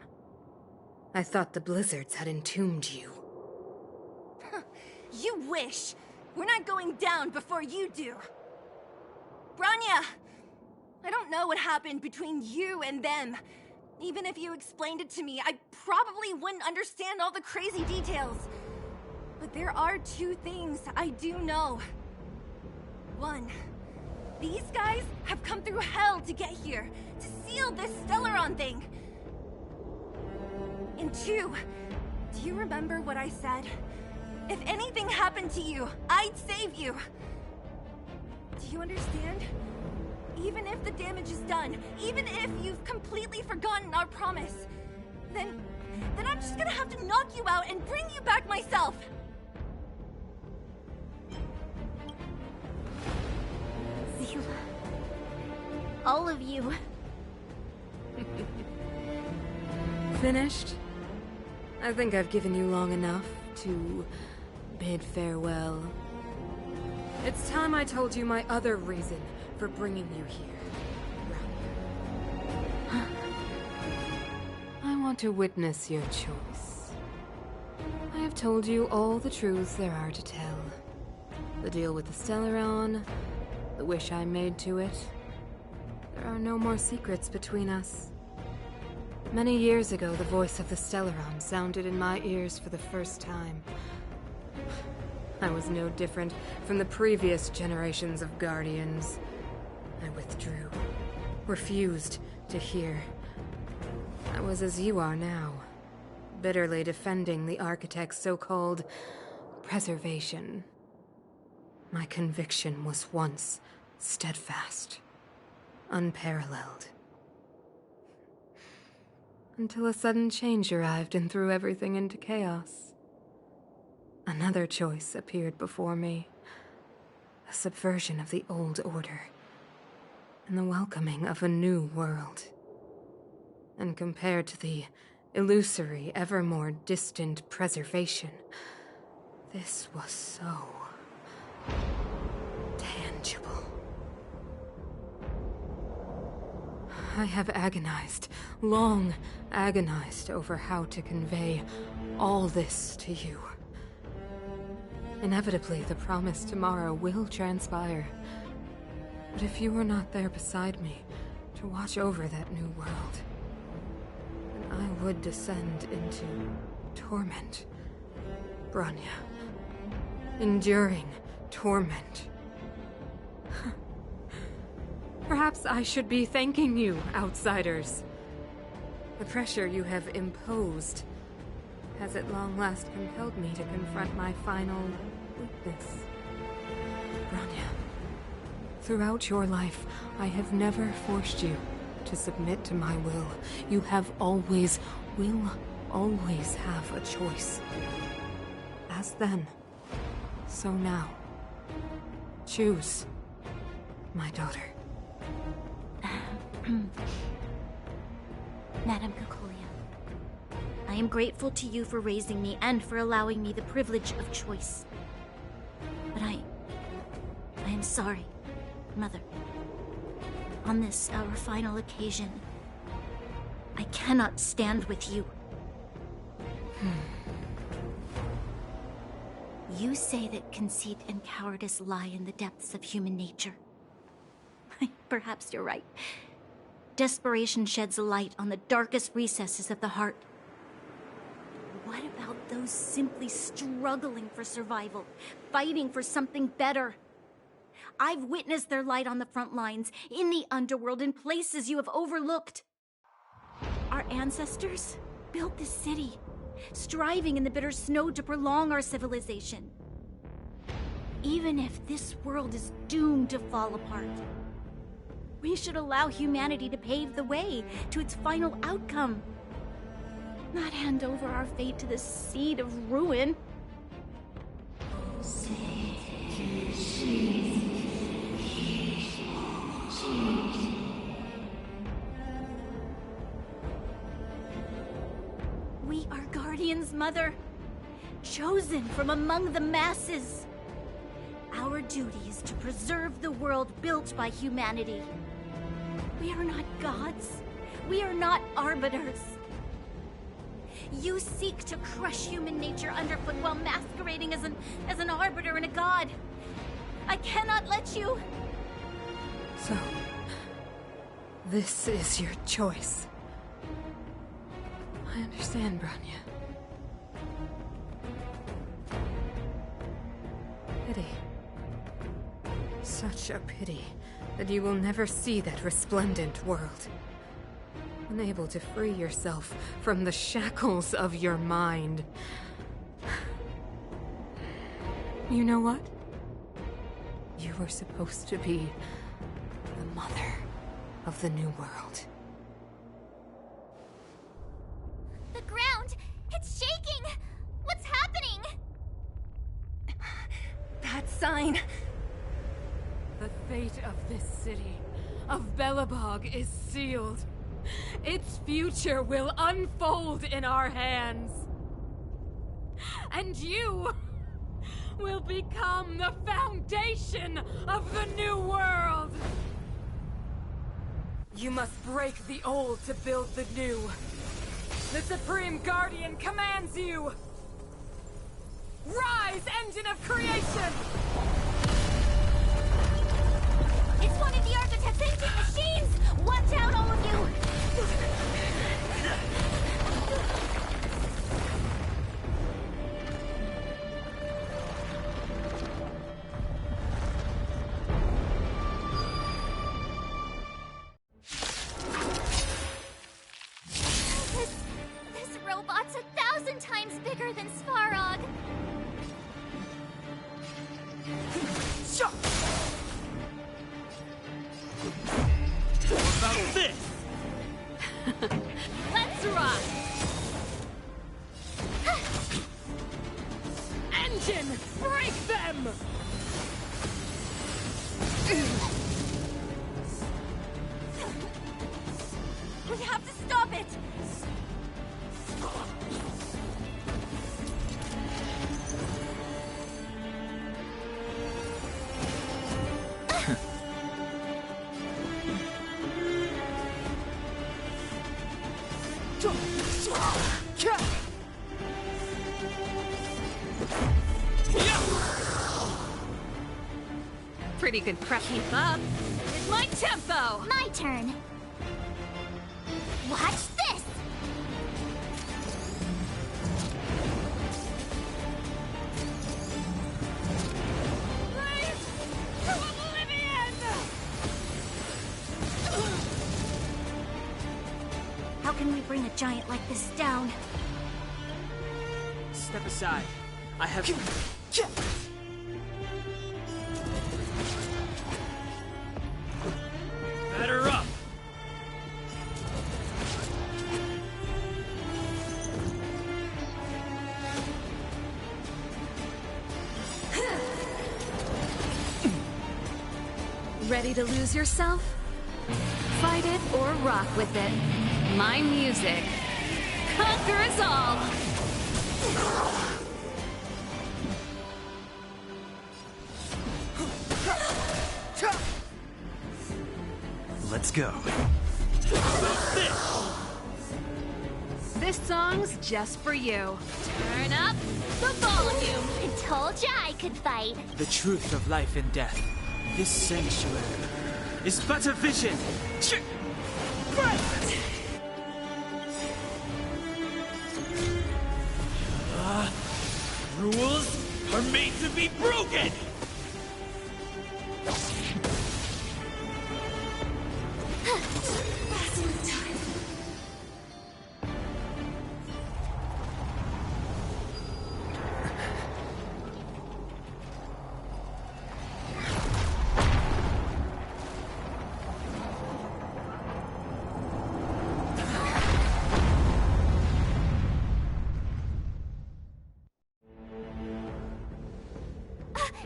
I thought the blizzards had entombed you. You wish! We're not going down before you do. Bronya! I don't know what happened between you and them. Even if you explained it to me, I probably wouldn't understand all the crazy details. But there are two things I do know. One, these guys have come through hell to get here, to seal this Stellaron thing. And two, do you remember what I said? If anything happened to you, I'd save you. Do you understand? Even if the damage is done, even if you've completely forgotten our promise, then I'm just gonna have to knock you out and bring you back myself. Zila. All of you. Finished? I think I've given you long enough to bid farewell. It's time I told you my other reason for bringing you here. I want to witness your choice. I have told you all the truths there are to tell. The deal with the Stellaron, the wish I made to it. There are no more secrets between us. Many years ago, the voice of the Stellaron sounded in my ears for the first time. I was no different from the previous generations of Guardians. I withdrew, refused to hear. I was as you are now, bitterly defending the Architect's so-called preservation. My conviction was once steadfast, unparalleled. Until a sudden change arrived and threw everything into chaos. Another choice appeared before me. A subversion of the old order. And the welcoming of a new world. And compared to the illusory, ever more distant preservation, this was so tangible. I have agonized, long agonized over how to convey all this to you. Inevitably, the promised tomorrow will transpire. But if you were not there beside me to watch over that new world, then I would descend into torment. Bronya. Enduring torment. Perhaps I should be thanking you, outsiders. The pressure you have imposed has at long last compelled me to confront my final weakness. Bronya, throughout your life, I have never forced you to submit to my will. You have always, will always have a choice. As then, so now. Choose, my daughter. Madame Cocolia, I am grateful to you for raising me and for allowing me the privilege of choice. But I am sorry, Mother. On this, our final occasion, I cannot stand with you. You say that conceit and cowardice lie in the depths of human nature. Perhaps you're right. Desperation sheds a light on the darkest recesses of the heart. What about those simply struggling for survival, fighting for something better? I've witnessed their light on the front lines, in the underworld, in places you have overlooked. Our ancestors built this city, striving in the bitter snow to prolong our civilization. Even if this world is doomed to fall apart, we should allow humanity to pave the way to its final outcome. Not hand over our fate to the seed of ruin. We are guardians, Mother, chosen from among the masses. Our duty is to preserve the world built by humanity. We are not gods. We are not arbiters. You seek to crush human nature underfoot while masquerading as an arbiter and a god. I cannot let you. So, this is your choice. I understand, Bronya. Pity. Such a pity that you will never see that resplendent world. Unable to free yourself from the shackles of your mind. You know what? You were supposed to be the mother of the new world. The ground! It's shaking! What's happening? That sign. The fate of this city, of Belobog, is sealed. Its future will unfold in our hands. And you will become the foundation of the new world. You must break the old to build the new. The Supreme Guardian commands you! Rise, engine of creation! It's one of the architect's ancient machines! Watch out, all of you! This robot's 1,000 times bigger than Svarog. How about this? Let's rock! Engine, break them! We have to stop it! Pretty good prep. Keep up. It's my tempo! My turn. Watch this! Please! To oblivion! How can we bring a giant like this down? Step aside. I have... Batter up! Ready to lose yourself? Fight it or rock with it. My music conquers all! Let's go. How about this? This song's just for you. Turn up the volume. I told ya I could fight. The truth of life and death. This sanctuary is but a vision. Rules are made to be broken!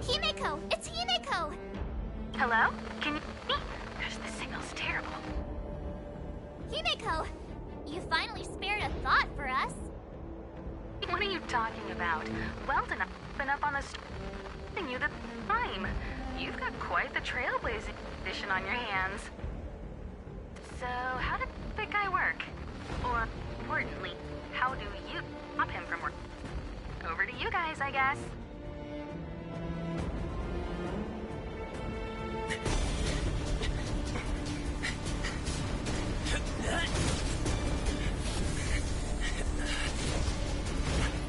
Himeko! It's Himeko! Hello? Can you hear me? Gosh, the signal's terrible. Himeko! You finally spared a thought for us. What are you talking about? Weldon, I've been up on the street you the time. You've got quite the trailblazing edition on your hands. So, how did that guy work? Or, importantly, how do you stop him from working? Over to you guys, I guess.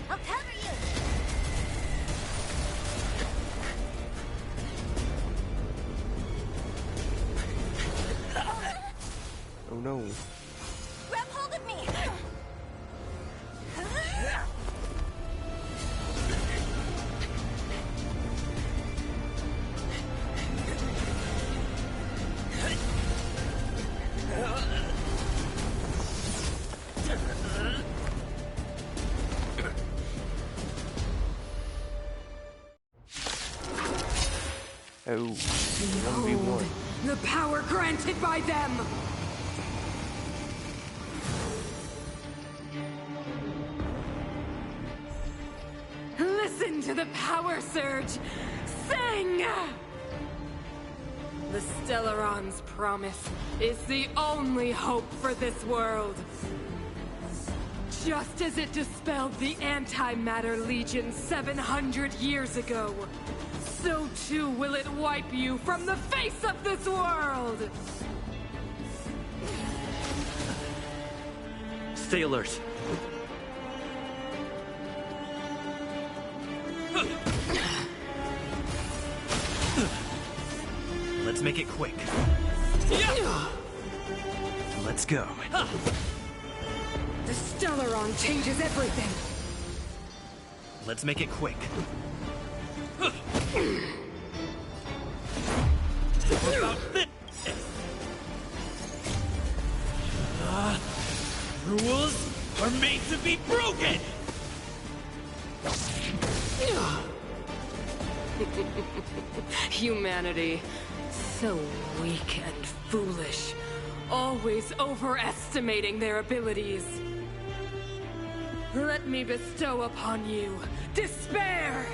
I'll cover you! Oh no. Grab hold of me! Oh, 1v1. The power granted by them! Listen to the power surge! Sing! The Stellaron's promise is the only hope for this world. Just as it dispelled the Antimatter Legion 700 years ago, so too will it wipe you from the face of this world! Stay alert. Let's make it quick. Let's go. The Stellaron changes everything! Let's make it quick. How about this? Rules are made to be broken! Humanity, so weak and foolish, always overestimating their abilities. Let me bestow upon you despair!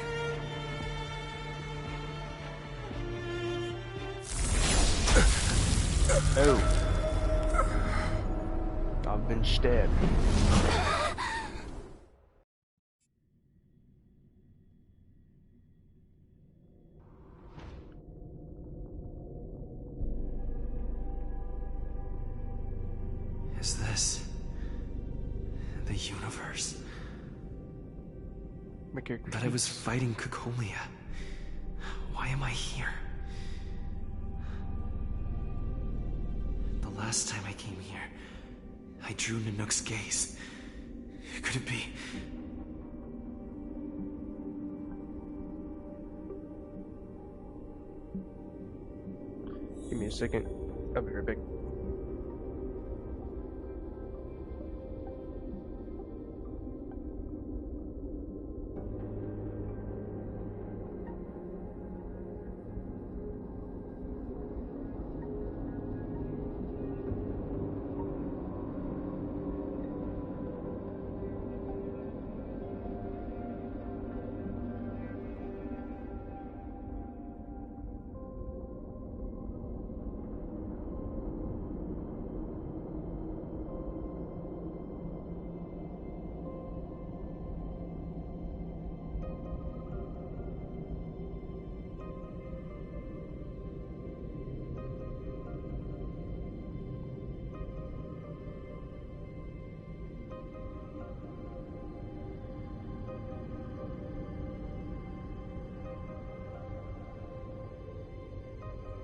Oh. I've been stabbed. Is this the universe? But I was fighting Kukolia. Why am I here? The last time I came here, I drew Nanook's gaze. Could it be? Give me a second. I'll be right back.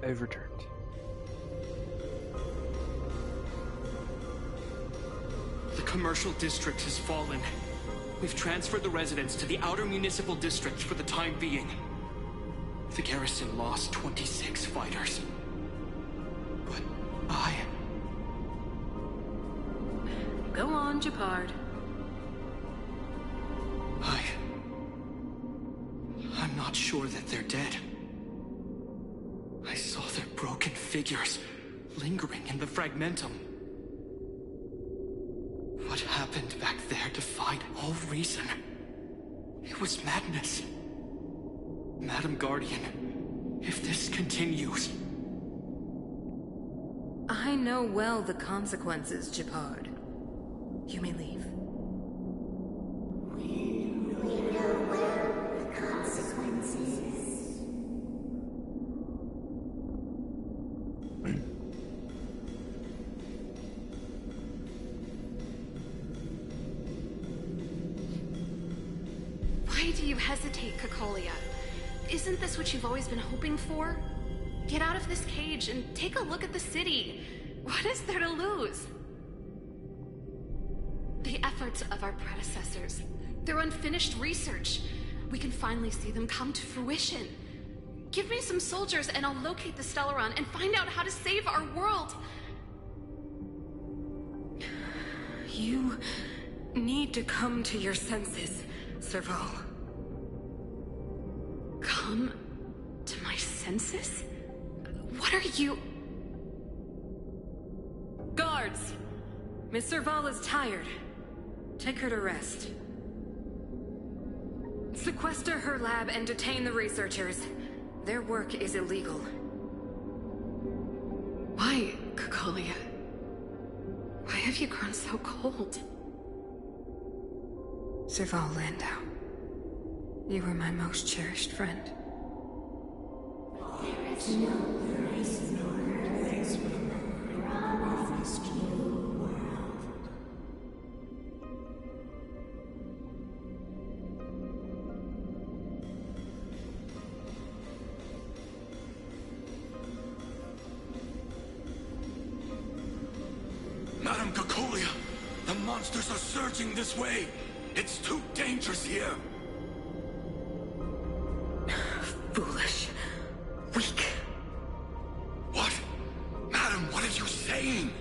I've returned. The commercial district has fallen. We've transferred the residents to the outer municipal districts for the time being. The garrison lost 26 fighters. But Go on, Japard. I'm not sure that they're dead. I saw their broken figures lingering in the fragmentum. What happened back there defied all reason. It was madness. Madam Guardian, if this continues... I know well the consequences, Japard. You may leave. Why do you hesitate, Cocolia? Isn't this what you've always been hoping for? Get out of this cage and take a look at the city. What is there to lose? The efforts of our predecessors, their unfinished research. We can finally see them come to fruition. Give me some soldiers and I'll locate the Stellaron and find out how to save our world. You need to come to your senses, Serval. Come to my senses? What are you... Guards! Miss Serval is tired. Take her to rest. Sequester her lab and detain the researchers. Their work is illegal. Why, Cocolia? Why have you grown so cold? Serval Landau. You were my most cherished friend. There is no horizon on earth as we promised you, world. Madam Cocolia, the monsters are surging this way. It's too dangerous here. Foolish. Weak. What? Madam, what are you saying?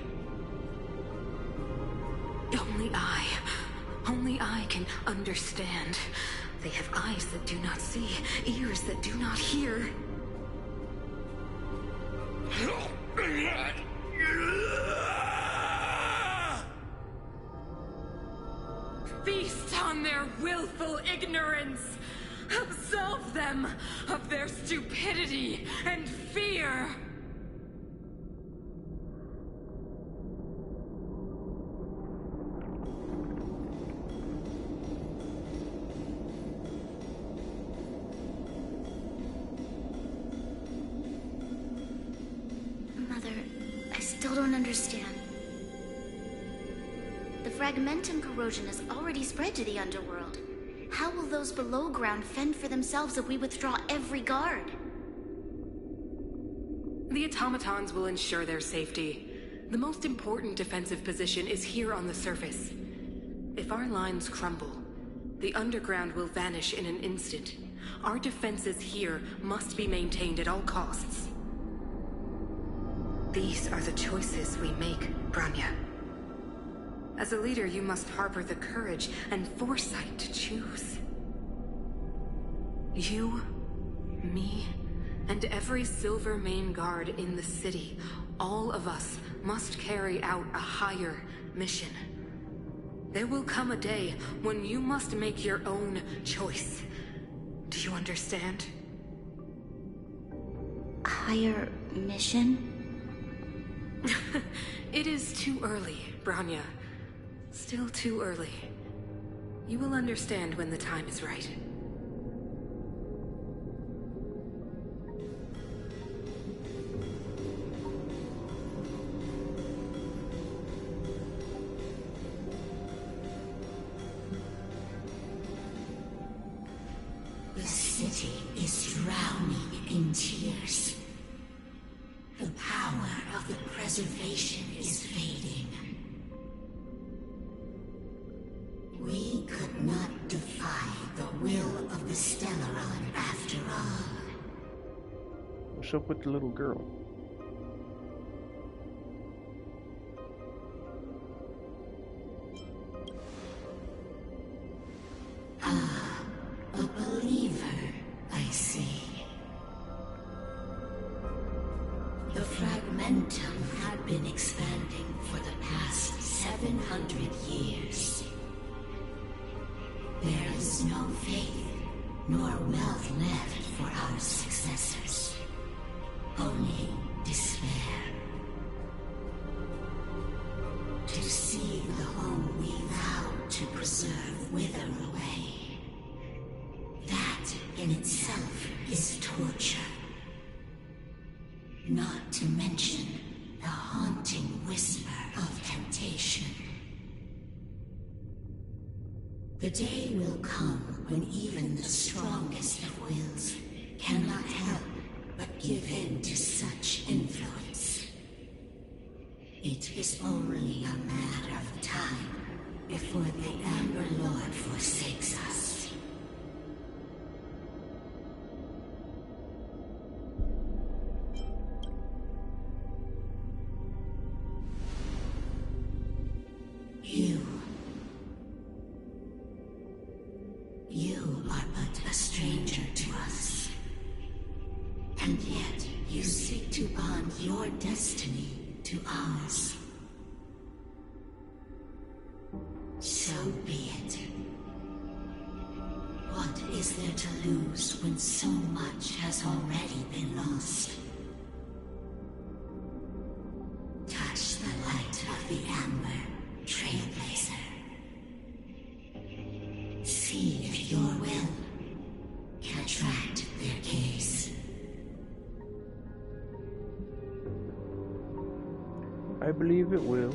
Only I can understand. They have eyes that do not see, ears that do not hear. Feast on their willful ignorance! Absolve them of their stupidity and fear! Mother, I still don't understand. The fragmentum corrosion has already spread to the underworld. How will those below ground fend for themselves if we withdraw every guard? The automatons will ensure their safety. The most important defensive position is here on the surface. If our lines crumble, the underground will vanish in an instant. Our defenses here must be maintained at all costs. These are the choices we make, Bronya. As a leader, you must harbor the courage and foresight to choose. You, me, and every Silver Main Guard in the city, all of us must carry out a higher mission. There will come a day when you must make your own choice. Do you understand? Higher mission? It is too early, Bronya. Still too early. You will understand when the time is right. The city is drowning in tears. preservation is fading. We could not defy the will of the Stellaron after all. What's up with the little girl? Ah, a believer, I see. The Fragmentum had been expanding for the past 700 years. There is no faith nor wealth left for our successors. Only despair. To see the home we vowed to preserve wither away. That in itself is torture. Not to mention the haunting whisper of temptation. The day will come when even the strongest of wills cannot help but give in to such influence. It is only a matter of time before the Amber Lord forsakes us. You are but a stranger to us. And yet you seek to bond your destiny to ours. So be it. What is there to lose when so much has already been lost? Touch the light of the Amber, Trailblazer. See if your will can attract their gaze. I believe it will.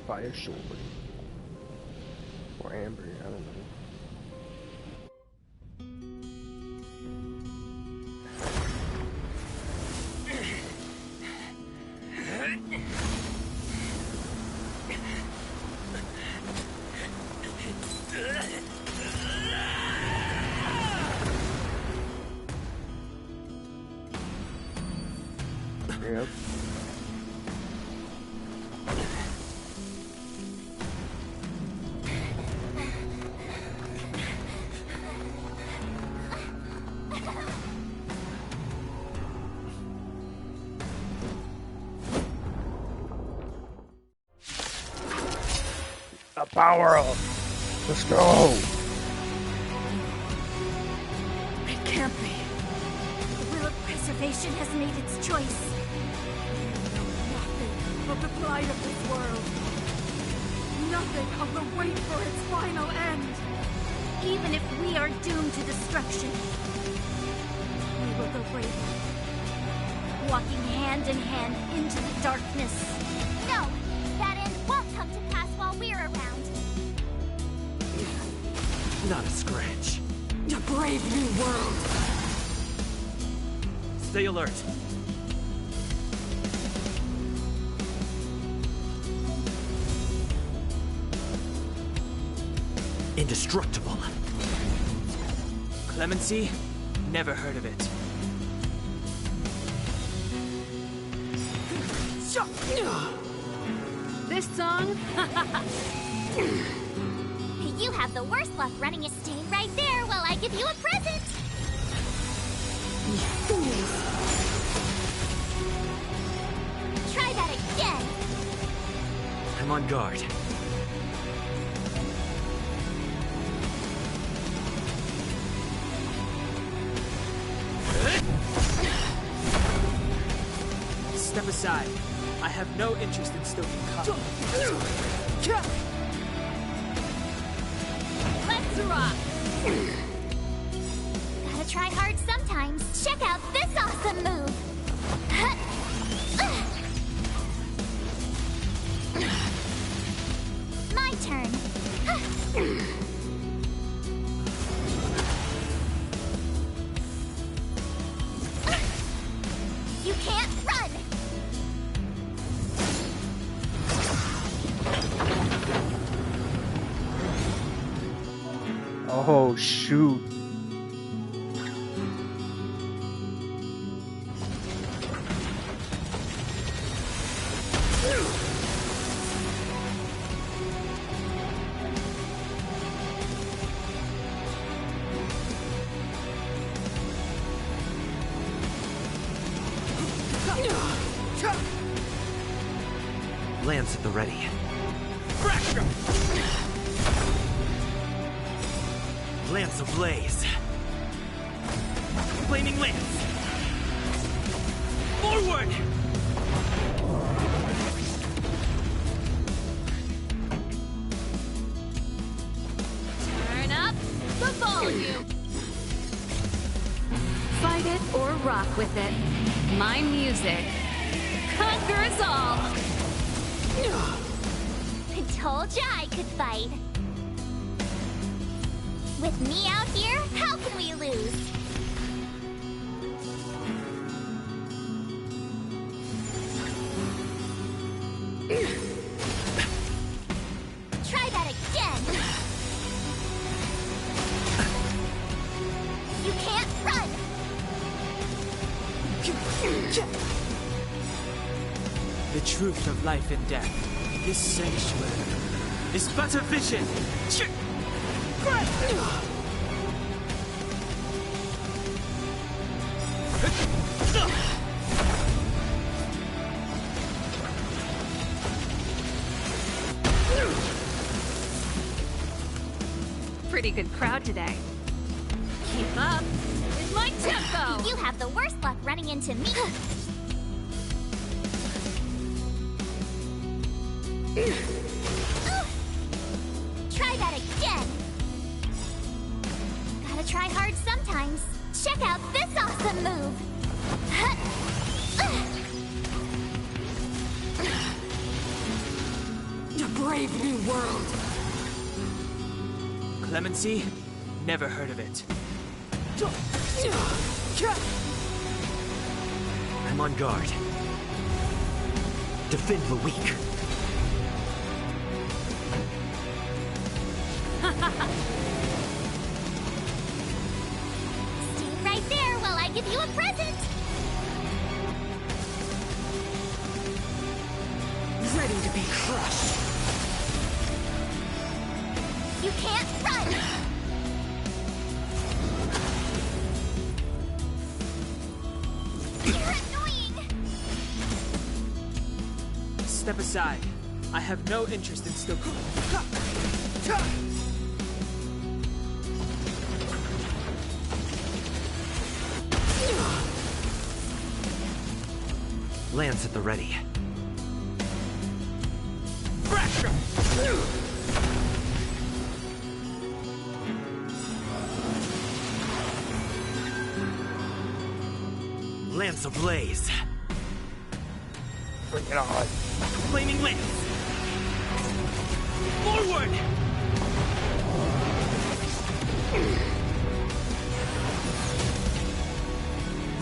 Fire sword. Or amber, I don't know. Yep. The power up. Let's go. It can't be. The will of preservation has made its choice. Nothing of the plight of this world. Nothing of the wait for its final end. Even if we are doomed to destruction, we will go bravely, walking hand in hand into the darkness. No, that end won't come to pass while we're around. Not a scratch. A brave new world. Stay alert. Indestructible. Clemency? Never heard of it. This song? You have the worst luck running it. Stay right there while I give you a present. Try that again. I'm on guard. Step aside. I have no interest in stoking coffee. Let's rock. Gotta try hard sometimes. Check out this awesome move. My turn. Oh, shoot. Lance at the ready. Lance ablaze. Flaming lance. Forward! Turn up the volume. Fight it or rock with it. My music conquers all. I told ya I could fight. With me out here, how can we lose? Try that again. You can't run. The truth of life and death. This sanctuary is but a vision. Pretty good crowd today. Keep up with my tempo. You have the worst luck running into me. Try that again. Gotta try hard sometimes. Check out this awesome move. A brave new world. Clemency? Never heard of it. I'm on guard. Defend the weak. Stay right there while I give you a present. Ready to be crushed. You can't run. You're annoying. Step aside. I have no interest in still. Lance at the ready. Lance ablaze. Bring it on. Flaming lance. Forward!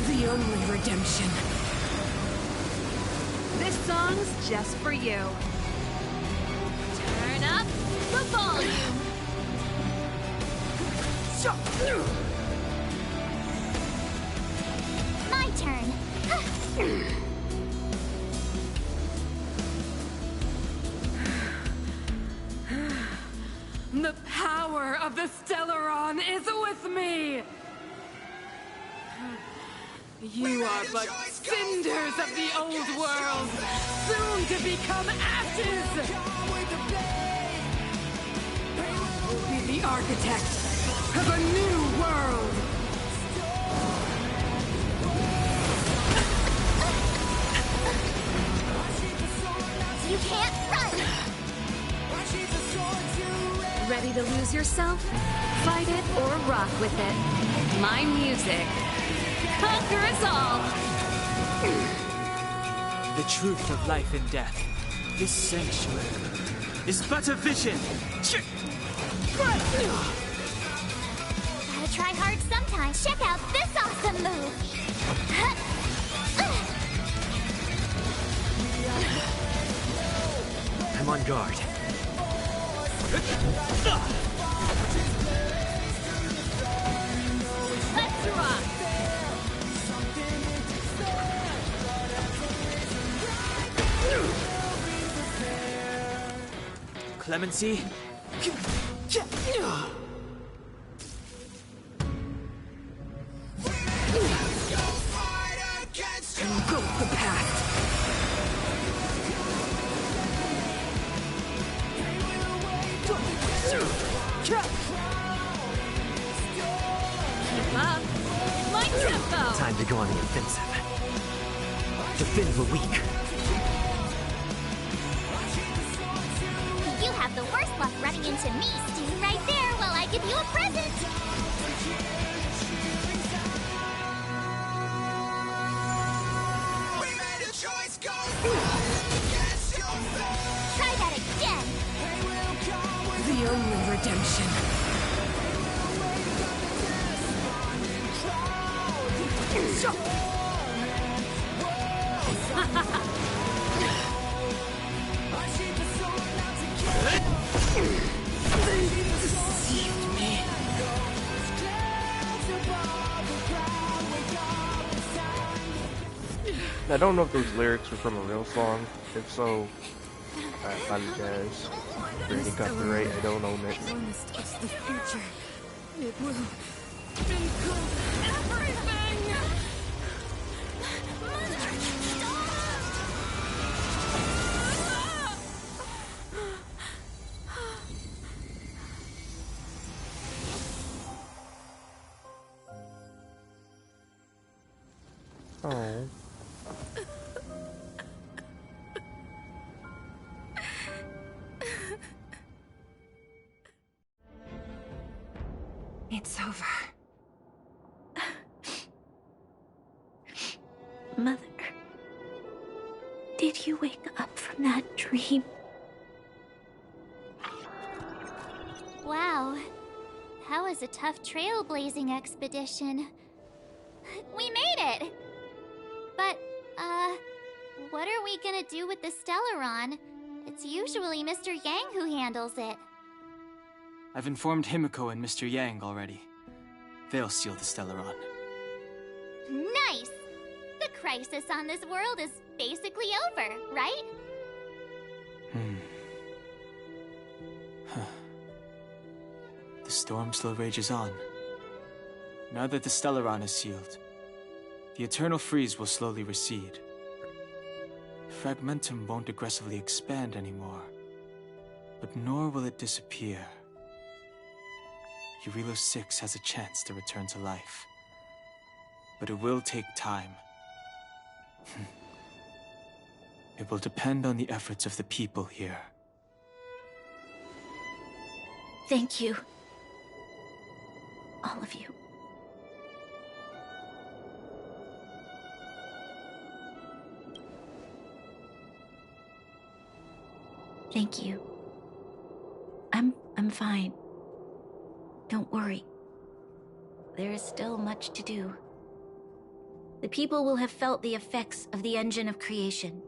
The only redemption. This song's just for you. Turn up the volume. My turn. The power of the Stellaron is with me! You are but cinders of the old world, soon to become ashes! Will be the architect of a new world! You can't run. Ready to lose yourself? Fight it or rock with it. My music conquers all. The truth of life and death. This sanctuary is but a vision. Gotta try hard sometimes. Check out this awesome move. I'm on guard. clemency? Engulf the past. Keep up. My tempo. Time to go on the offensive. Defend the weak. You have the worst luck running into me, Stu, right there while I give you a present! Try that again! The only redemption. Deceived me. I don't know if those lyrics are from a real song. If so, I apologize for any copyright. I don't own it. It's the future. It will include everything. Oh. It's over. Mother, did you wake up from that dream? Wow. That was a tough trailblazing expedition. We made it! But, what are we gonna do with the Stellaron? It's usually Mr. Yang who handles it. I've informed Himiko and Mr. Yang already. They'll seal the Stellaron. Nice! The crisis on this world is basically over, right? The storm still rages on. Now that the Stellaron is sealed, the eternal freeze will slowly recede. Fragmentum won't aggressively expand anymore, but nor will it disappear. Eurilo 6 has a chance to return to life, but it will take time. It will depend on the efforts of the people here. Thank you. All of you. Thank you. I'm fine. Don't worry. There is still much to do. The people will have felt the effects of the engine of creation.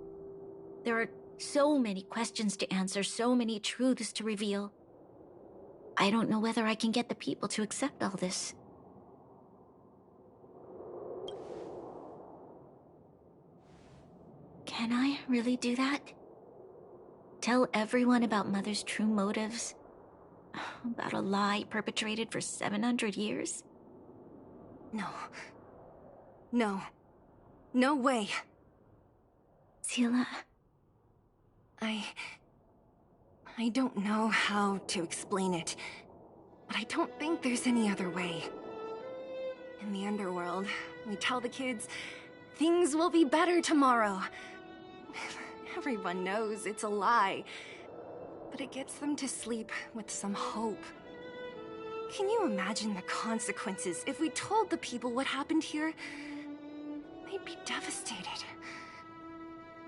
There are so many questions to answer, so many truths to reveal. I don't know whether I can get the people to accept all this. Can I really do that? Tell everyone about Mother's true motives? About a lie perpetrated for 700 years? No. No. No way. Seele. I don't know how to explain it, but I don't think there's any other way. In the underworld, we tell the kids, things will be better tomorrow. Everyone knows it's a lie, but it gets them to sleep with some hope. Can you imagine the consequences if we told the people what happened here? They'd be devastated.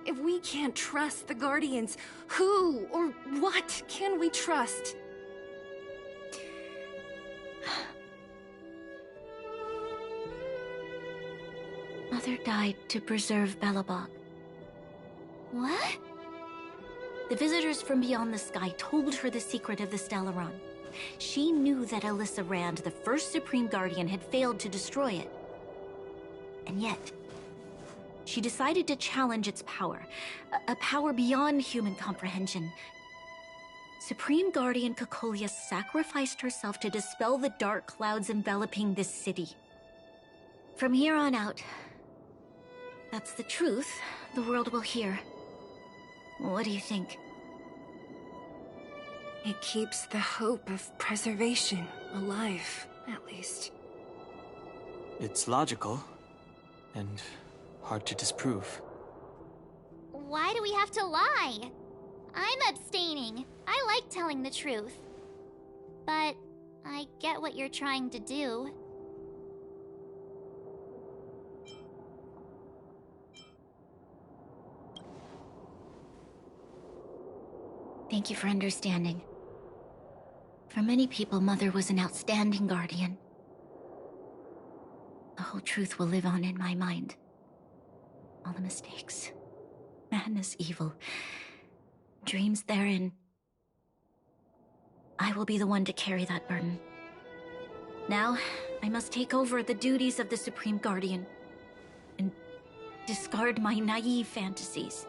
If we can't trust the Guardians, who or what can we trust? Mother died to preserve Belobog. What? The visitors from beyond the sky told her the secret of the Stellaron. She knew that Alyssa Rand, the first Supreme Guardian, had failed to destroy it. And yet, she decided to challenge its power. A power beyond human comprehension. Supreme Guardian Cocolia sacrificed herself to dispel the dark clouds enveloping this city. From here on out, that's the truth the world will hear. What do you think? It keeps the hope of preservation alive, at least. It's logical, and hard to disprove. Why do we have to lie? I'm abstaining. I like telling the truth. But I get what you're trying to do. Thank you for understanding. For many people, Mother was an outstanding guardian. The whole truth will live on in my mind. All the mistakes, madness, evil, dreams therein. I will be the one to carry that burden. Now, I must take over the duties of the Supreme Guardian and discard my naive fantasies.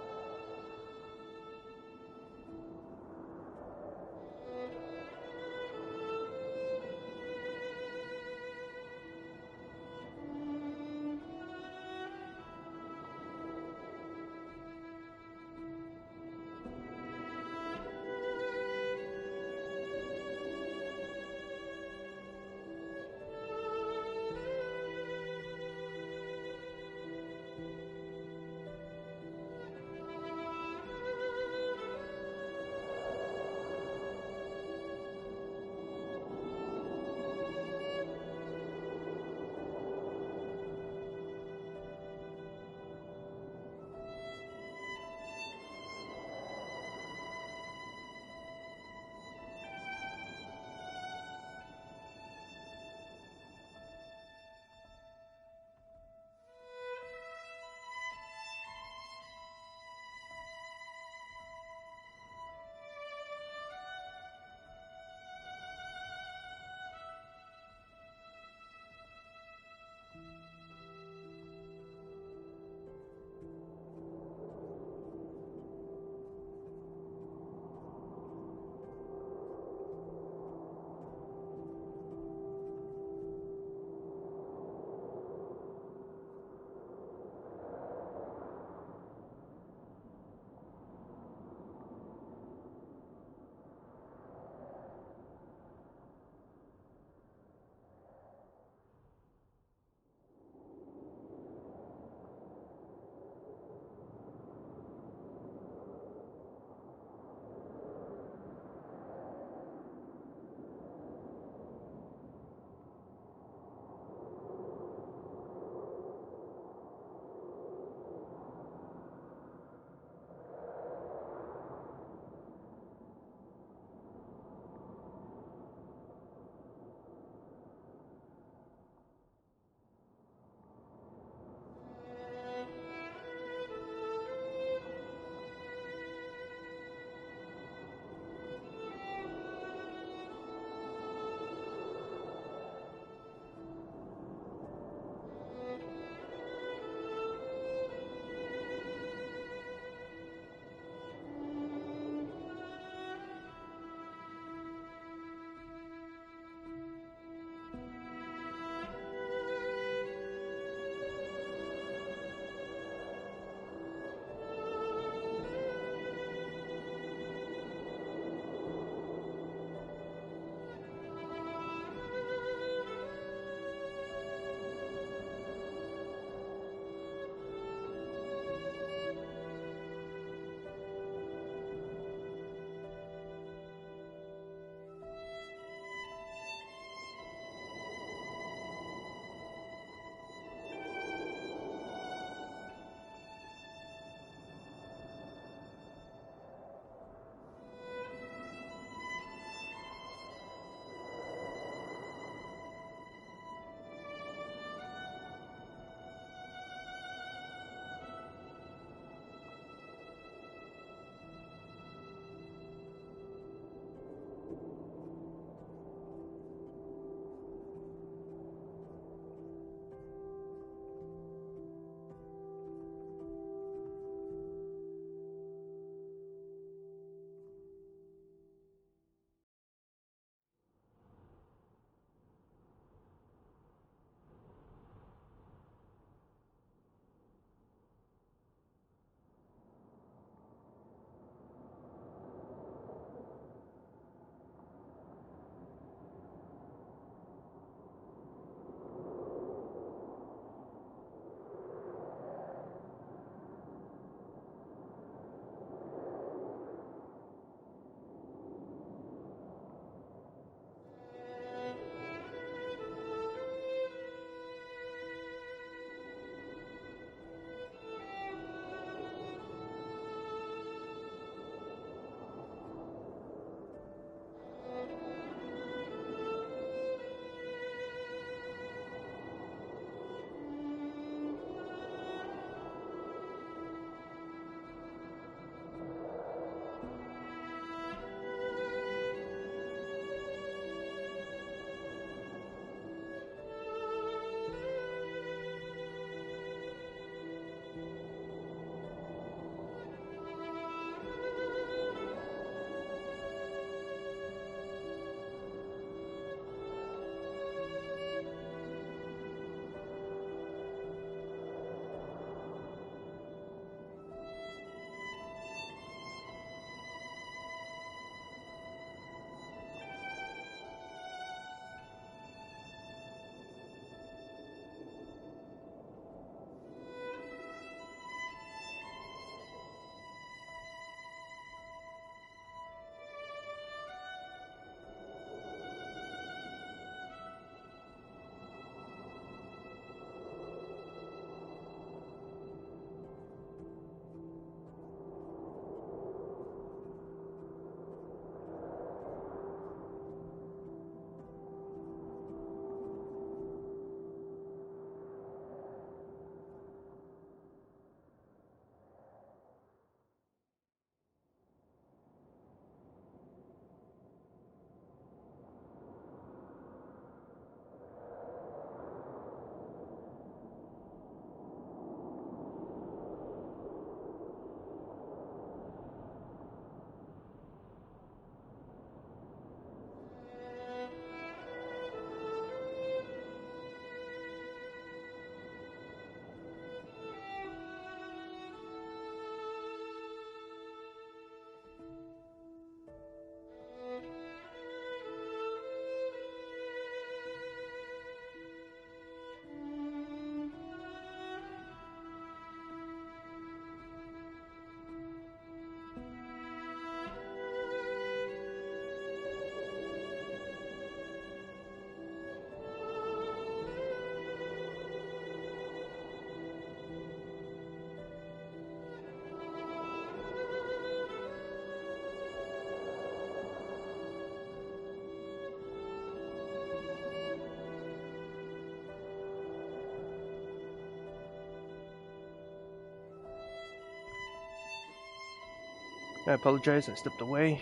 I apologize, I stepped away.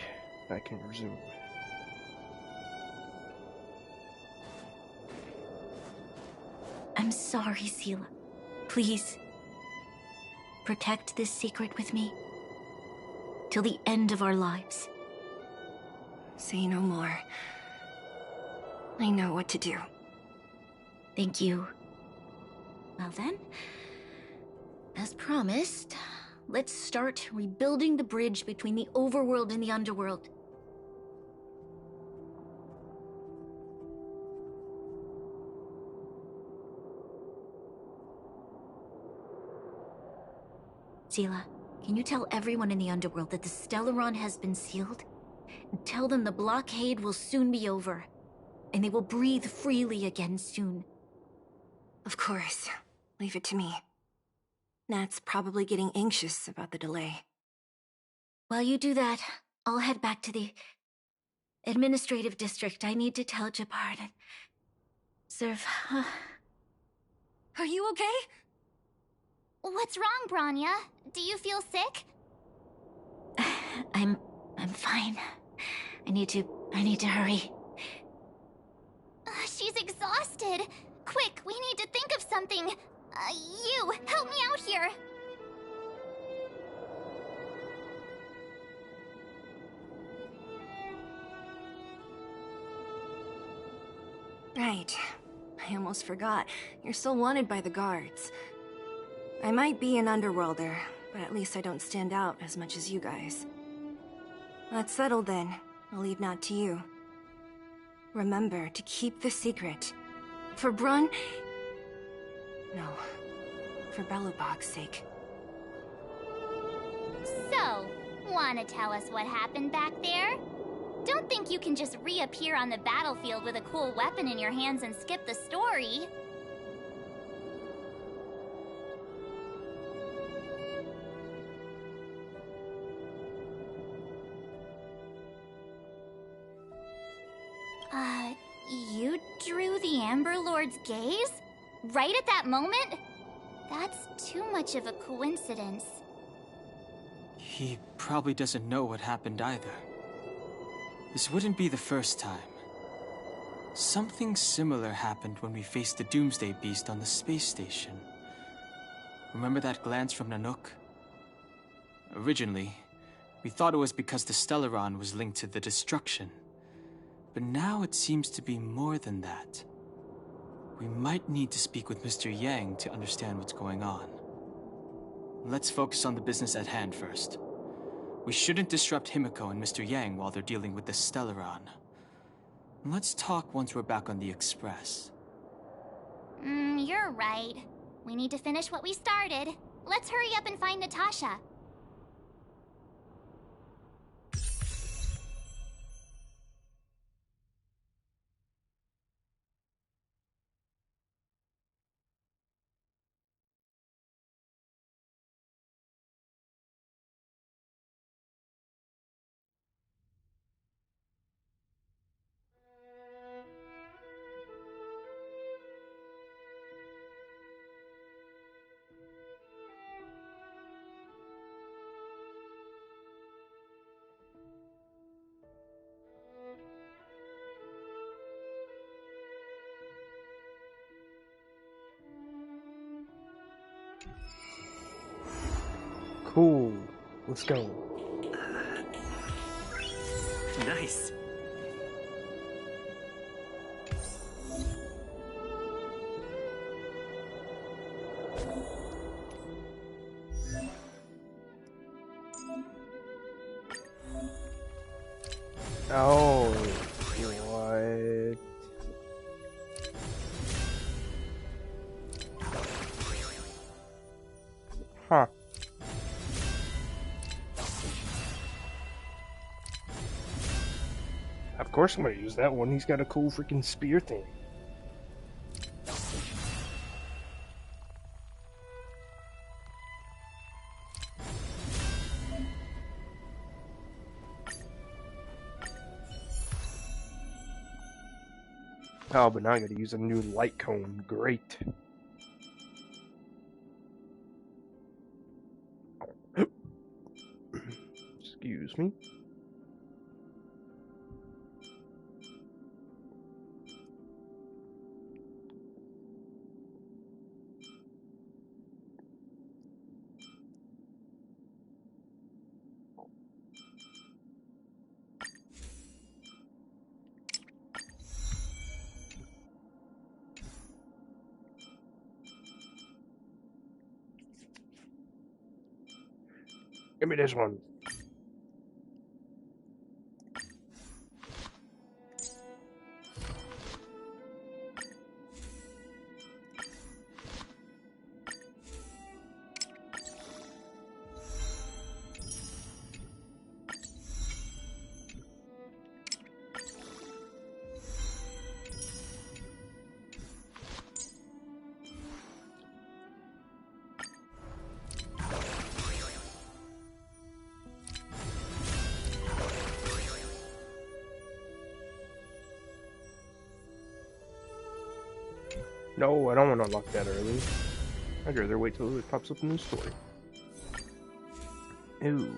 I can resume. I'm sorry, Seela. Please, protect this secret with me. Till the end of our lives. Say no more. I know what to do. Thank you. Well then, as promised, let's start rebuilding the bridge between the overworld and the underworld. Seela, can you tell everyone in the underworld that the Stellaron has been sealed? And tell them the blockade will soon be over, and they will breathe freely again soon. Of course. Leave it to me. Nat's probably getting anxious about the delay. While you do that, I'll head back to the administrative district. I need to tell Jabard and serve. Are you okay? What's wrong, Bronya? Do you feel sick? I'm fine. I need to hurry. She's exhausted. Quick, we need to think of something. You, help me out here. Right. I almost forgot. You're still wanted by the guards. I might be an underworlder, but at least I don't stand out as much as you guys. That's settled then. I'll leave Nat to you. Remember to keep the secret. For Brun... No. For Belobog's sake. So, wanna tell us what happened back there? Don't think you can just reappear on the battlefield with a cool weapon in your hands and skip the story. You drew the Amber Lord's gaze? Right at that moment? That's too much of a coincidence. He probably doesn't know what happened either. This wouldn't be the first time. Something similar happened when we faced the Doomsday Beast on the space station. Remember that glance from Nanook? Originally, we thought it was because the Stellaron was linked to the destruction. But now it seems to be more than that. We might need to speak with Mr. Yang to understand what's going on. Let's focus on the business at hand first. We shouldn't disrupt Himiko and Mr. Yang while they're dealing with the Stellaron. Let's talk once we're back on the Express. You're right. We need to finish what we started. Let's hurry up and find Natasha. Cool. Let's go. Nice. Oh, what? Huh. Of course I'm gonna use that one. He's got a cool freaking spear thing. Oh, but now I gotta use a new light cone. Great. Just Excuse me. Give me this one. No, I don't want to unlock that early. I'd rather wait till it pops up in the story. Ooh.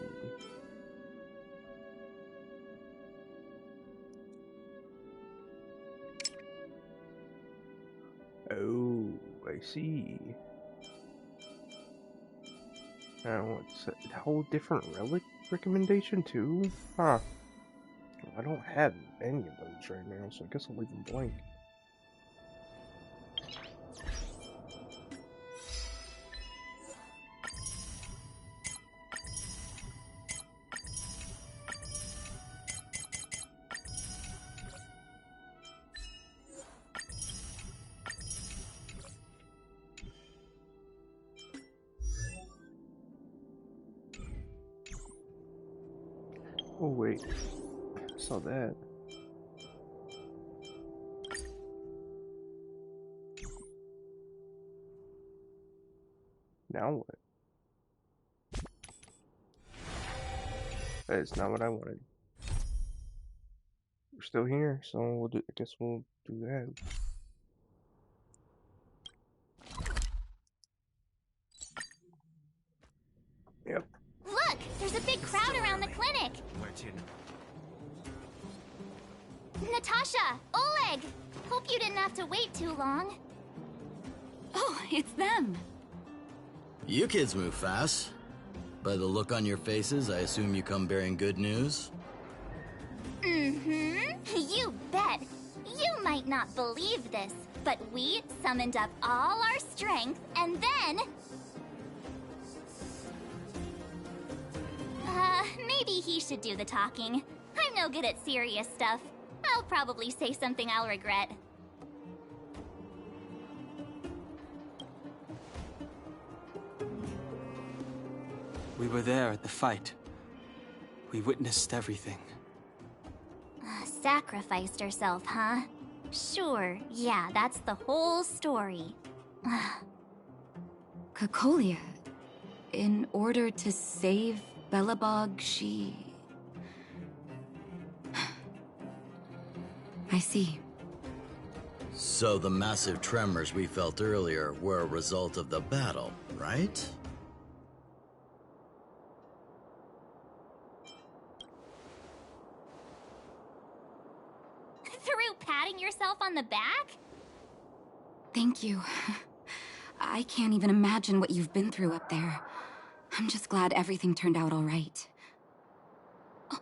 Oh, I see. Now, it's a whole different relic recommendation too? Huh. I don't have any of those right now, so I guess I'll leave them blank. Oh wait, I saw that. Now what? That is not what I wanted. We're still here, so I guess we'll do that. Yep. Look! There's a big crowd around the clinic! Where to? Natasha! Oleg! Hope you didn't have to wait too long. Oh, it's them. You kids move fast. By the look on your faces, I assume you come bearing good news? Mm-hmm. You bet. You might not believe this, but we summoned up all our strength, and then... maybe he should do the talking. I'm no good at serious stuff. I'll probably say something I'll regret. We were there at the fight. We witnessed everything. Sacrificed herself, huh? Sure, yeah, that's the whole story. Cocolia, in order to save Belobog, she... I see. So the massive tremors we felt earlier were a result of the battle, right? Through patting yourself on the back? Thank you. I can't even imagine what you've been through up there. I'm just glad everything turned out all right. Oh,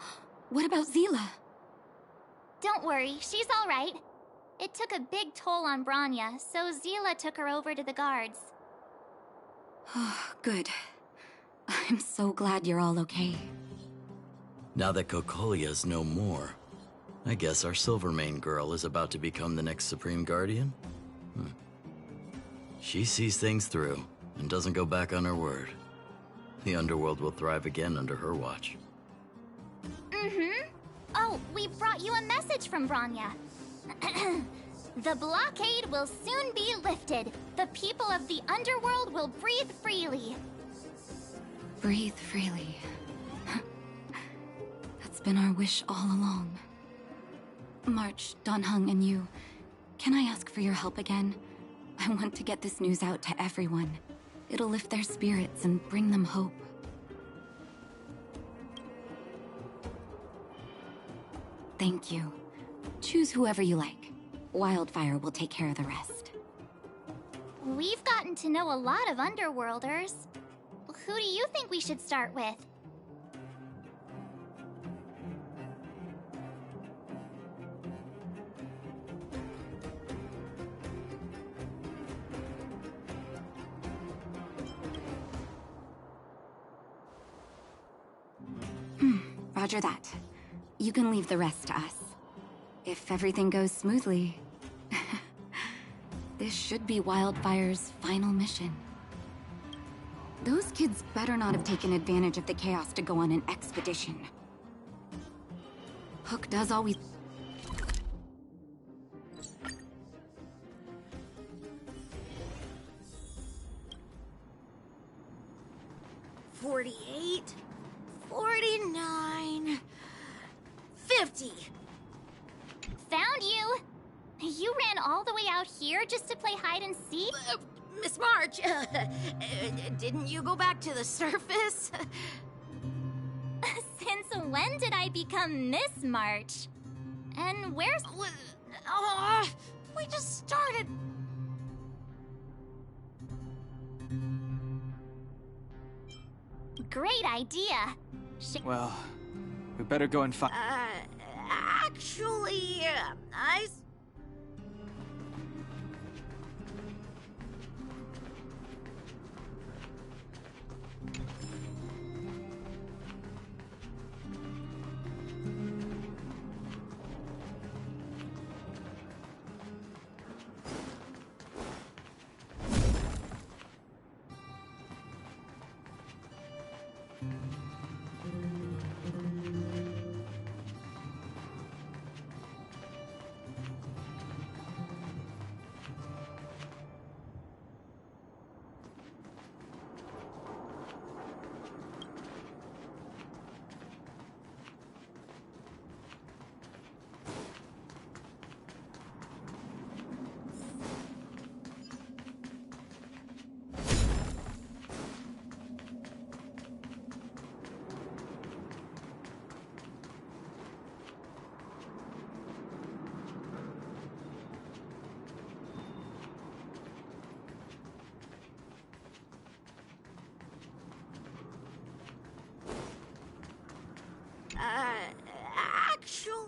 what about Zila? Don't worry, she's all right. It took a big toll on Branya, so Zila took her over to the guards. Oh, good. I'm so glad you're all okay. Now that Cocolia's no more, I guess our Silvermane girl is about to become the next Supreme Guardian? She sees things through and doesn't go back on her word. The underworld will thrive again under her watch. Mm-hmm. Oh, we brought you a message from Branya. The blockade will soon be lifted. The people of the underworld will breathe freely. Breathe freely. That's been our wish all along. March, Donhung, and you, can I ask for your help again? I want to get this news out to everyone. It'll lift their spirits and bring them hope. Thank you. Choose whoever you like. Wildfire will take care of the rest. We've gotten to know a lot of Underworlders. Who do you think we should start with? Roger that. You can leave the rest to us. If everything goes smoothly, this should be Wildfire's final mission. Those kids better not have taken advantage of the chaos to go on an expedition. Hook does always... $48, $49, $50. Found you! You ran all the way out here just to play hide and seek? Miss March, didn't you go back to the surface? Since when did I become Miss March? And where's... We just started... Great idea. Well, we better go and find... Actually, I... Actually...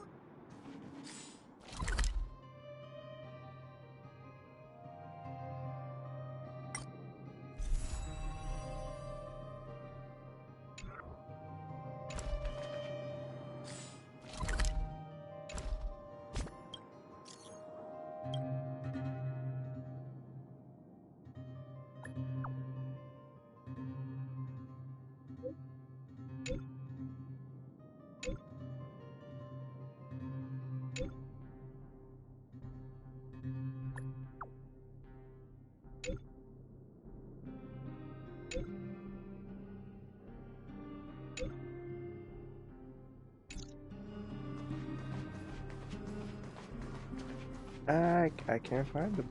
I can't find them.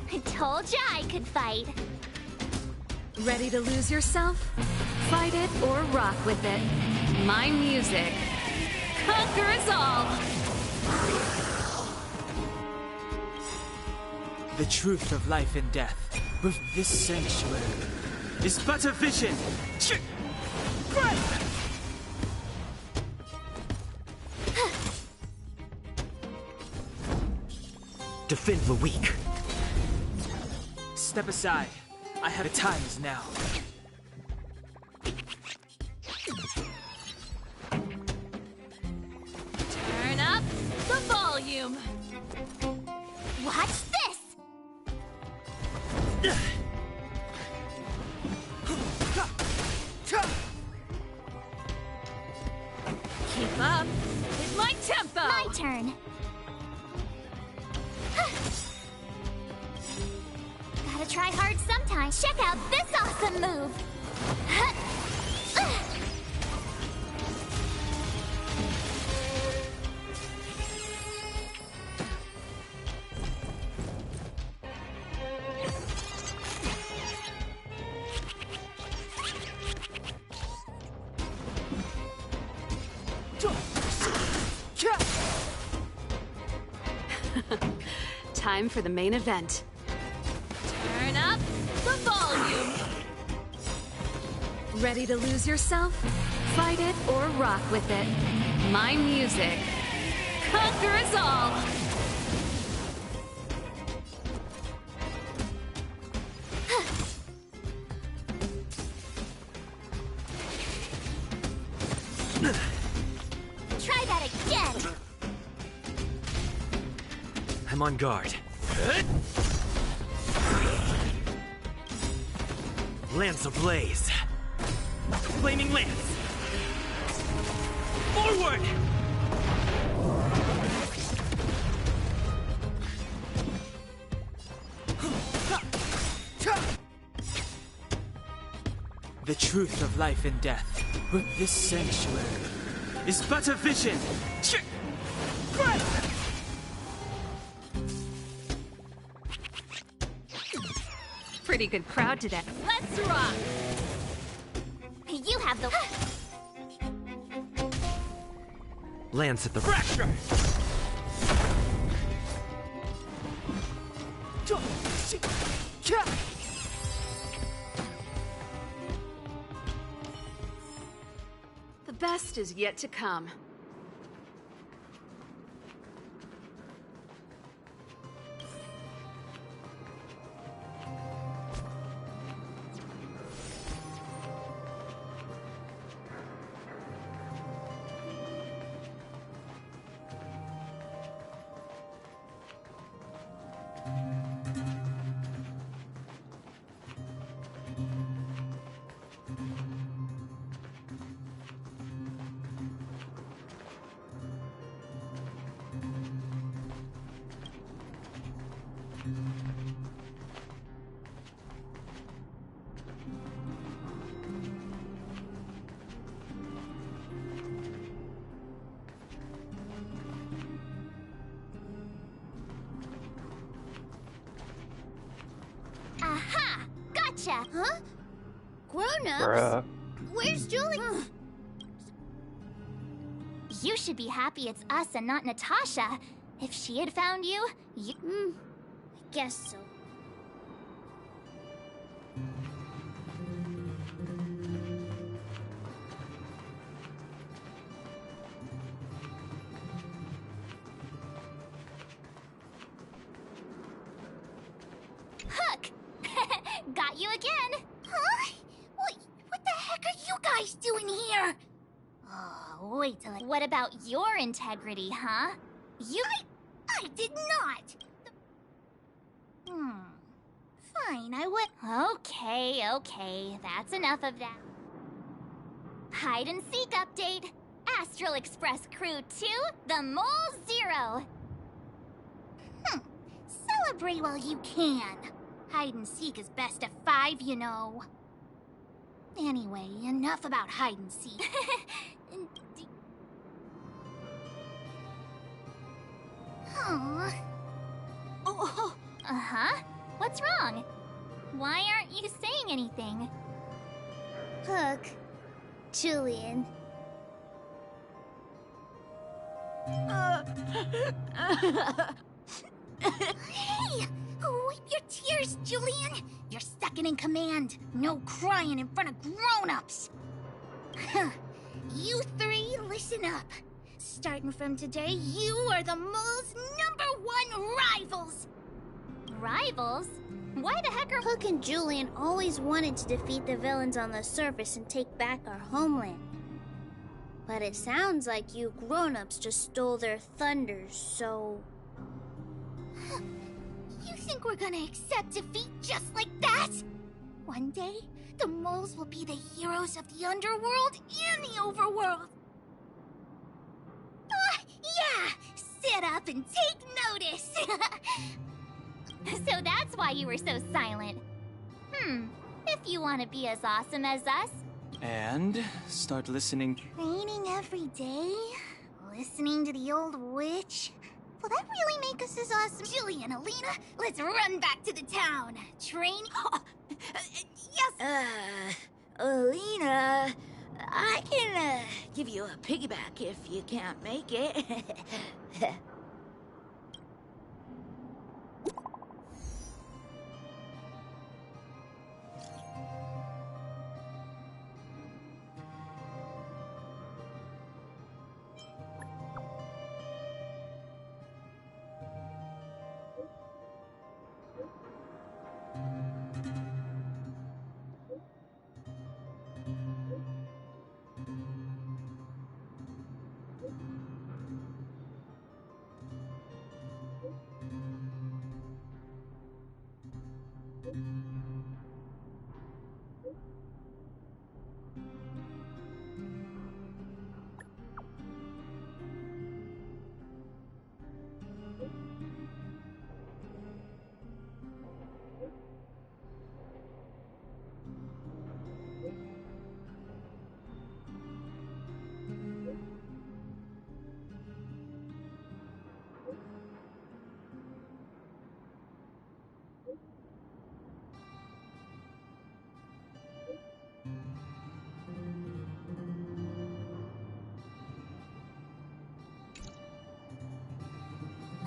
I told ya I could fight. Ready to lose yourself? Fight it or rock with it. My music conquers all. The truth of life and death with this sanctuary is but a vision. Defend the weak. Step aside. I have... The time is now. Turn up the volume. Watch this! Keep up. Hit my tempo. My turn. Gotta try hard sometimes. Check out this awesome move. Time for the main event. Turn up the volume. Ready to lose yourself? Fight it or rock with it. My music. Conquer us all. Try that again. I'm on guard. Lance ablaze. Flaming lance. Forward! The truth of life and death. But this sanctuary is but a vision. Pretty good crowd today. Let's rock. You have the... Lance at the Fracture! The best is yet to come. Aha! Gotcha! Huh? Grown-ups? Bruh. Where's Julie? You should be happy it's us and not Natasha. If she had found you, I guess so. Hook! Got you again! Huh? What the heck are you guys doing here? Oh, wait till What about your integrity, huh? I did not! Fine, I would... Okay, that's enough of that. Hide and seek update. Astral Express Crew 2, the Mole Zero. Celebrate while you can. Hide and seek is best of 5, you know. Anyway, enough about hide and seek. Uh-huh. What's wrong? Why aren't you saying anything? Hook. Julian. Hey! Wipe your tears, Julian! You're second in command. No crying in front of grown-ups. You three, listen up. Starting from today, you are the mole's #1 rivals! Rivals? Why the heck are Hook and Julian always wanted to defeat the villains on the surface and take back our homeland. But it sounds like you grown-ups just stole their thunders, so... You think we're gonna accept defeat just like that? One day, the moles will be the heroes of the underworld and the overworld. Yeah! Sit up and take notice! So that's why you were so silent. If you want to be as awesome as us. And start listening. Training every day? Listening to the old witch? Will that really make us as awesome? Jilly and Alina, let's run back to the town. Train... Yes! Alina, I can, give you a piggyback if you can't make it.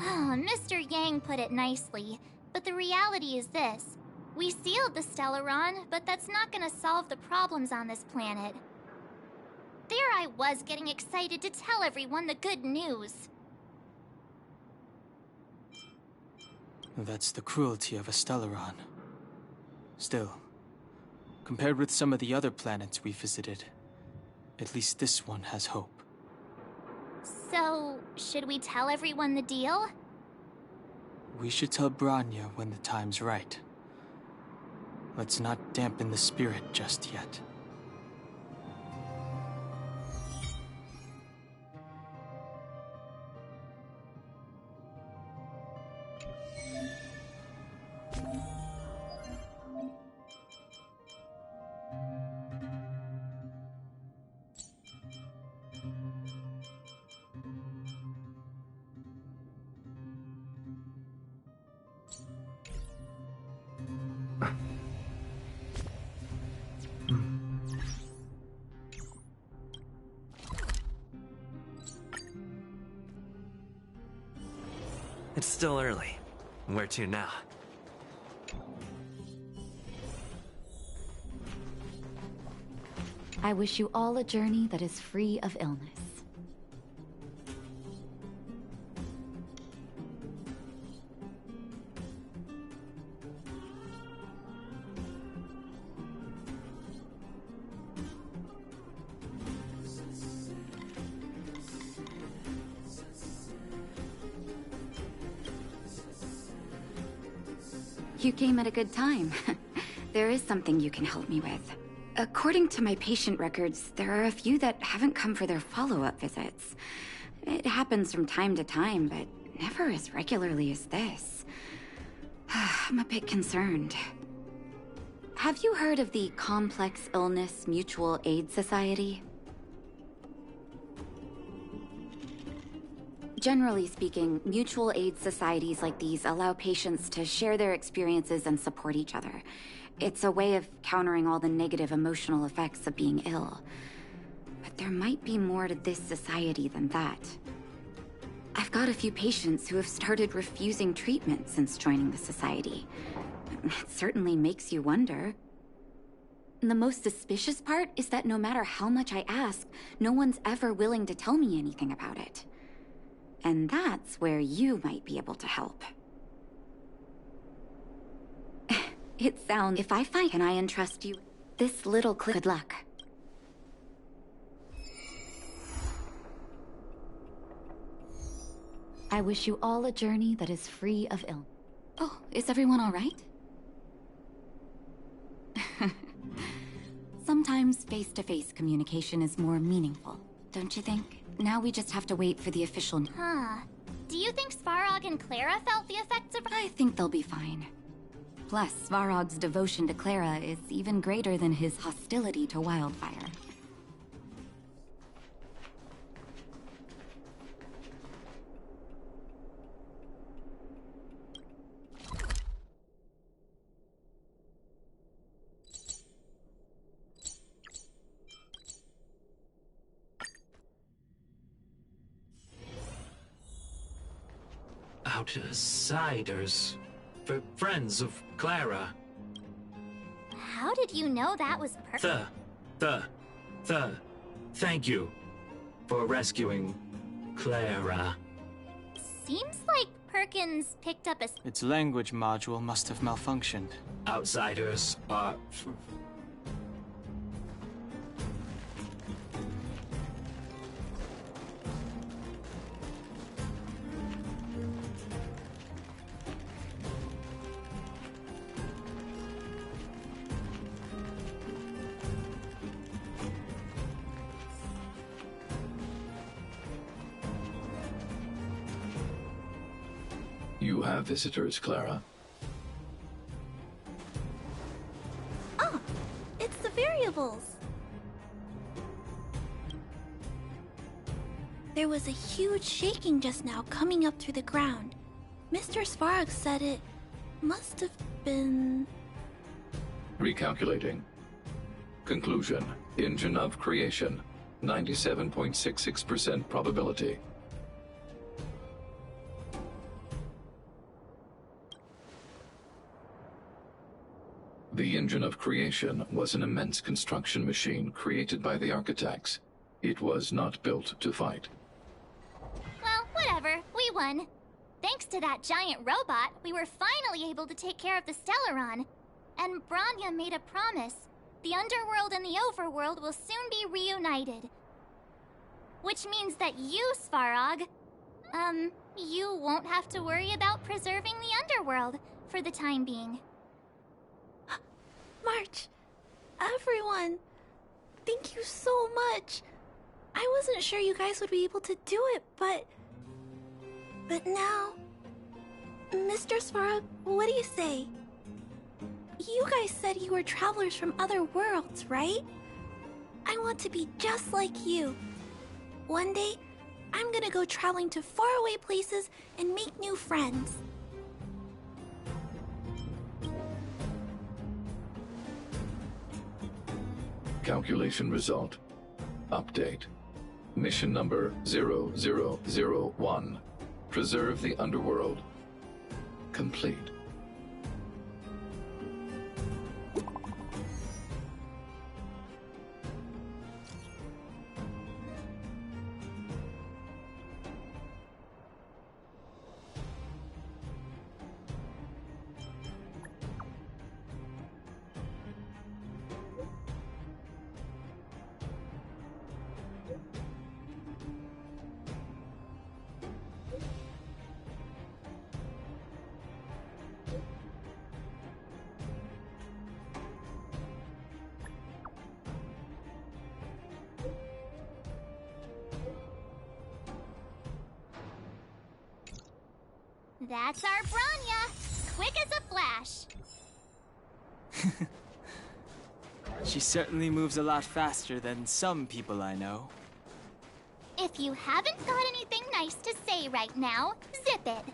Oh, Mr. Yang put it nicely, but the reality is this. We sealed the Stellaron, but that's not gonna solve the problems on this planet. There I was getting excited to tell everyone the good news. That's the cruelty of a Stellaron. Still, compared with some of the other planets we visited, at least this one has hope. So, should we tell everyone the deal? We should tell Bronya when the time's right. Let's not dampen the spirit just yet. It's still early. Where to now? I wish you all a journey that is free of illness. You came at a good time. There is something you can help me with. According to my patient records, there are a few that haven't come for their follow-up visits. It happens from time to time, but never as regularly as this. I'm a bit concerned. Have you heard of the Complex Illness Mutual Aid Society? Generally speaking, mutual aid societies like these allow patients to share their experiences and support each other. It's a way of countering all the negative emotional effects of being ill. But there might be more to this society than that. I've got a few patients who have started refusing treatment since joining the society. It certainly makes you wonder. And the most suspicious part is that no matter how much I ask, no one's ever willing to tell me anything about it. And that's where you might be able to help. It sounds... If I find... Can I entrust you? This little clip... Good luck. I wish you all a journey that is free of illness. Oh, is everyone all right? Sometimes face-to-face communication is more meaningful, don't you think? Now we just have to wait for the official... Huh. Do you think Svarog and Clara felt the effects of... I think they'll be fine. Plus, Svarog's devotion to Clara is even greater than his hostility to Wildfire. Outsiders. Friends of Clara. How did you know that was Thank you for rescuing Clara. Seems like Perkins picked up a... Its language module must have malfunctioned. Outsiders are... You have visitors, Clara. Oh, it's the variables. There was a huge shaking just now coming up through the ground. Mr. Svarog said it must have been... Recalculating. Conclusion. Engine of creation. 97.66% probability. The engine of creation was an immense construction machine created by the architects. It was not built to fight. Well, whatever. We won. Thanks to that giant robot, we were finally able to take care of the Stellaron. And Bronya made a promise. The underworld and the overworld will soon be reunited. Which means that you, Svarog, you won't have to worry about preserving the underworld for the time being. March, everyone, thank you so much. I wasn't sure you guys would be able to do it, but now... Mr. Svarog, what do you say? You guys said you were travelers from other worlds, right? I want to be just like you. One day, I'm gonna go traveling to faraway places and make new friends. Calculation result. Update. Mission number 0001. Preserve the underworld. Complete. That's our Bronya! Quick as a flash! She certainly moves a lot faster than some people I know. If you haven't got anything nice to say right now, zip it!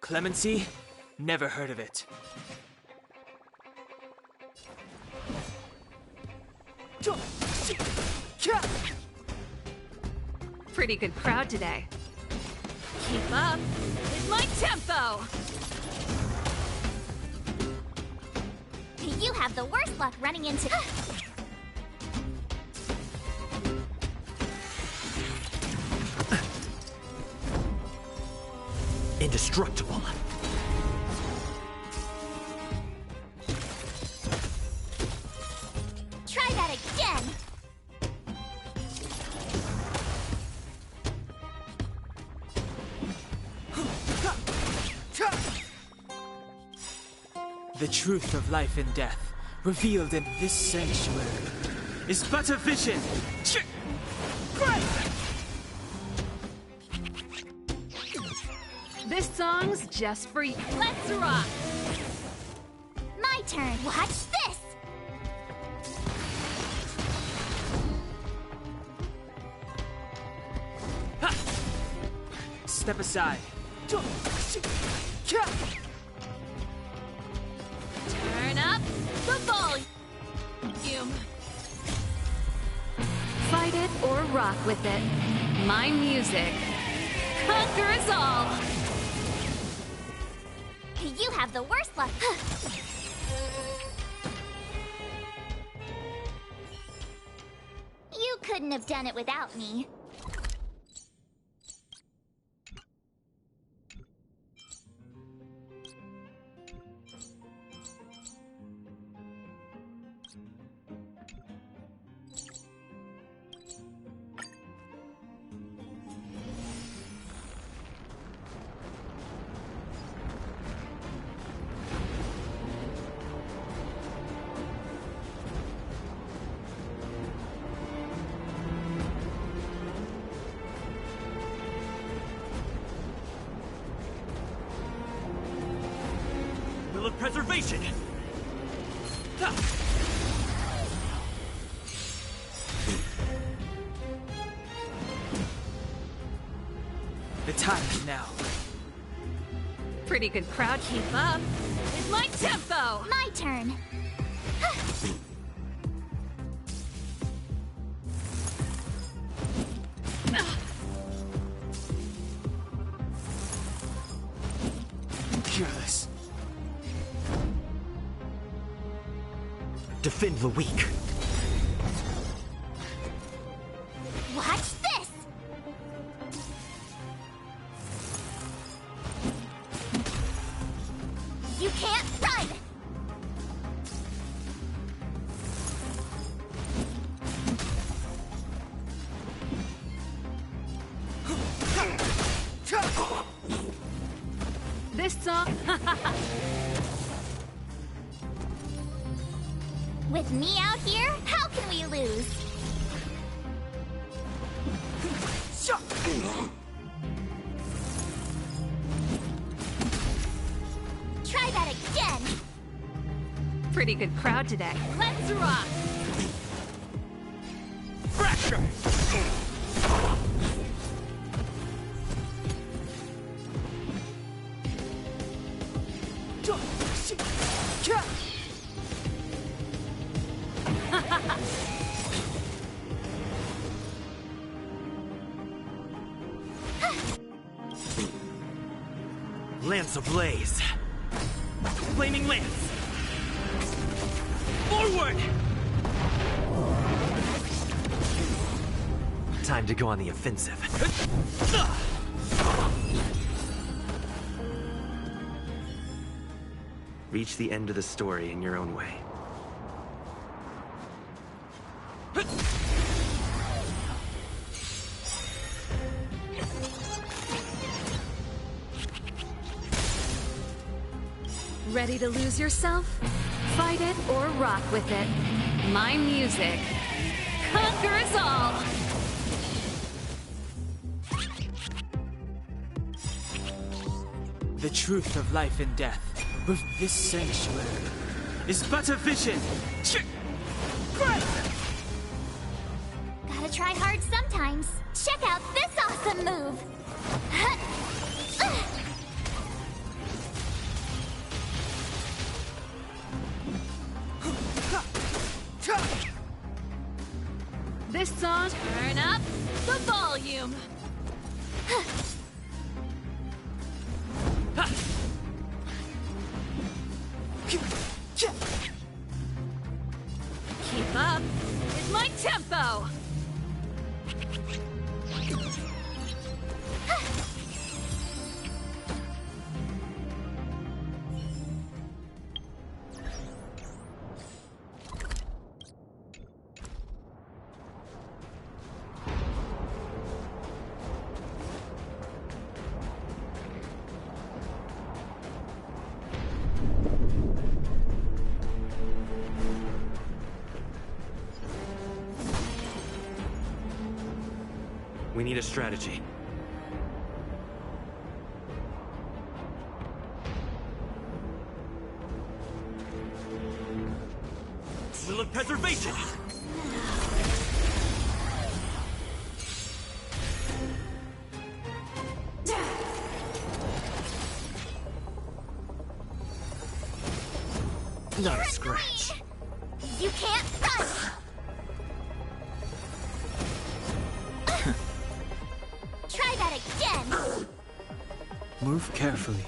Clemency? Never heard of it. Pretty good crowd today. Keep up with my tempo! You have the worst luck running into... Indestructible. Try that again! The truth of life and death, revealed in this sanctuary, is but a vision. This song's just for you. Let's rock! My turn. Watch this! Step aside. Turn up the volume. Fight it or rock with it. My music conquers all. You have the worst luck. You couldn't have done it without me. Will of preservation! The time is now. Pretty good crowd. Keep up with my tempo. My turn. Careless. Defend the weak. Watch this! You can't run! This song. With me out here, how can we lose? Try that again! Pretty good crowd today. Let's rock! Fracture! Lance ablaze. Flaming lance! Forward! Time to go on the offensive. Reach the end of the story in your own way. Ready to lose yourself? Fight it or rock with it. My music conquers all. The truth of life and death, with this sanctuary, is but a vision. Gotta try hard sometimes. Check out this awesome move! this song, turn up the volume. Keep up with my tempo. We need a strategy. Will of preservation! Not a scratch. You can't run! Try that again! Move carefully.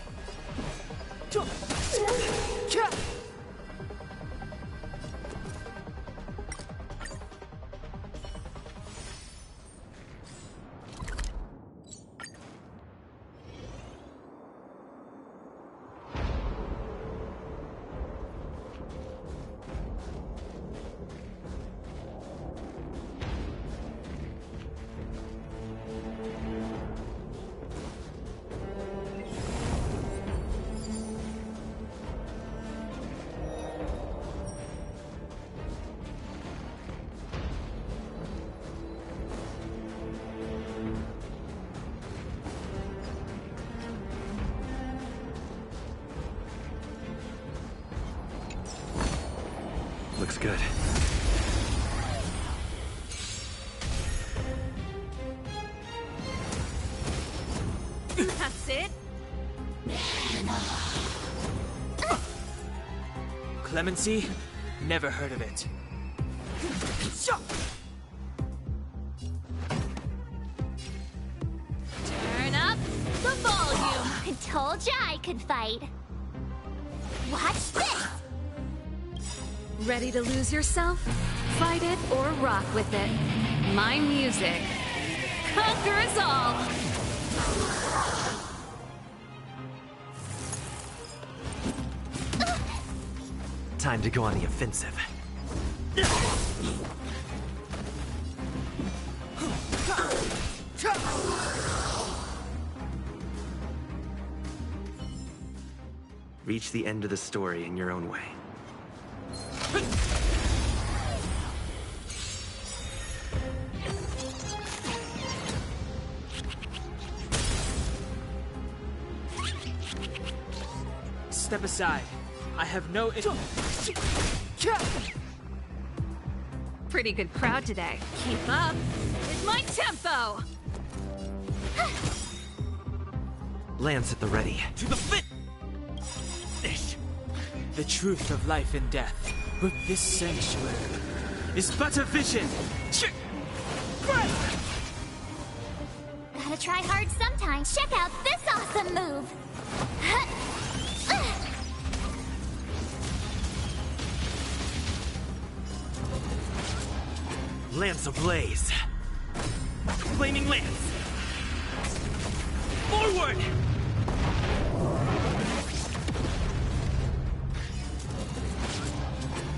Looks good. That's it. Clemency? Never heard of it. Turn up the volume. I told ya I could fight. Watch this! Ready to lose yourself? Fight it or rock with it. My music conquers all. Time to go on the offensive. Reach the end of the story in your own way. Step aside. I have no... Pretty good crowd today. Keep up with my tempo. Lance at the ready. To the finish! The truth of life and death with this sanctuary is but a vision. Gotta try hard sometimes. Check out this awesome move! Lance ablaze. Flaming Lance. Forward!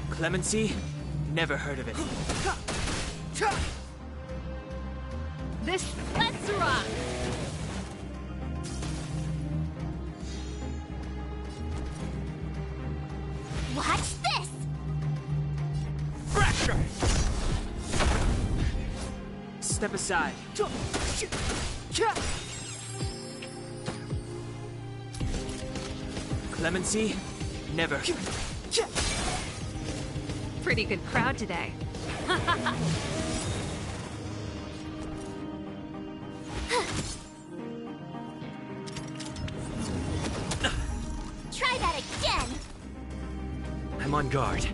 Clemency? Never heard of it. Let's rock! Watch this! Fracture! Step aside. Clemency? Never. Pretty good crowd today. Try that again! I'm on guard.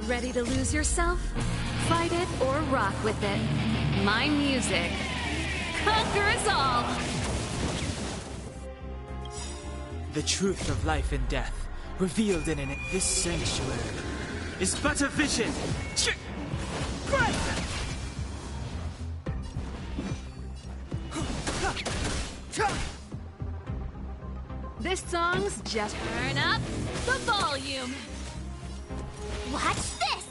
Ready to lose yourself? Fight it or rock with it. My music conquers all! The truth of life and death, revealed in this sanctuary, is but a vision! This song's just turn up the volume! Watch this!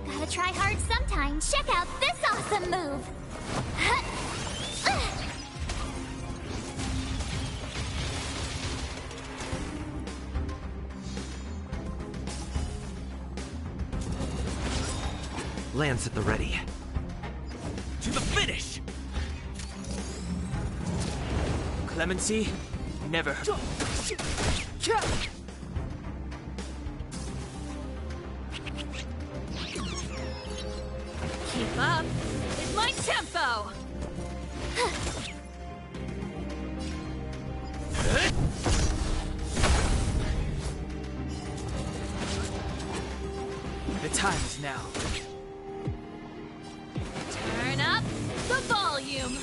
Gotta try hard sometime. Check out this awesome move! Lance at the ready. To the finish! Clemency? Never. Keep up is my tempo! The time is now. Turn up the volume!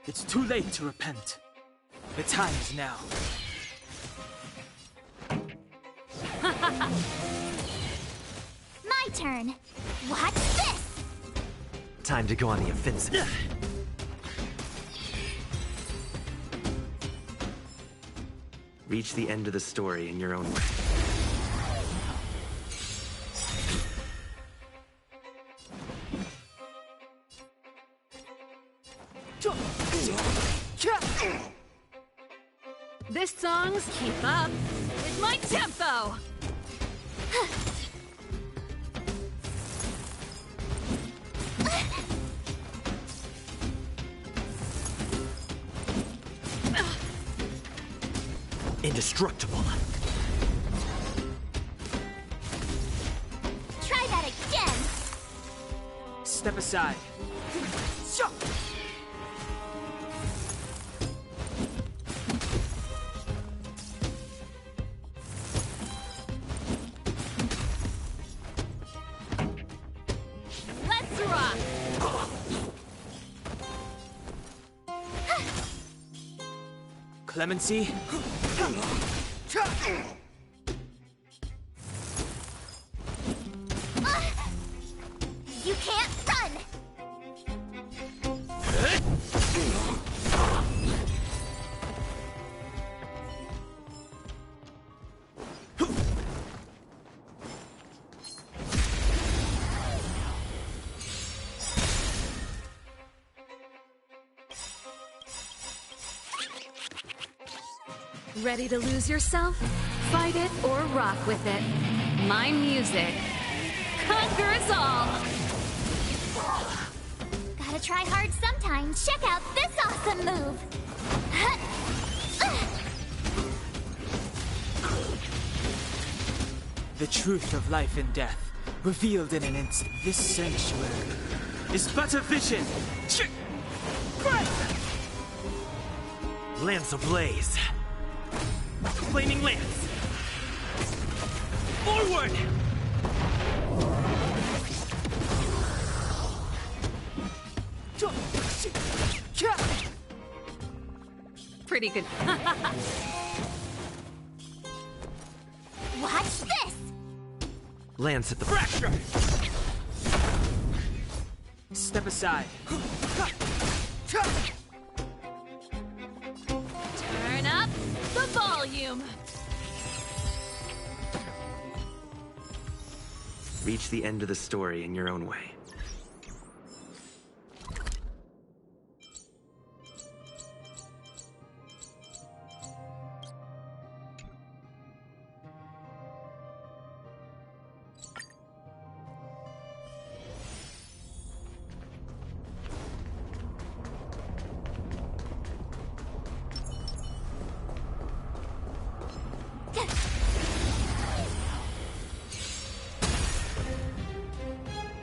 It's too late to repent. The time is now. My turn. Watch this! Time to go on the offensive. Reach the end of the story in your own way. This song's Keep Up with my tempo! Indestructible. Try that again! Step aside. Let's rock! Clemency? You can't run! Ready to lose yourself? Fight it or rock with it. My music conquers all! Gotta try hard sometimes. Check out this awesome move! The truth of life and death, revealed in an instant. This sanctuary is but a vision. Lance ablaze. Flaming lance. Forward! Pretty good. Watch this! Lance at the fracture. Step aside. Turn up the volume. Reach the end of the story in your own way.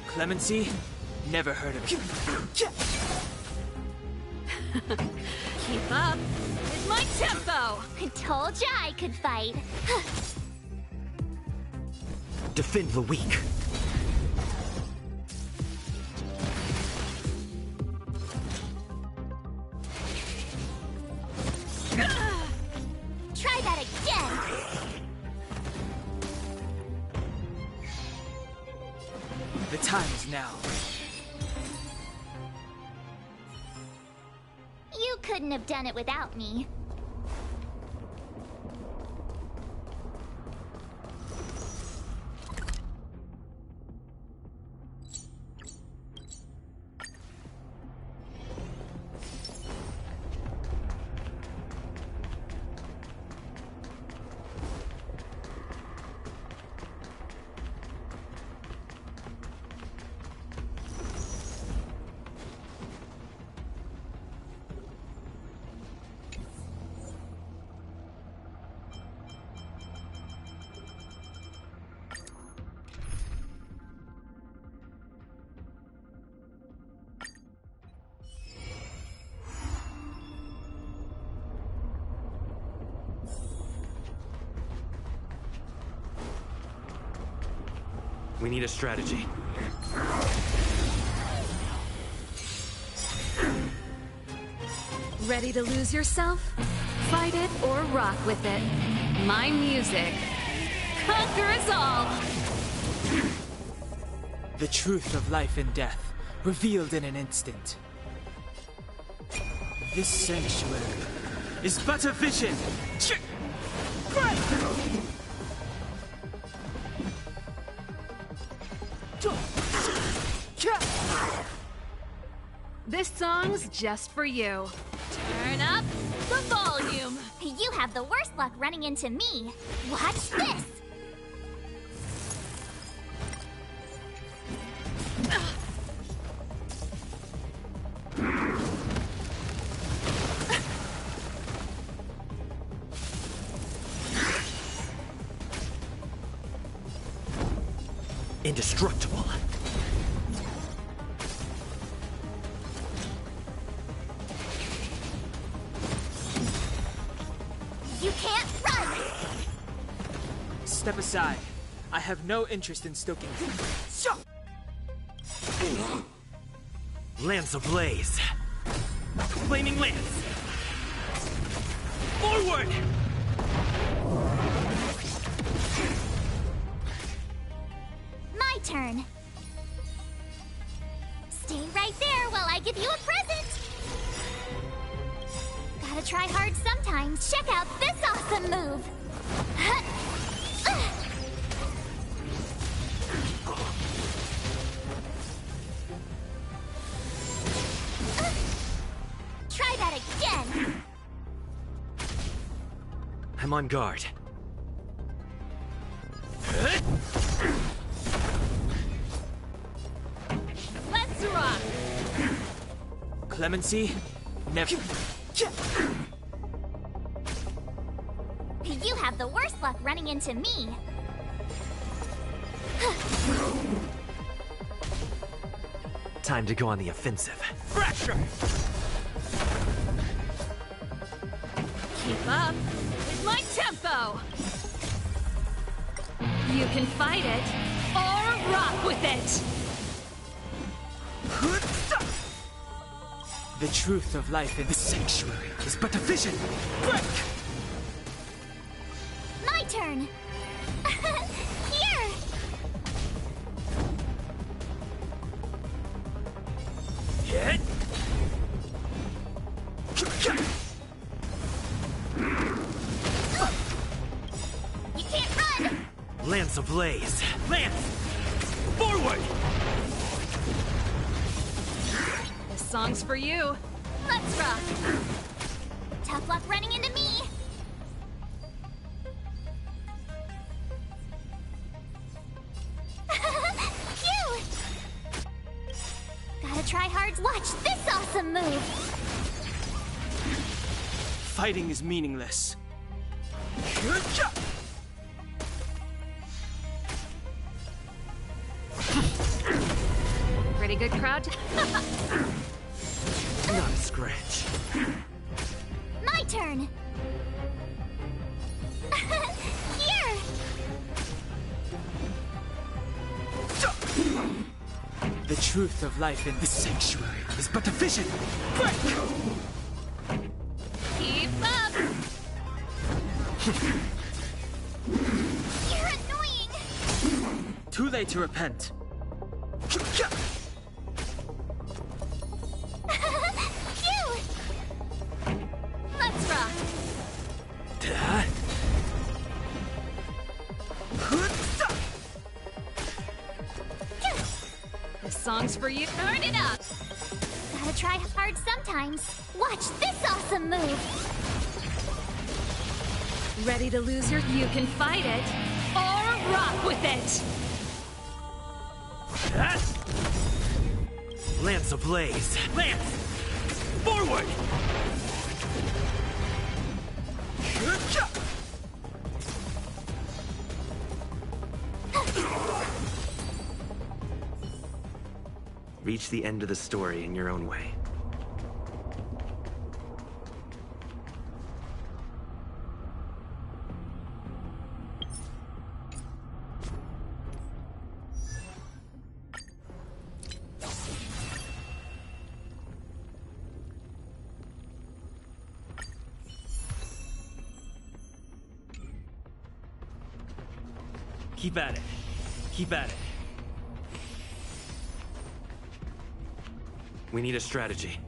Clemency? Never heard of you. Keep up with my tempo! I told ya I could fight. Defend the weak. Try that again! The time is now. You couldn't have done it without me. We need a strategy. Ready to lose yourself? Fight it or rock with it. My music conquers all! The truth of life and death, revealed in an instant. This sanctuary is but a vision! This song's just for you. Turn up the volume. You have the worst luck running into me. Watch this. Indestructible. You can't run! Step aside. I have no interest in stoking. Lance ablaze. Flaming lance. Forward! My turn. Stay right there while I give you a present. Gotta try hard sometimes. Check out this awesome move. Try that again. I'm on guard. Let's rock! Clemency? Never. You have the worst luck running into me. Time to go on the offensive. Fracture! Keep up with my tempo! You can fight it, or rock with it! The truth of life in the sanctuary is but a vision! Break! My turn. Here. Hit! You can't run. Lance ablaze. Lance! Forward! This song's for you. Let's rock. Tough luck running into me. Phew! Gotta try hard. Watch this awesome move. Fighting is meaningless. Pretty good crowd. Not a scratch. My turn. Here. The truth of life in the sanctuary is but a vision! Break! Keep up! You're annoying. Too late to repent. Phew! Let's rock. This song's for you. Turn it up! Gotta try hard sometimes. Watch this awesome move. Ready to lose your... You can fight it, or rock with it! Lance ablaze. Lance! Forward! Reach the end of the story in your own way. Keep at it. Keep at it. We need a strategy.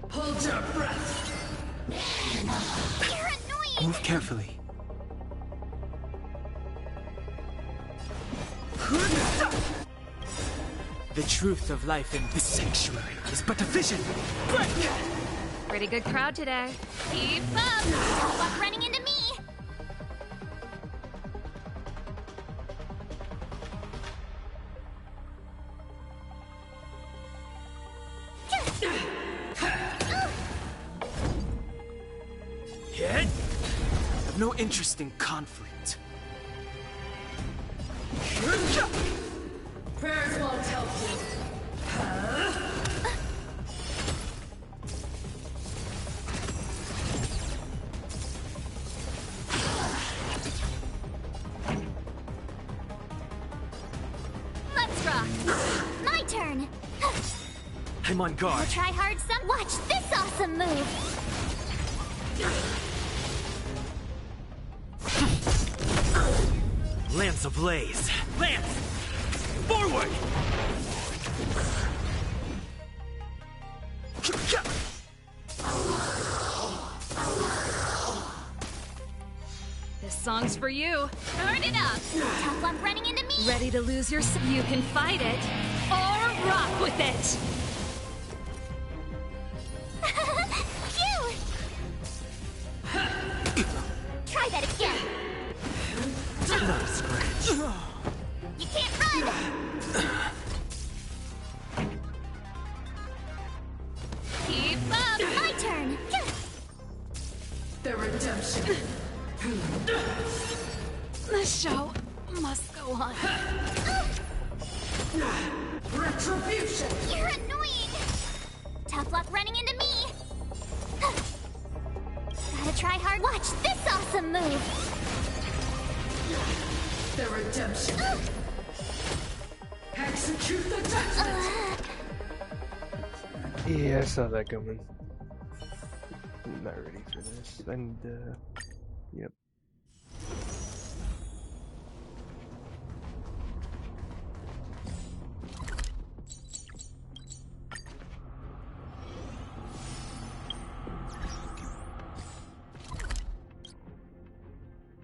Hold your breath. You're annoying! Move carefully. The truth of life in this sanctuary is but a vision. Break! Pretty good crowd today. Keep up! Tough luck running into me! Hit? I've no interest in conflict. Prayers won't help you. Let's rock! My turn! I'm on guard. I'll try hard some. Watch this awesome move! Lance ablaze. Lance! Forward! This song's for you. Turn it up! Tough luck running into me! Ready to lose your... You can fight it, or rock with it! Cute! Try that again! Not a scratch. You can't run! Keep up! My turn! The redemption. The show must go on. Retribution. You're annoying! Tough luck running into me! Gotta try hard. Watch this awesome move! The redemption. Execute the judgment. Yeah, I saw that coming. I'm not ready for this. And, yep.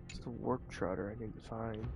It's the warp trotter I need to find.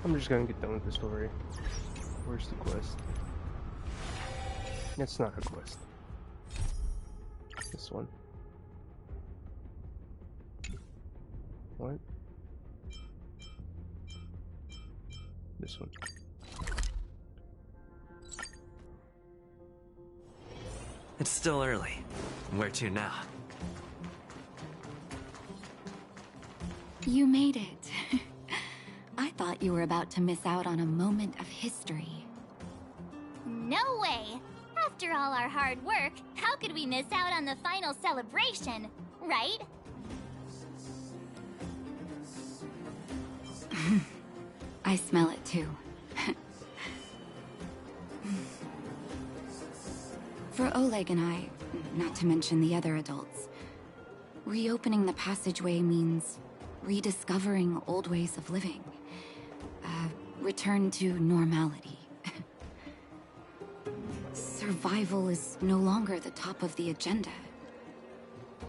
I'm just gonna get done with the story. Where's the quest? It's not a quest. This one. What? This one. It's still early. Where to now? You made it. I thought you were about to miss out on a moment of history. No way! After all our hard work, how could we miss out on the final celebration, right? I smell it too. For Oleg and I, not to mention the other adults, reopening the passageway means rediscovering old ways of living. Return to normality. survival is no longer the top of the agenda.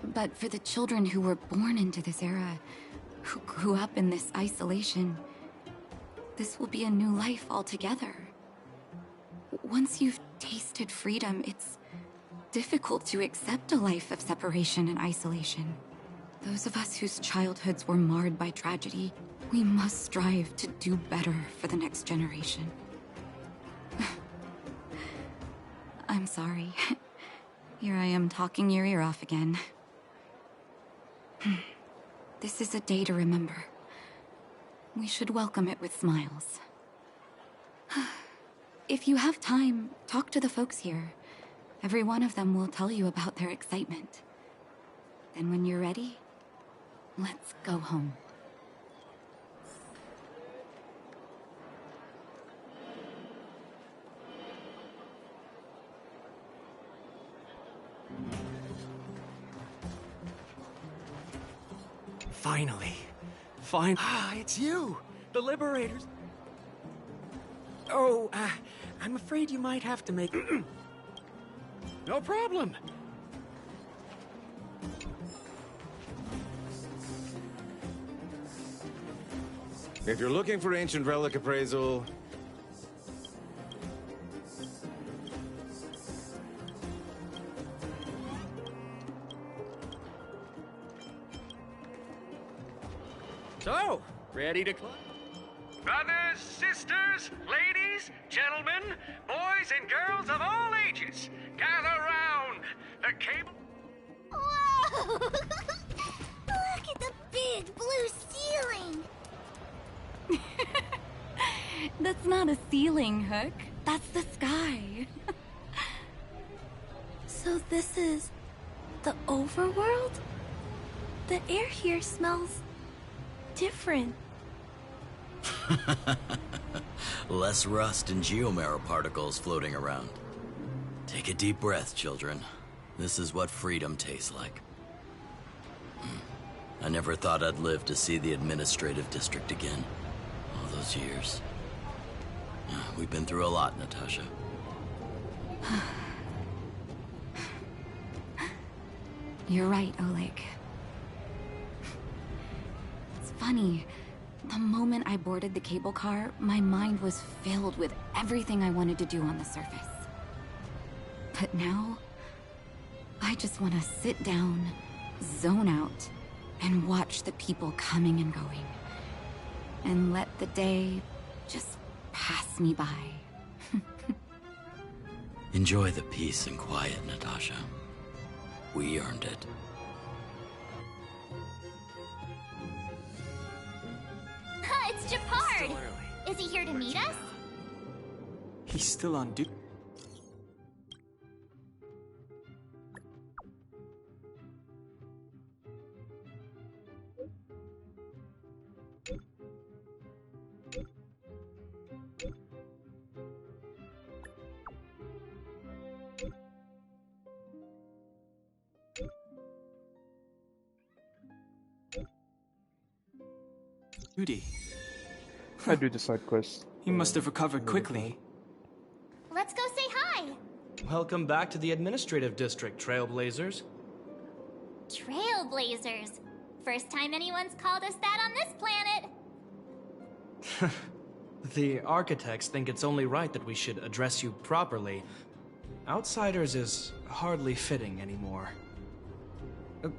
But for the children who were born into this era, who grew up in this isolation, this will be a new life altogether. Once you've tasted freedom, it's difficult to accept a life of separation and isolation. Those of us whose childhoods were marred by tragedy, we must strive to do better for the next generation. I'm sorry. Here I am talking your ear off again. This is a day to remember. We should welcome it with smiles. If you have time, talk to the folks here. Every one of them will tell you about their excitement. Then when you're ready, let's go home. Finally. Ah, it's you! The Liberators! Oh, I'm afraid you might have to make... No problem! If you're looking for ancient relic appraisal... So, ready to climb? Brothers, sisters, ladies, gentlemen, boys and girls of all ages, gather round. The cable... Whoa! Look at the big blue ceiling! That's not a ceiling, Hook. That's the sky. So this is the overworld? The air here smells different. Less rust and geomarrow particles floating around. Take a deep breath, children. This is what freedom tastes like. I never thought I'd live to see the administrative district again. All those years. We've been through a lot, Natasha. You're right, Oleg. It's funny. The moment I boarded the cable car, my mind was filled with everything I wanted to do on the surface. But now, I just want to sit down, zone out, and watch the people coming and going. And let the day just pass me by. Enjoy the peace and quiet, Natasha. We earned it. It's Japard! Is he here to meet us? He's still on duty. I do the side quests. He must have recovered quickly. Let's go say hi! Welcome back to the administrative district, Trailblazers. Trailblazers. First time anyone's called us that on this planet. The architects think it's only right that we should address you properly. Outsiders is hardly fitting anymore.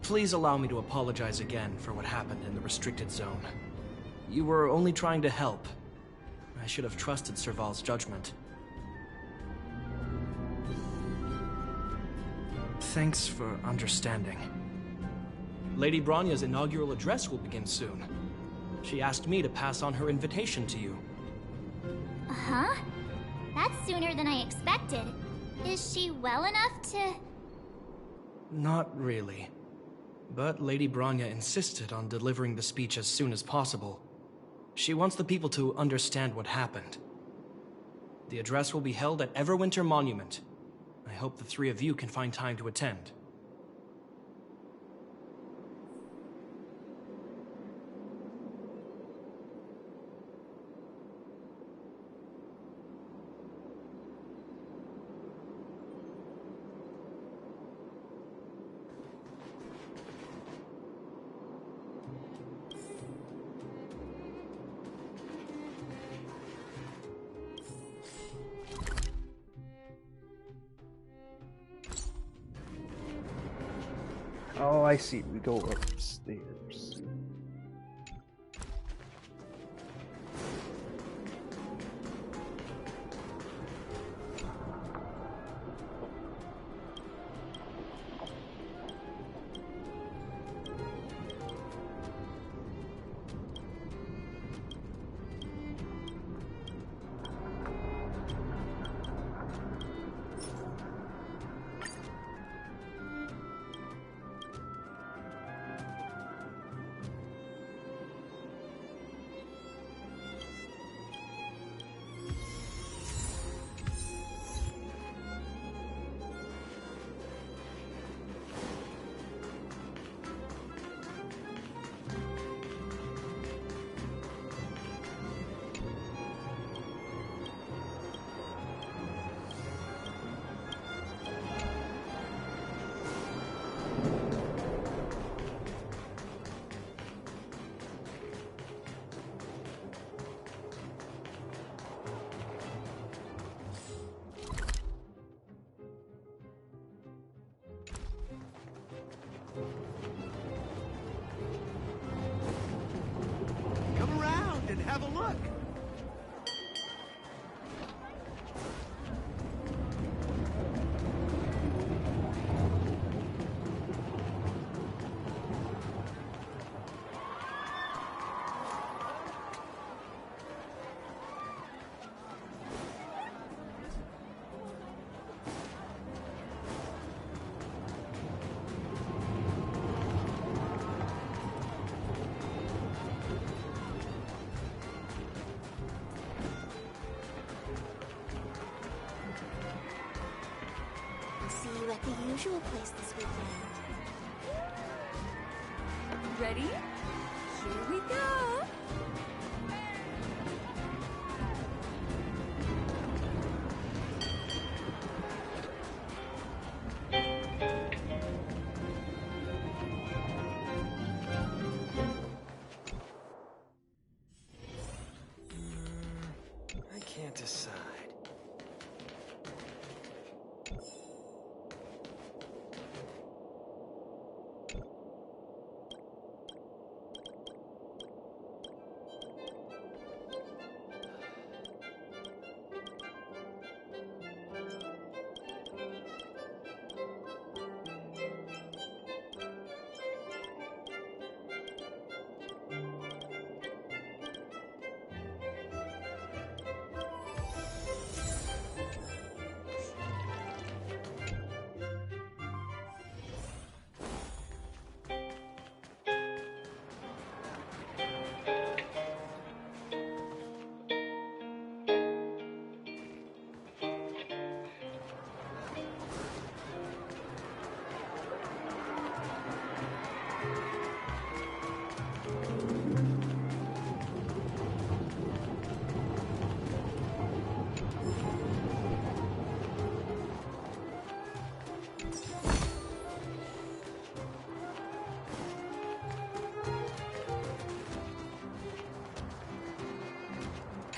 Please allow me to apologize again for what happened in the restricted zone. You were only trying to help. I should have trusted Serval's judgment. Thanks for understanding. Lady Bronya's inaugural address will begin soon. She asked me to pass on her invitation to you. Huh? That's sooner than I expected. Is she well enough to... Not really. But Lady Bronya insisted on delivering the speech as soon as possible. She wants the people to understand what happened. The address will be held at Everwinter Monument. I hope the three of you can find time to attend. I see. We go upstairs. Come around and have a look. See you at the usual place this weekend. Ready? Here we go! I can't decide.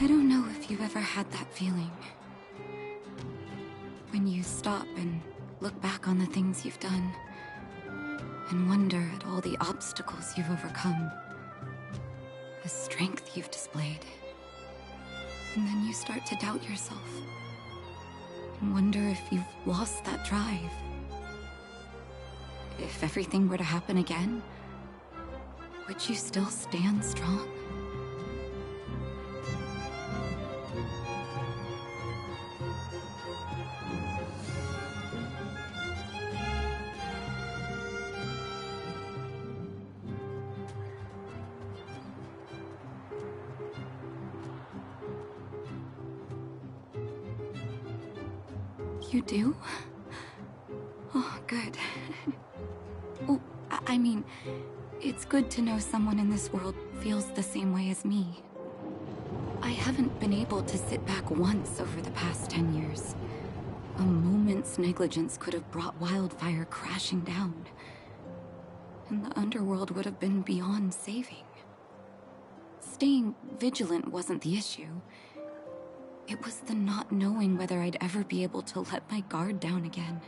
I don't know if you've ever had that feeling. When you stop and look back on the things you've done, and wonder at all the obstacles you've overcome, the strength you've displayed. And then you start to doubt yourself, and wonder if you've lost that drive. If everything were to happen again, would you still stand strong? You do? Oh, good. Oh, I mean, it's good to know someone in this world feels the same way as me. I haven't been able to sit back once over the past 10 years. A moment's negligence could have brought wildfire crashing down. And the underworld would have been beyond saving. Staying vigilant wasn't the issue. It was the not knowing whether I'd ever be able to let my guard down again.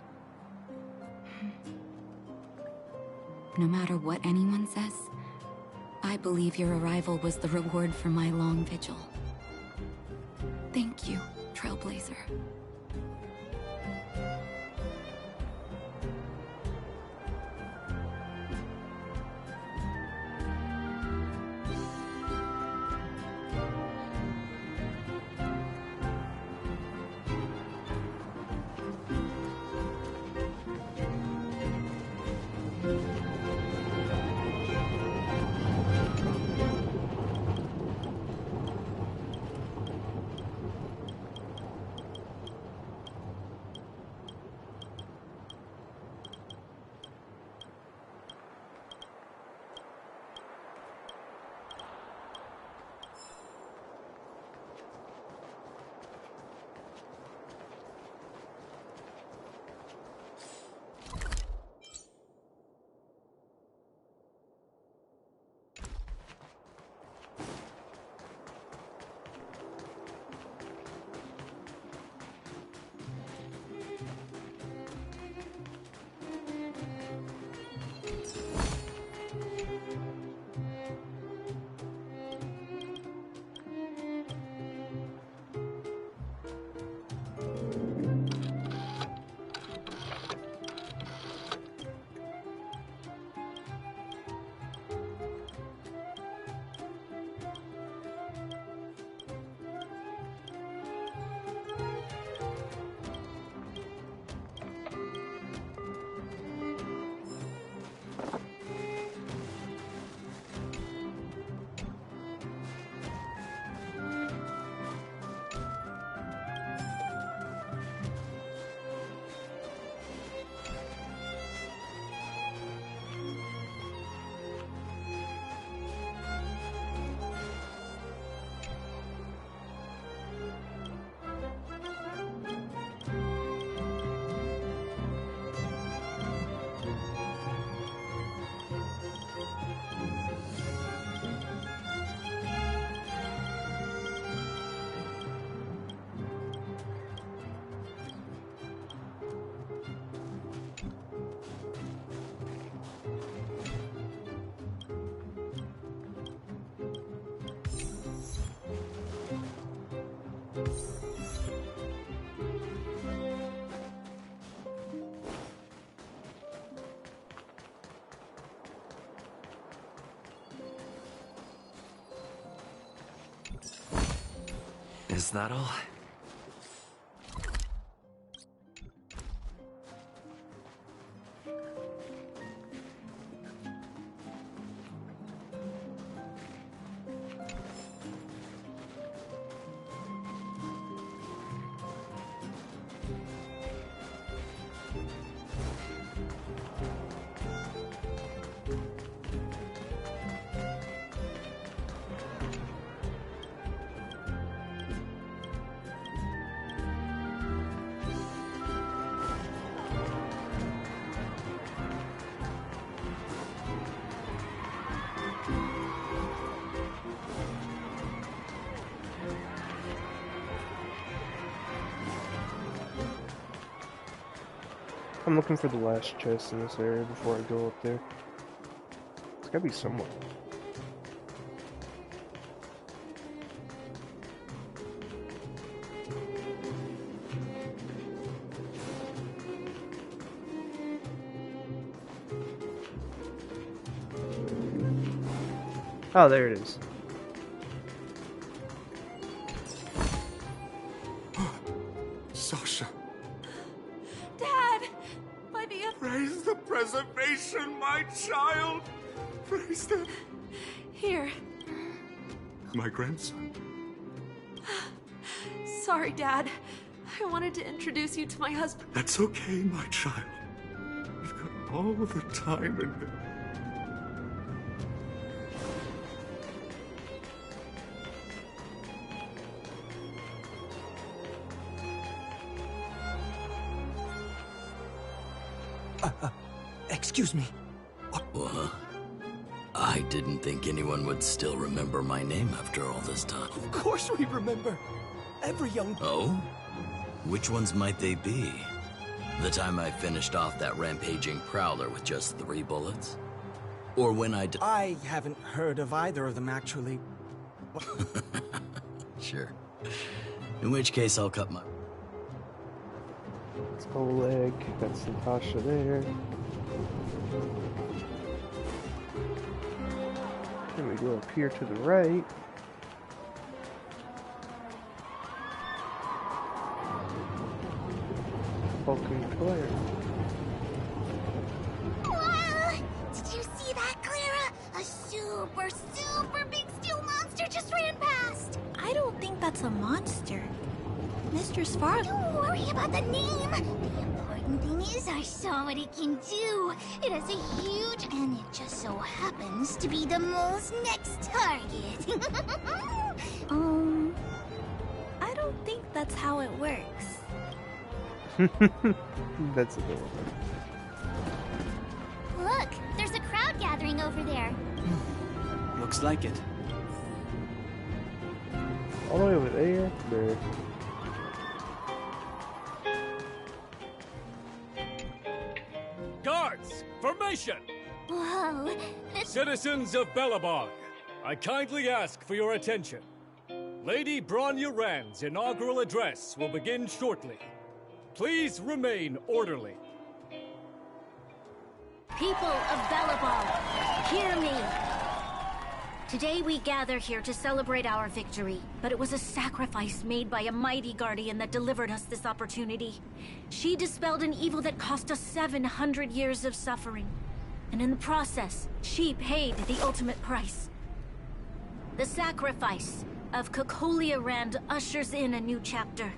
No matter what anyone says, I believe your arrival was the reward for my long vigil. Thank you, Trailblazer. Is that all? I'm looking for the last chest in this area before I go up there. It's gotta be somewhere. Oh, there it is. Sasha, Dad! By the... praise the preservation, my child! Praise them! Here. My grandson. Sorry, Dad. I wanted to introduce you to my husband. That's okay, my child. We've got all the time in the... Excuse me. What? I didn't think anyone would still remember my name after all this time. Of course we remember. Every young... Oh? Which ones might they be? The time I finished off that rampaging prowler with just 3 bullets? Or when I haven't heard of either of them, actually. Sure. In which case, I'll cut my... It's Oleg. That's Natasha there. Then we go up here to the right. Vulcan Claire. Wow! Did you see that, Clara? A super, super big steel monster just ran past! I don't think that's a monster. Mr. Sparrow. Don't worry about the name! The important thing is I saw what it can do. It has a huge, and it just so happens to be the mole's next target. I don't think that's how it works. That's adorable. Look, there's a crowd gathering over there. Looks like it. All the way over there? There. Guards, formation! Whoa. Citizens of Belobog, I kindly ask for your attention. Lady Bronya Rand's inaugural address will begin shortly. Please remain orderly. People of Belobog, hear me! Today we gather here to celebrate our victory, but it was a sacrifice made by a mighty guardian that delivered us this opportunity. She dispelled an evil that cost us 700 years of suffering, and in the process, she paid the ultimate price. The sacrifice of Cocolia Rand ushers in a new chapter.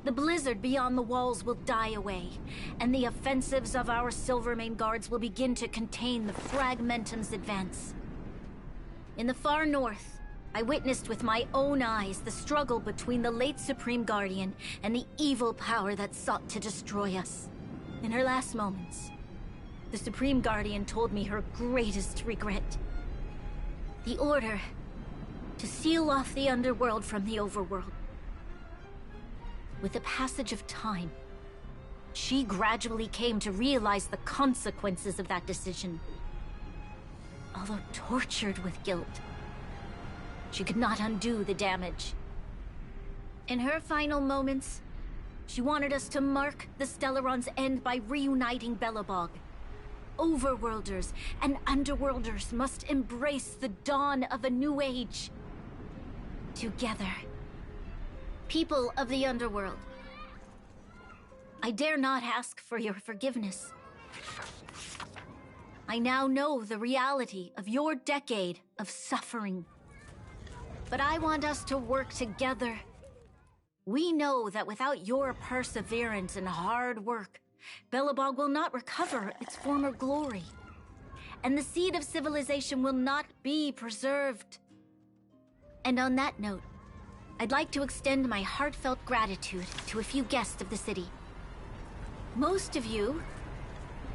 The blizzard beyond the walls will die away, and the offensives of our Silvermane guards will begin to contain the Fragmentum's advance. In the far north, I witnessed with my own eyes the struggle between the late Supreme Guardian and the evil power that sought to destroy us. In her last moments, the Supreme Guardian told me her greatest regret. The order to seal off the underworld from the overworld. With the passage of time, she gradually came to realize the consequences of that decision. Although tortured with guilt, she could not undo the damage. In her final moments, she wanted us to mark the Stellaron's end by reuniting Belobog. Overworlders and Underworlders must embrace the dawn of a new age. Together. People of the Underworld, I dare not ask for your forgiveness. I now know the reality of your decade of suffering. But I want us to work together. We know that without your perseverance and hard work, Belobog will not recover its former glory. And the seed of civilization will not be preserved. And on that note, I'd like to extend my heartfelt gratitude to a few guests of the city. Most of you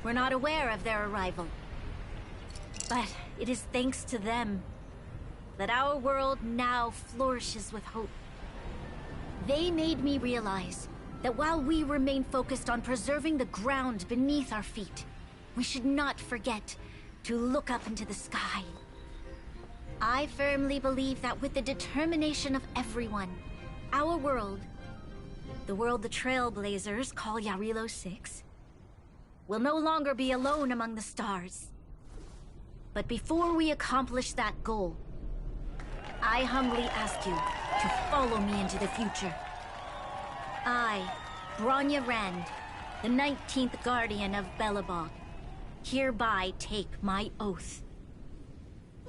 were not aware of their arrival. But it is thanks to them that our world now flourishes with hope. They made me realize that while we remain focused on preserving the ground beneath our feet, we should not forget to look up into the sky. I firmly believe that with the determination of everyone, our world, the world the Trailblazers call Yarilo 6, will no longer be alone among the stars. But before we accomplish that goal, I humbly ask you to follow me into the future. I, Bronya Rand, the 19th Guardian of Belobog, hereby take my oath.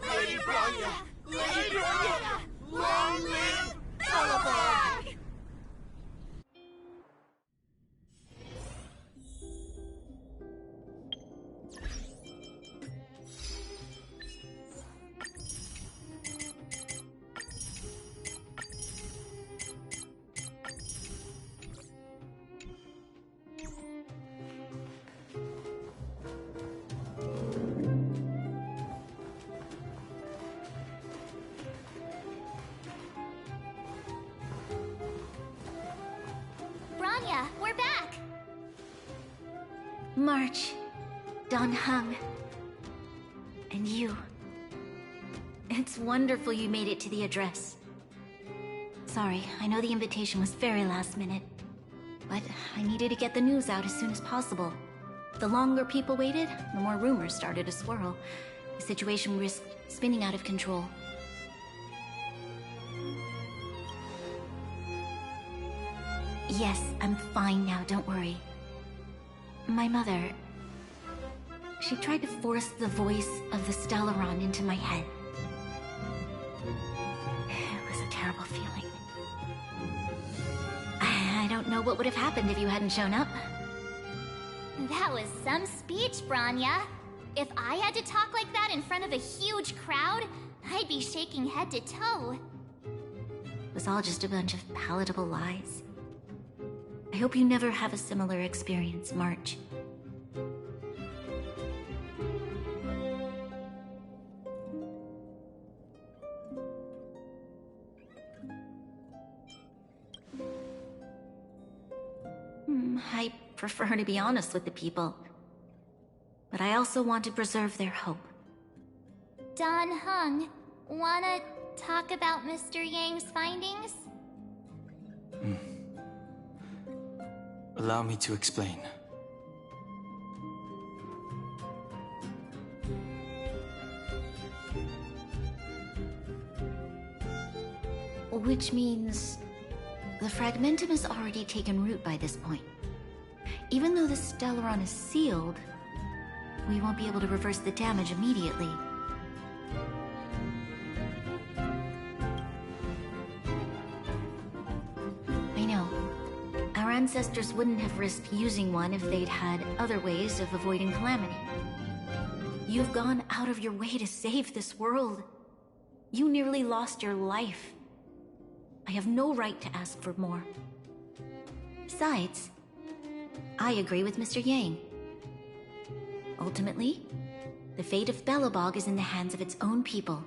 Lady Bronya! Lady Bronya! Long live Belobog! Bronya, we're back! March, Don Hung, and And you. It's wonderful you made it to the address. Sorry, I know the invitation was very last minute, but I needed to get the news out as soon as possible. The longer people waited, the more rumors started to swirl. The situation risked spinning out of control. Yes, I'm fine now, don't worry. My mother... she tried to force the voice of the Stellaron into my head. It was a terrible feeling. I don't know what would have happened if you hadn't shown up. That was some speech, Bronya. If I had to talk like that in front of a huge crowd, I'd be shaking head to toe. It was all just a bunch of palatable lies. I hope you never have a similar experience, March. I prefer to be honest with the people. But I also want to preserve their hope. Don Hung, wanna talk about Mr. Yang's findings? Allow me to explain. Which means... the Fragmentum has already taken root by this point. Even though the Stellaron is sealed, we won't be able to reverse the damage immediately. I know. Our ancestors wouldn't have risked using one if they'd had other ways of avoiding calamity. You've gone out of your way to save this world. You nearly lost your life. I have no right to ask for more. Besides, I agree with Mr. Yang. Ultimately, the fate of Belobog is in the hands of its own people.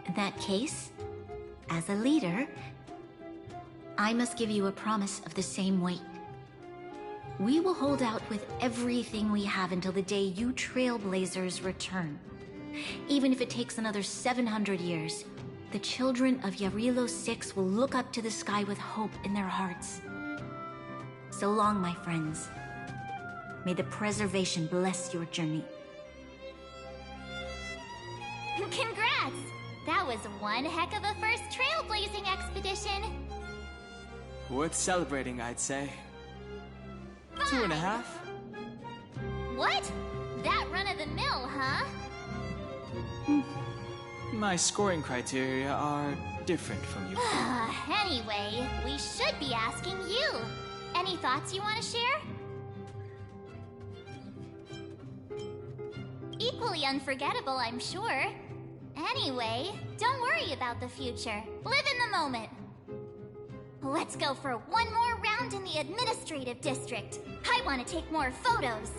In that case, as a leader, I must give you a promise of the same weight. We will hold out with everything we have until the day you Trailblazers return. Even if it takes another 700 years, the children of Yarilo 6 will look up to the sky with hope in their hearts. So long, my friends. May the preservation bless your journey. Congrats! That was one heck of a first trailblazing expedition. Worth celebrating, I'd say. 2.5. What? That run-of-the-mill, huh? My scoring criteria are different from yours. Anyway, we should be asking you. Any thoughts you want to share? Equally unforgettable, I'm sure. Anyway, don't worry about the future. Live in the moment. Let's go for one more round in the administrative district. I want to take more photos.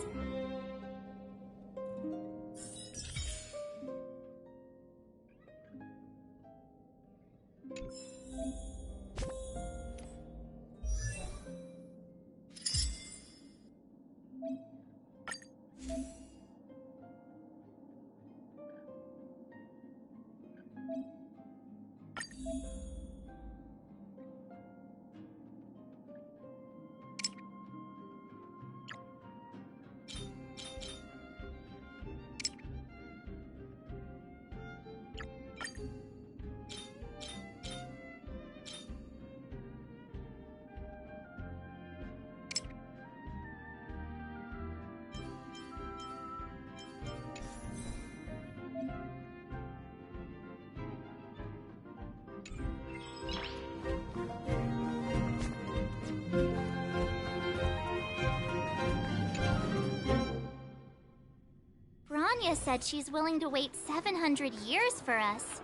Bronya said she's willing to wait 700 years for us.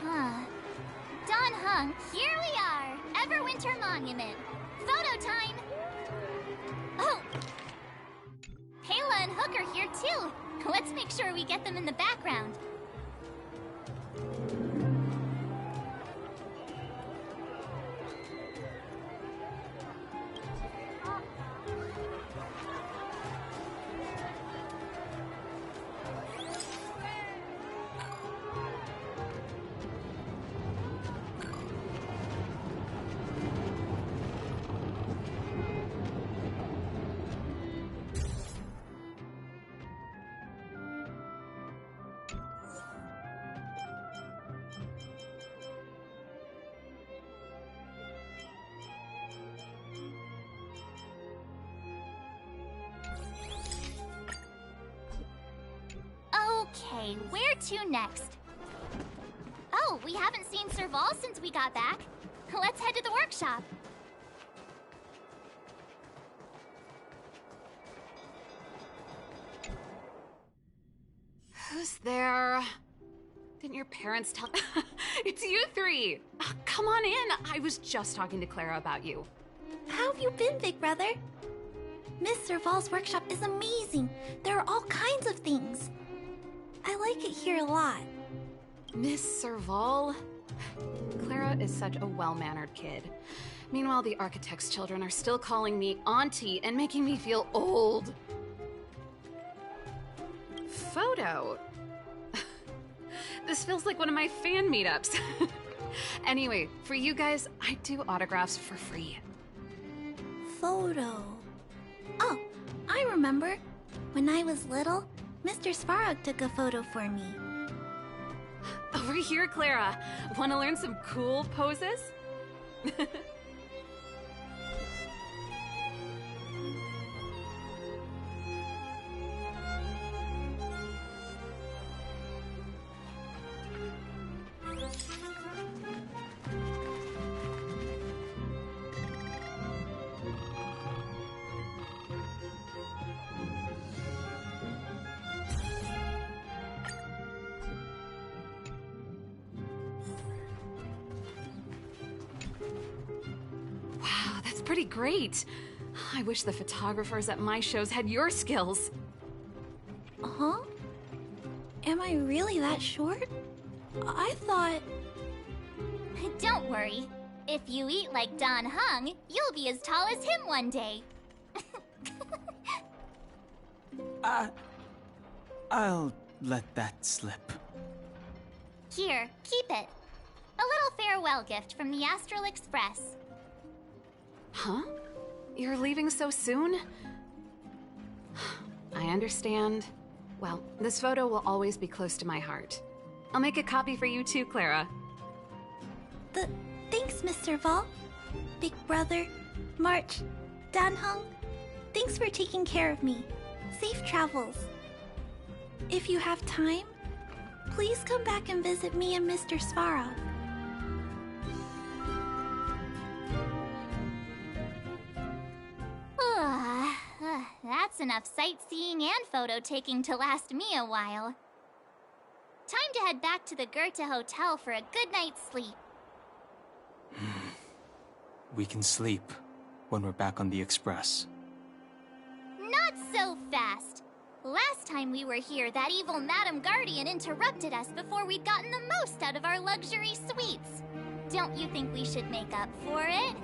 Huh. Don Hung, here we are! Everwinter Monument. Photo time! Oh! Kayla and Hook are here too. Let's make sure we get them in the background. Okay, where to next? Oh, we haven't seen Serval since we got back. Let's head to the workshop. Who's there? Didn't your parents tell? It's you three! Come on in! I was just talking to Clara about you. How have you been, big brother? Miss Serval's workshop is amazing. There are all kinds of things. I like it here a lot. Miss Serval? Clara is such a well-mannered kid. Meanwhile, the architect's children are still calling me auntie and making me feel old. Photo? This feels like one of my fan meetups. Anyway, for you guys, I do autographs for free. Photo. Oh, I remember. When I was little, Mr. Svarog took a photo for me. Over here, Clara. Want to learn some cool poses? Wow, that's pretty great. I wish the photographers at my shows had your skills. Huh? Am I really that short? I thought... Don't worry. If you eat like Don Hung, you'll be as tall as him one day. I'll let that slip. Here, keep it. A little farewell gift from the Astral Express. Huh? You're leaving so soon? I understand. Well, this photo will always be close to my heart. I'll make a copy for you too, Clara. Thanks, Mr. Vol. Big brother, March, Danhung. Thanks for taking care of me. Safe travels. If you have time, please come back and visit me and Mr. Svarog. That's enough sightseeing and photo taking to last me a while. Time to head back to the Goethe Hotel for a good night's sleep. We can sleep when we're back on the Express. Not so fast! Last time we were here, that evil Madam Guardian interrupted us before we'd gotten the most out of our luxury suites. Don't you think we should make up for it?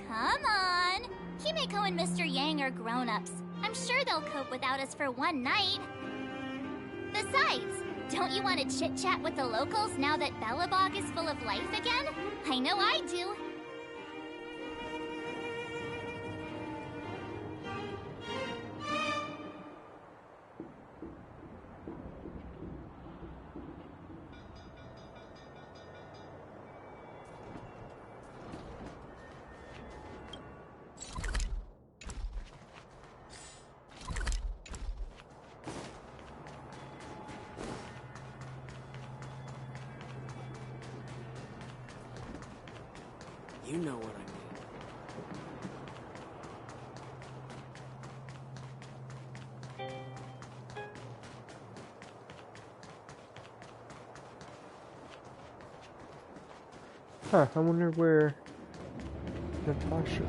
Come on! Himeko and Mr. Yang are grown-ups. I'm sure they'll cope without us for one night. Besides, don't you want to chit-chat with the locals now that Belobog is full of life again? I know I do. You know what I mean. Huh, I wonder where Natasha...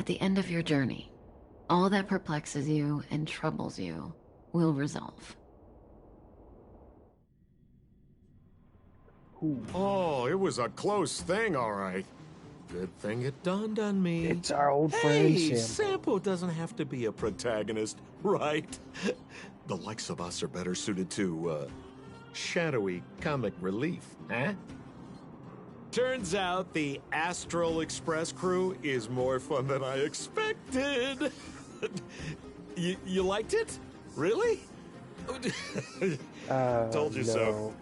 At the end of your journey, all that perplexes you and troubles you will resolve. Oh, it was a close thing, all right. Good thing it dawned on me. It's our old friend Hey, Sampo. Sampo doesn't have to be a protagonist, right? The likes of us are better suited to, shadowy comic relief, eh? Turns out the Astral Express crew is more fun than I expected. You liked it? Really? Told you so.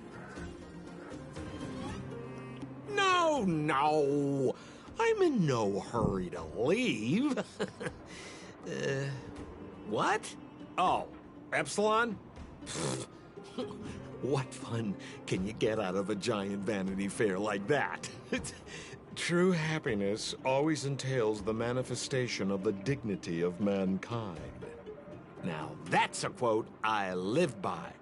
No. I'm in no hurry to leave. What? Oh, Epsilon? What fun can you get out of a giant Vanity Fair like that? True happiness always entails the manifestation of the dignity of mankind. Now, that's a quote I live by.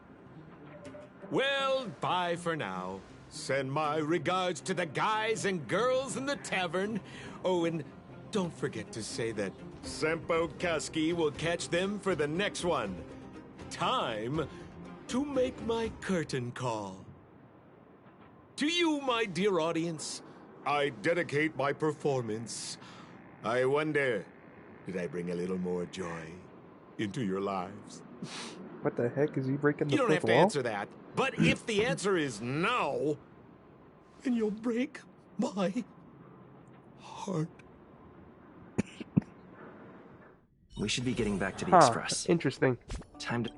Well, bye for now. Send my regards to the guys and girls in the tavern. Oh, and don't forget to say that Sempo Kaski will catch them for the next one. Time to make my curtain call. To you, my dear audience, I dedicate my performance. I wonder, did I bring a little more joy into your lives? What the heck is he breaking the You don't have fourth to wall? answer that. But if the answer is no, then you'll break my heart. We should be getting back to the Huh, Express. interesting. Time to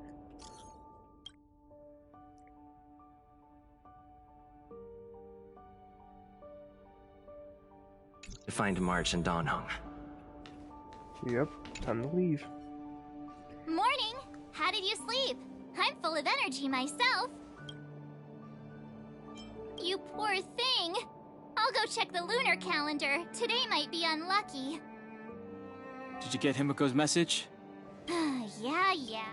find March and Dawn Hung. Yep, time to leave. Morning! How did you sleep? I'm full of energy myself. You poor thing. I'll go check the lunar calendar. Today might be unlucky. Did you get Himiko's message? Yeah.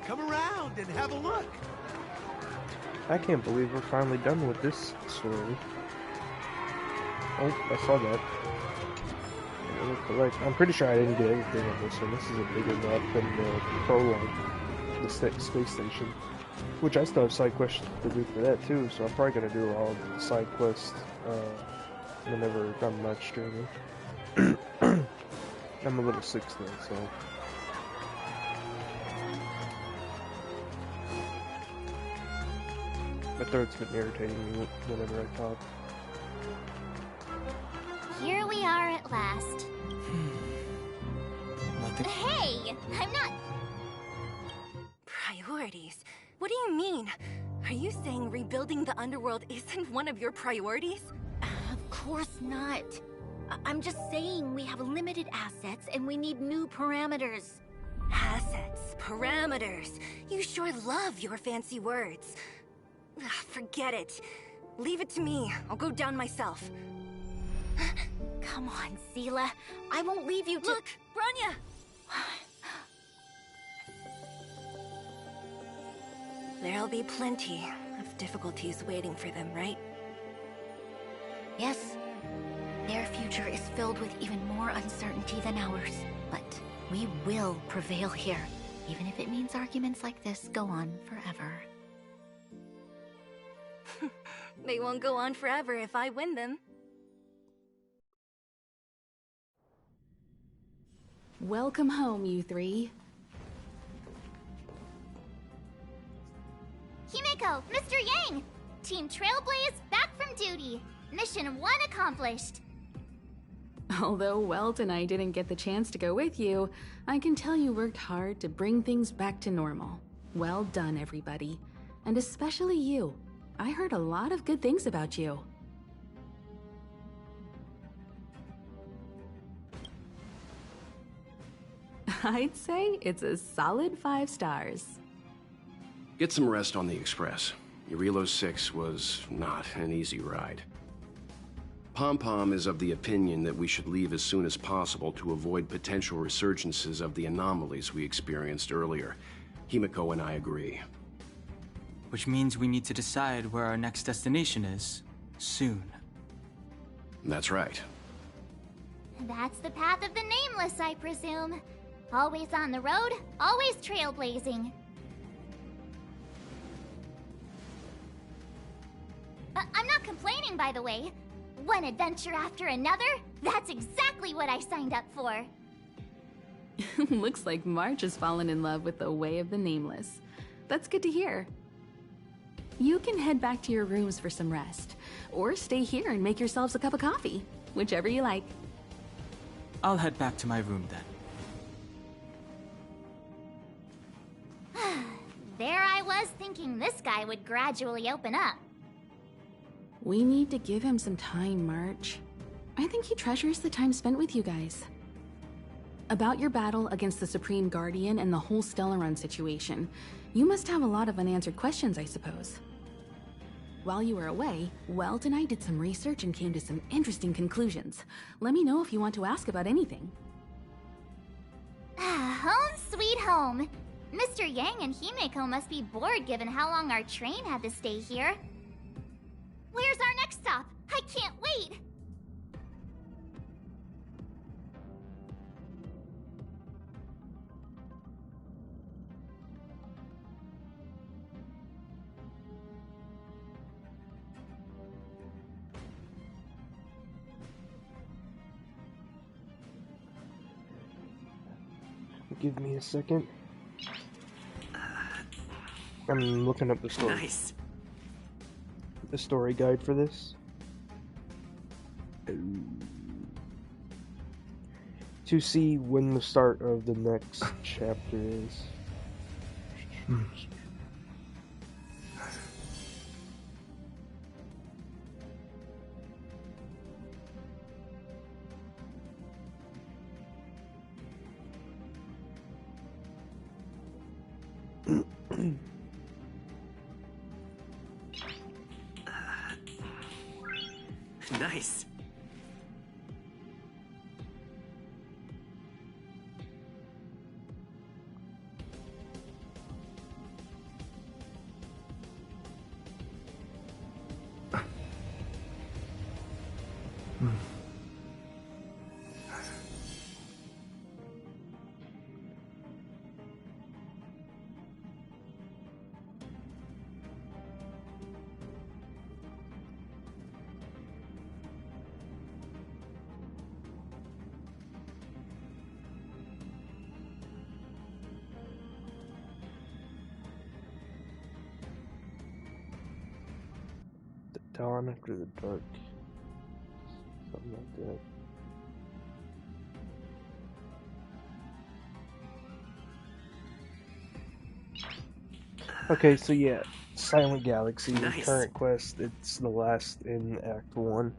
Come around and have a look. I can't believe we're finally done with this story. Oh, I saw that. I'm pretty sure I didn't get anything on this one. This is a bigger map than the prologue, the space station. Which I still have side quests to do for that too, so I'm probably gonna do all of the side quests whenever I'm not streaming. I'm a little sick still, so. My throat's been irritating me whenever I talk. Here we are at last. Nothing. Hey! I'm not... Priorities? What do you mean? Are you saying rebuilding the underworld isn't one of your priorities? Of course not. I'm just saying we have limited assets and we need new parameters. Assets, parameters. You sure love your fancy words. Ugh, forget it. Leave it to me. I'll go down myself. Come on, Zila. I won't leave you to— Look, Bronya! There'll be plenty of difficulties waiting for them, right? Yes. Their future is filled with even more uncertainty than ours. But we will prevail here, even if it means arguments like this go on forever. They won't go on forever if I win them. Welcome home, you three. Himiko, Mr. Yang! Team Trailblaze back from duty. Mission 1 accomplished. Although Welt and I didn't get the chance to go with you, I can tell you worked hard to bring things back to normal. Well done, everybody. And especially you. I heard a lot of good things about you. I'd say it's a solid 5 stars. Get some rest on the Express. Eurilo 6 was not an easy ride. Pom-Pom is of the opinion that we should leave as soon as possible to avoid potential resurgences of the anomalies we experienced earlier. Himiko and I agree. Which means we need to decide where our next destination is, soon. That's right. That's the path of the Nameless, I presume. Always on the road, always trailblazing. I'm not complaining, by the way. One adventure after another, that's exactly what I signed up for. Looks like March has fallen in love with the way of the Nameless. That's good to hear. You can head back to your rooms for some rest, or stay here and make yourselves a cup of coffee, whichever you like. I'll head back to my room then. There I was thinking this guy would gradually open up. We need to give him some time, March. I think he treasures the time spent with you guys. About your battle against the Supreme Guardian and the whole Stellaron situation, you must have a lot of unanswered questions, I suppose. While you were away, Welt and I did some research and came to some interesting conclusions. Let me know if you want to ask about anything. Home sweet home. Mr. Yang and Himeko must be bored given how long our train had to stay here. Where's our next stop? I can't wait! Give me a second. I'm looking up the story. Nice. The story guide for this. To see when the start of the next chapter is. Nice. Dawn after the dark. Something like that. Okay, so yeah, Silent Galaxy, Nice. current quest, it's the last in Act 1.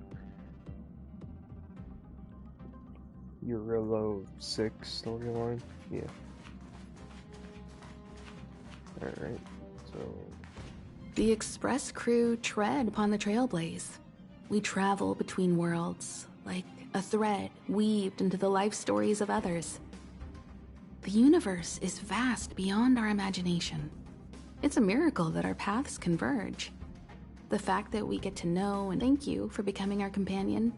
Eurilo 6 storyline, yeah. Alright, so... The Express crew tread upon the trailblaze. We travel between worlds, like a thread weaved into the life stories of others. The universe is vast beyond our imagination. It's a miracle that our paths converge. The fact that we get to know and thank you for becoming our companion.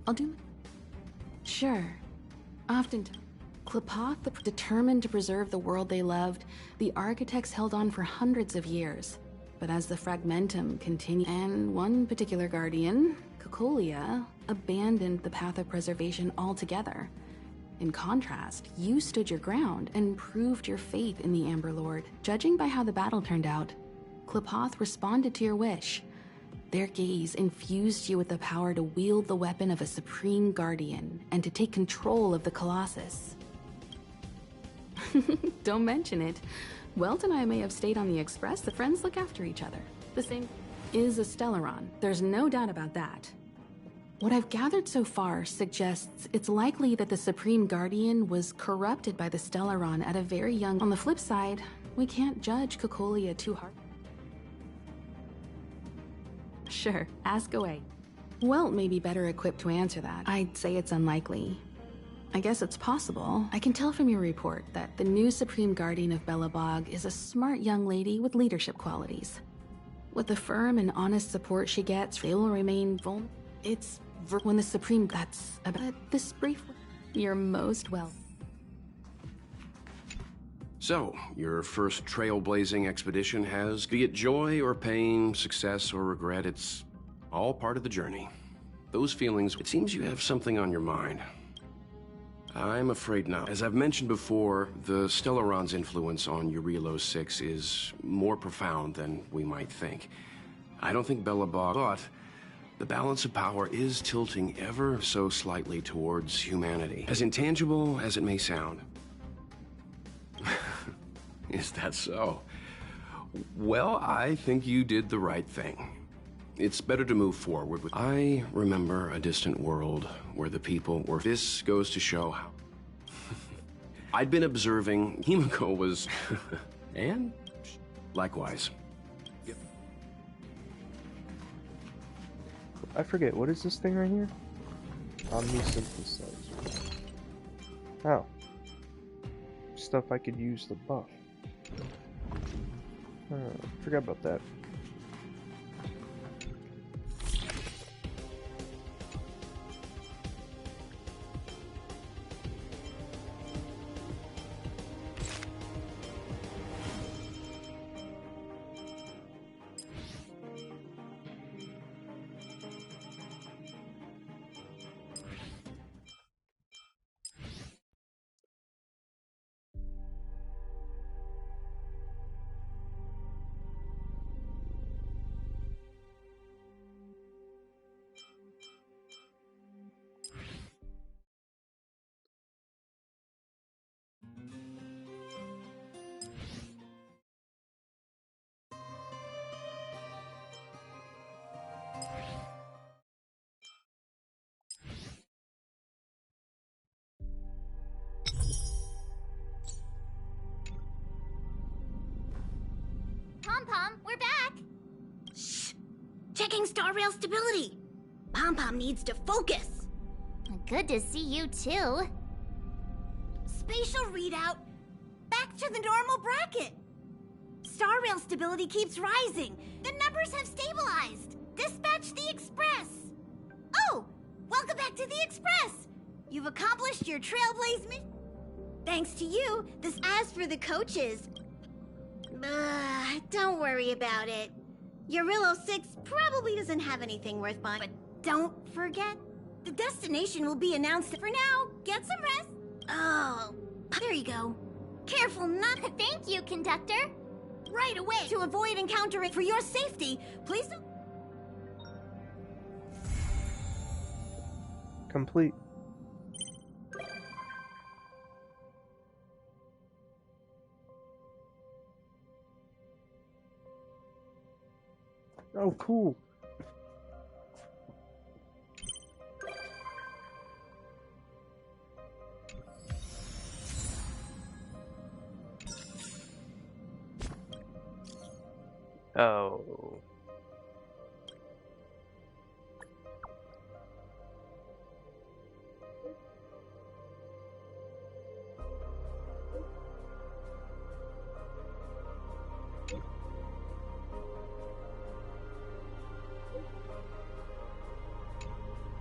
I'll do it. Sure. Often, Klepoth, determined to preserve the world they loved, the architects held on for hundreds of years. But as the Fragmentum continued, and one particular guardian, Cocolia, abandoned the path of preservation altogether. In contrast, you stood your ground and proved your faith in the Amber Lord. Judging by how the battle turned out, Klepoth responded to your wish. Their gaze infused you with the power to wield the weapon of a supreme guardian and to take control of the Colossus. Don't mention it. Welt and I may have stayed on the Express, the friends look after each other. The same is a Stellaron. There's no doubt about that. What I've gathered so far suggests it's likely that the Supreme Guardian was corrupted by the Stellaron at a very young... On the flip side, we can't judge Cocolia too hard. Sure, ask away. Welt may be better equipped to answer that. I'd say it's unlikely. I guess it's possible. I can tell from your report that the new Supreme Guardian of Belobog is a smart young lady with leadership qualities. With the firm and honest support she gets, they will remain vulnerable. It's when the Supreme... That's about this brief... You're most welcome. So, your first trailblazing expedition has, be it joy or pain, success or regret, it's all part of the journey. Those feelings, it seems you have something on your mind. I'm afraid not. As I've mentioned before, the Stellaron's influence on Eurylos 6 is more profound than we might think. I don't think Belobog, but the balance of power is tilting ever so slightly towards humanity. As intangible as it may sound. Is that so? Well, I think you did the right thing. It's better to move forward with... I remember a distant world where the people were... This goes to show how... I'd been observing... Himiko was... and? Likewise. I forget, what is this thing right here? Omnisynthesizer. Oh. Stuff I could use to buff. Forgot about that. Pom-Pom, we're back! Shh! Checking star rail stability! Pom-Pom needs to focus! Good to see you, too. Spatial readout! Back to the normal bracket! Star rail stability keeps rising! The numbers have stabilized! Dispatch the Express! Oh! Welcome back to the Express! You've accomplished your trailblaze mission. Thanks to you, this... As for the coaches... don't worry about it. Eurylos 6 probably doesn't have anything worth buying. But don't forget, the destination will be announced. For now, get some rest. Oh, there you go. Careful not... Thank you, conductor. Right away. To avoid encountering... For your safety, please don't... Complete. Oh, cool. Oh.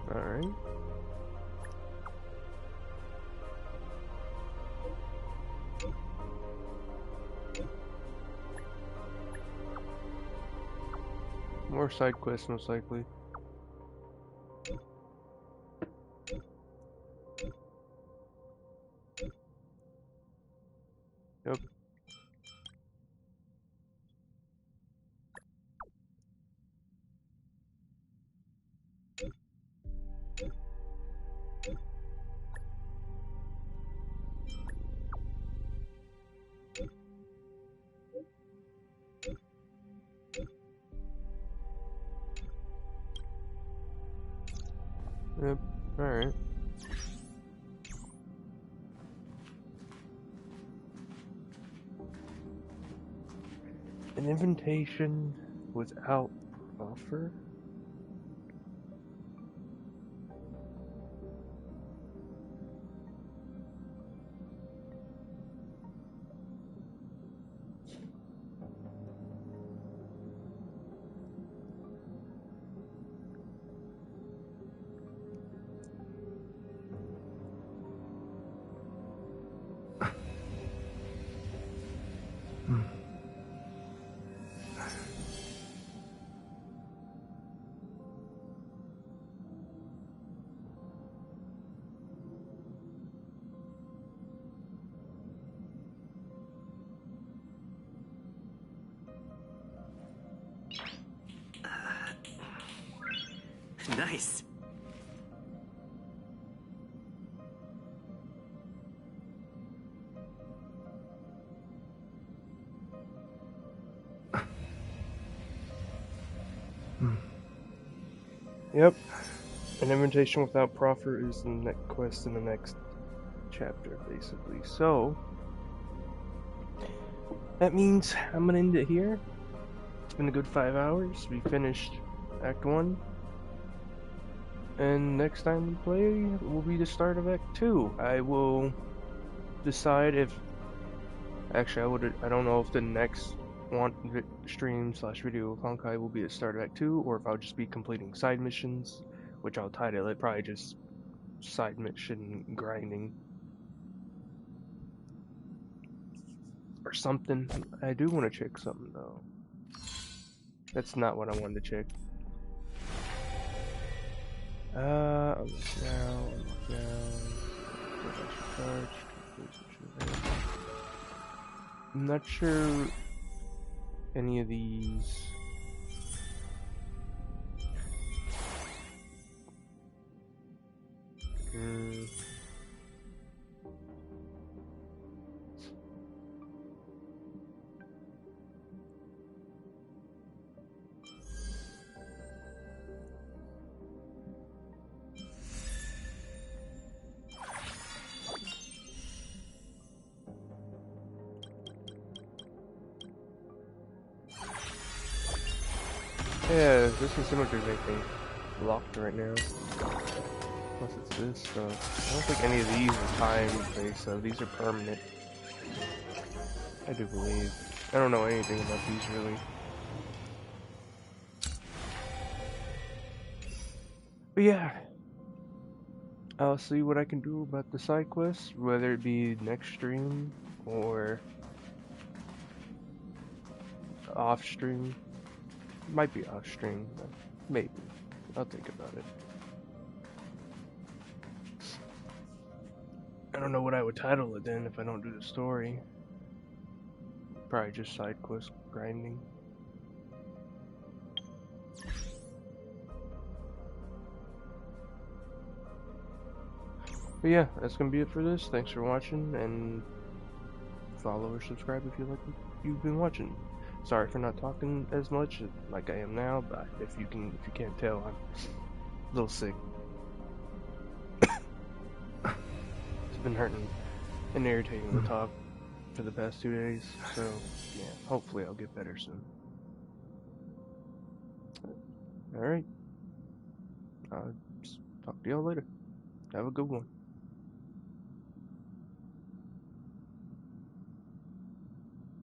All right. More side quests, most likely. Yep. An invitation without offer? Nice. Yep. An invitation without proffer is the next quest in the next chapter, basically. So, that means I'm gonna end it here. It's been a good 5 hours. We finished Act 1. And next time we play will be the start of Act 2. I will decide if... Actually, I don't know if the next stream/video of Honkai will be the start of Act 2, or if I'll just be completing side missions, which I'll title it probably just side mission grinding. Or something. I do want to check something though. That's not what I wanted to check. Unlock now, unlock now. I'm not sure any of these. Yeah, this doesn't seem like there's anything locked right now. Unless it's this stuff. I don't think any of these are time-based, so these are permanent. I do believe. I don't know anything about these, really. But yeah. I'll see what I can do about the side quests, whether it be next stream or off stream. Might be off stream, but maybe. I'll think about it. I don't know what I would title it then if I don't do the story. Probably just side quest grinding. But yeah, that's gonna be it for this. Thanks for watching, and follow or subscribe if you like what you've been watching. Sorry for not talking as much like I am now, but if you can't tell, I'm a little sick. It's been hurting and irritating to talk for the past 2 days, so yeah, hopefully I'll get better soon. Alright. I'll talk to y'all later. Have a good one.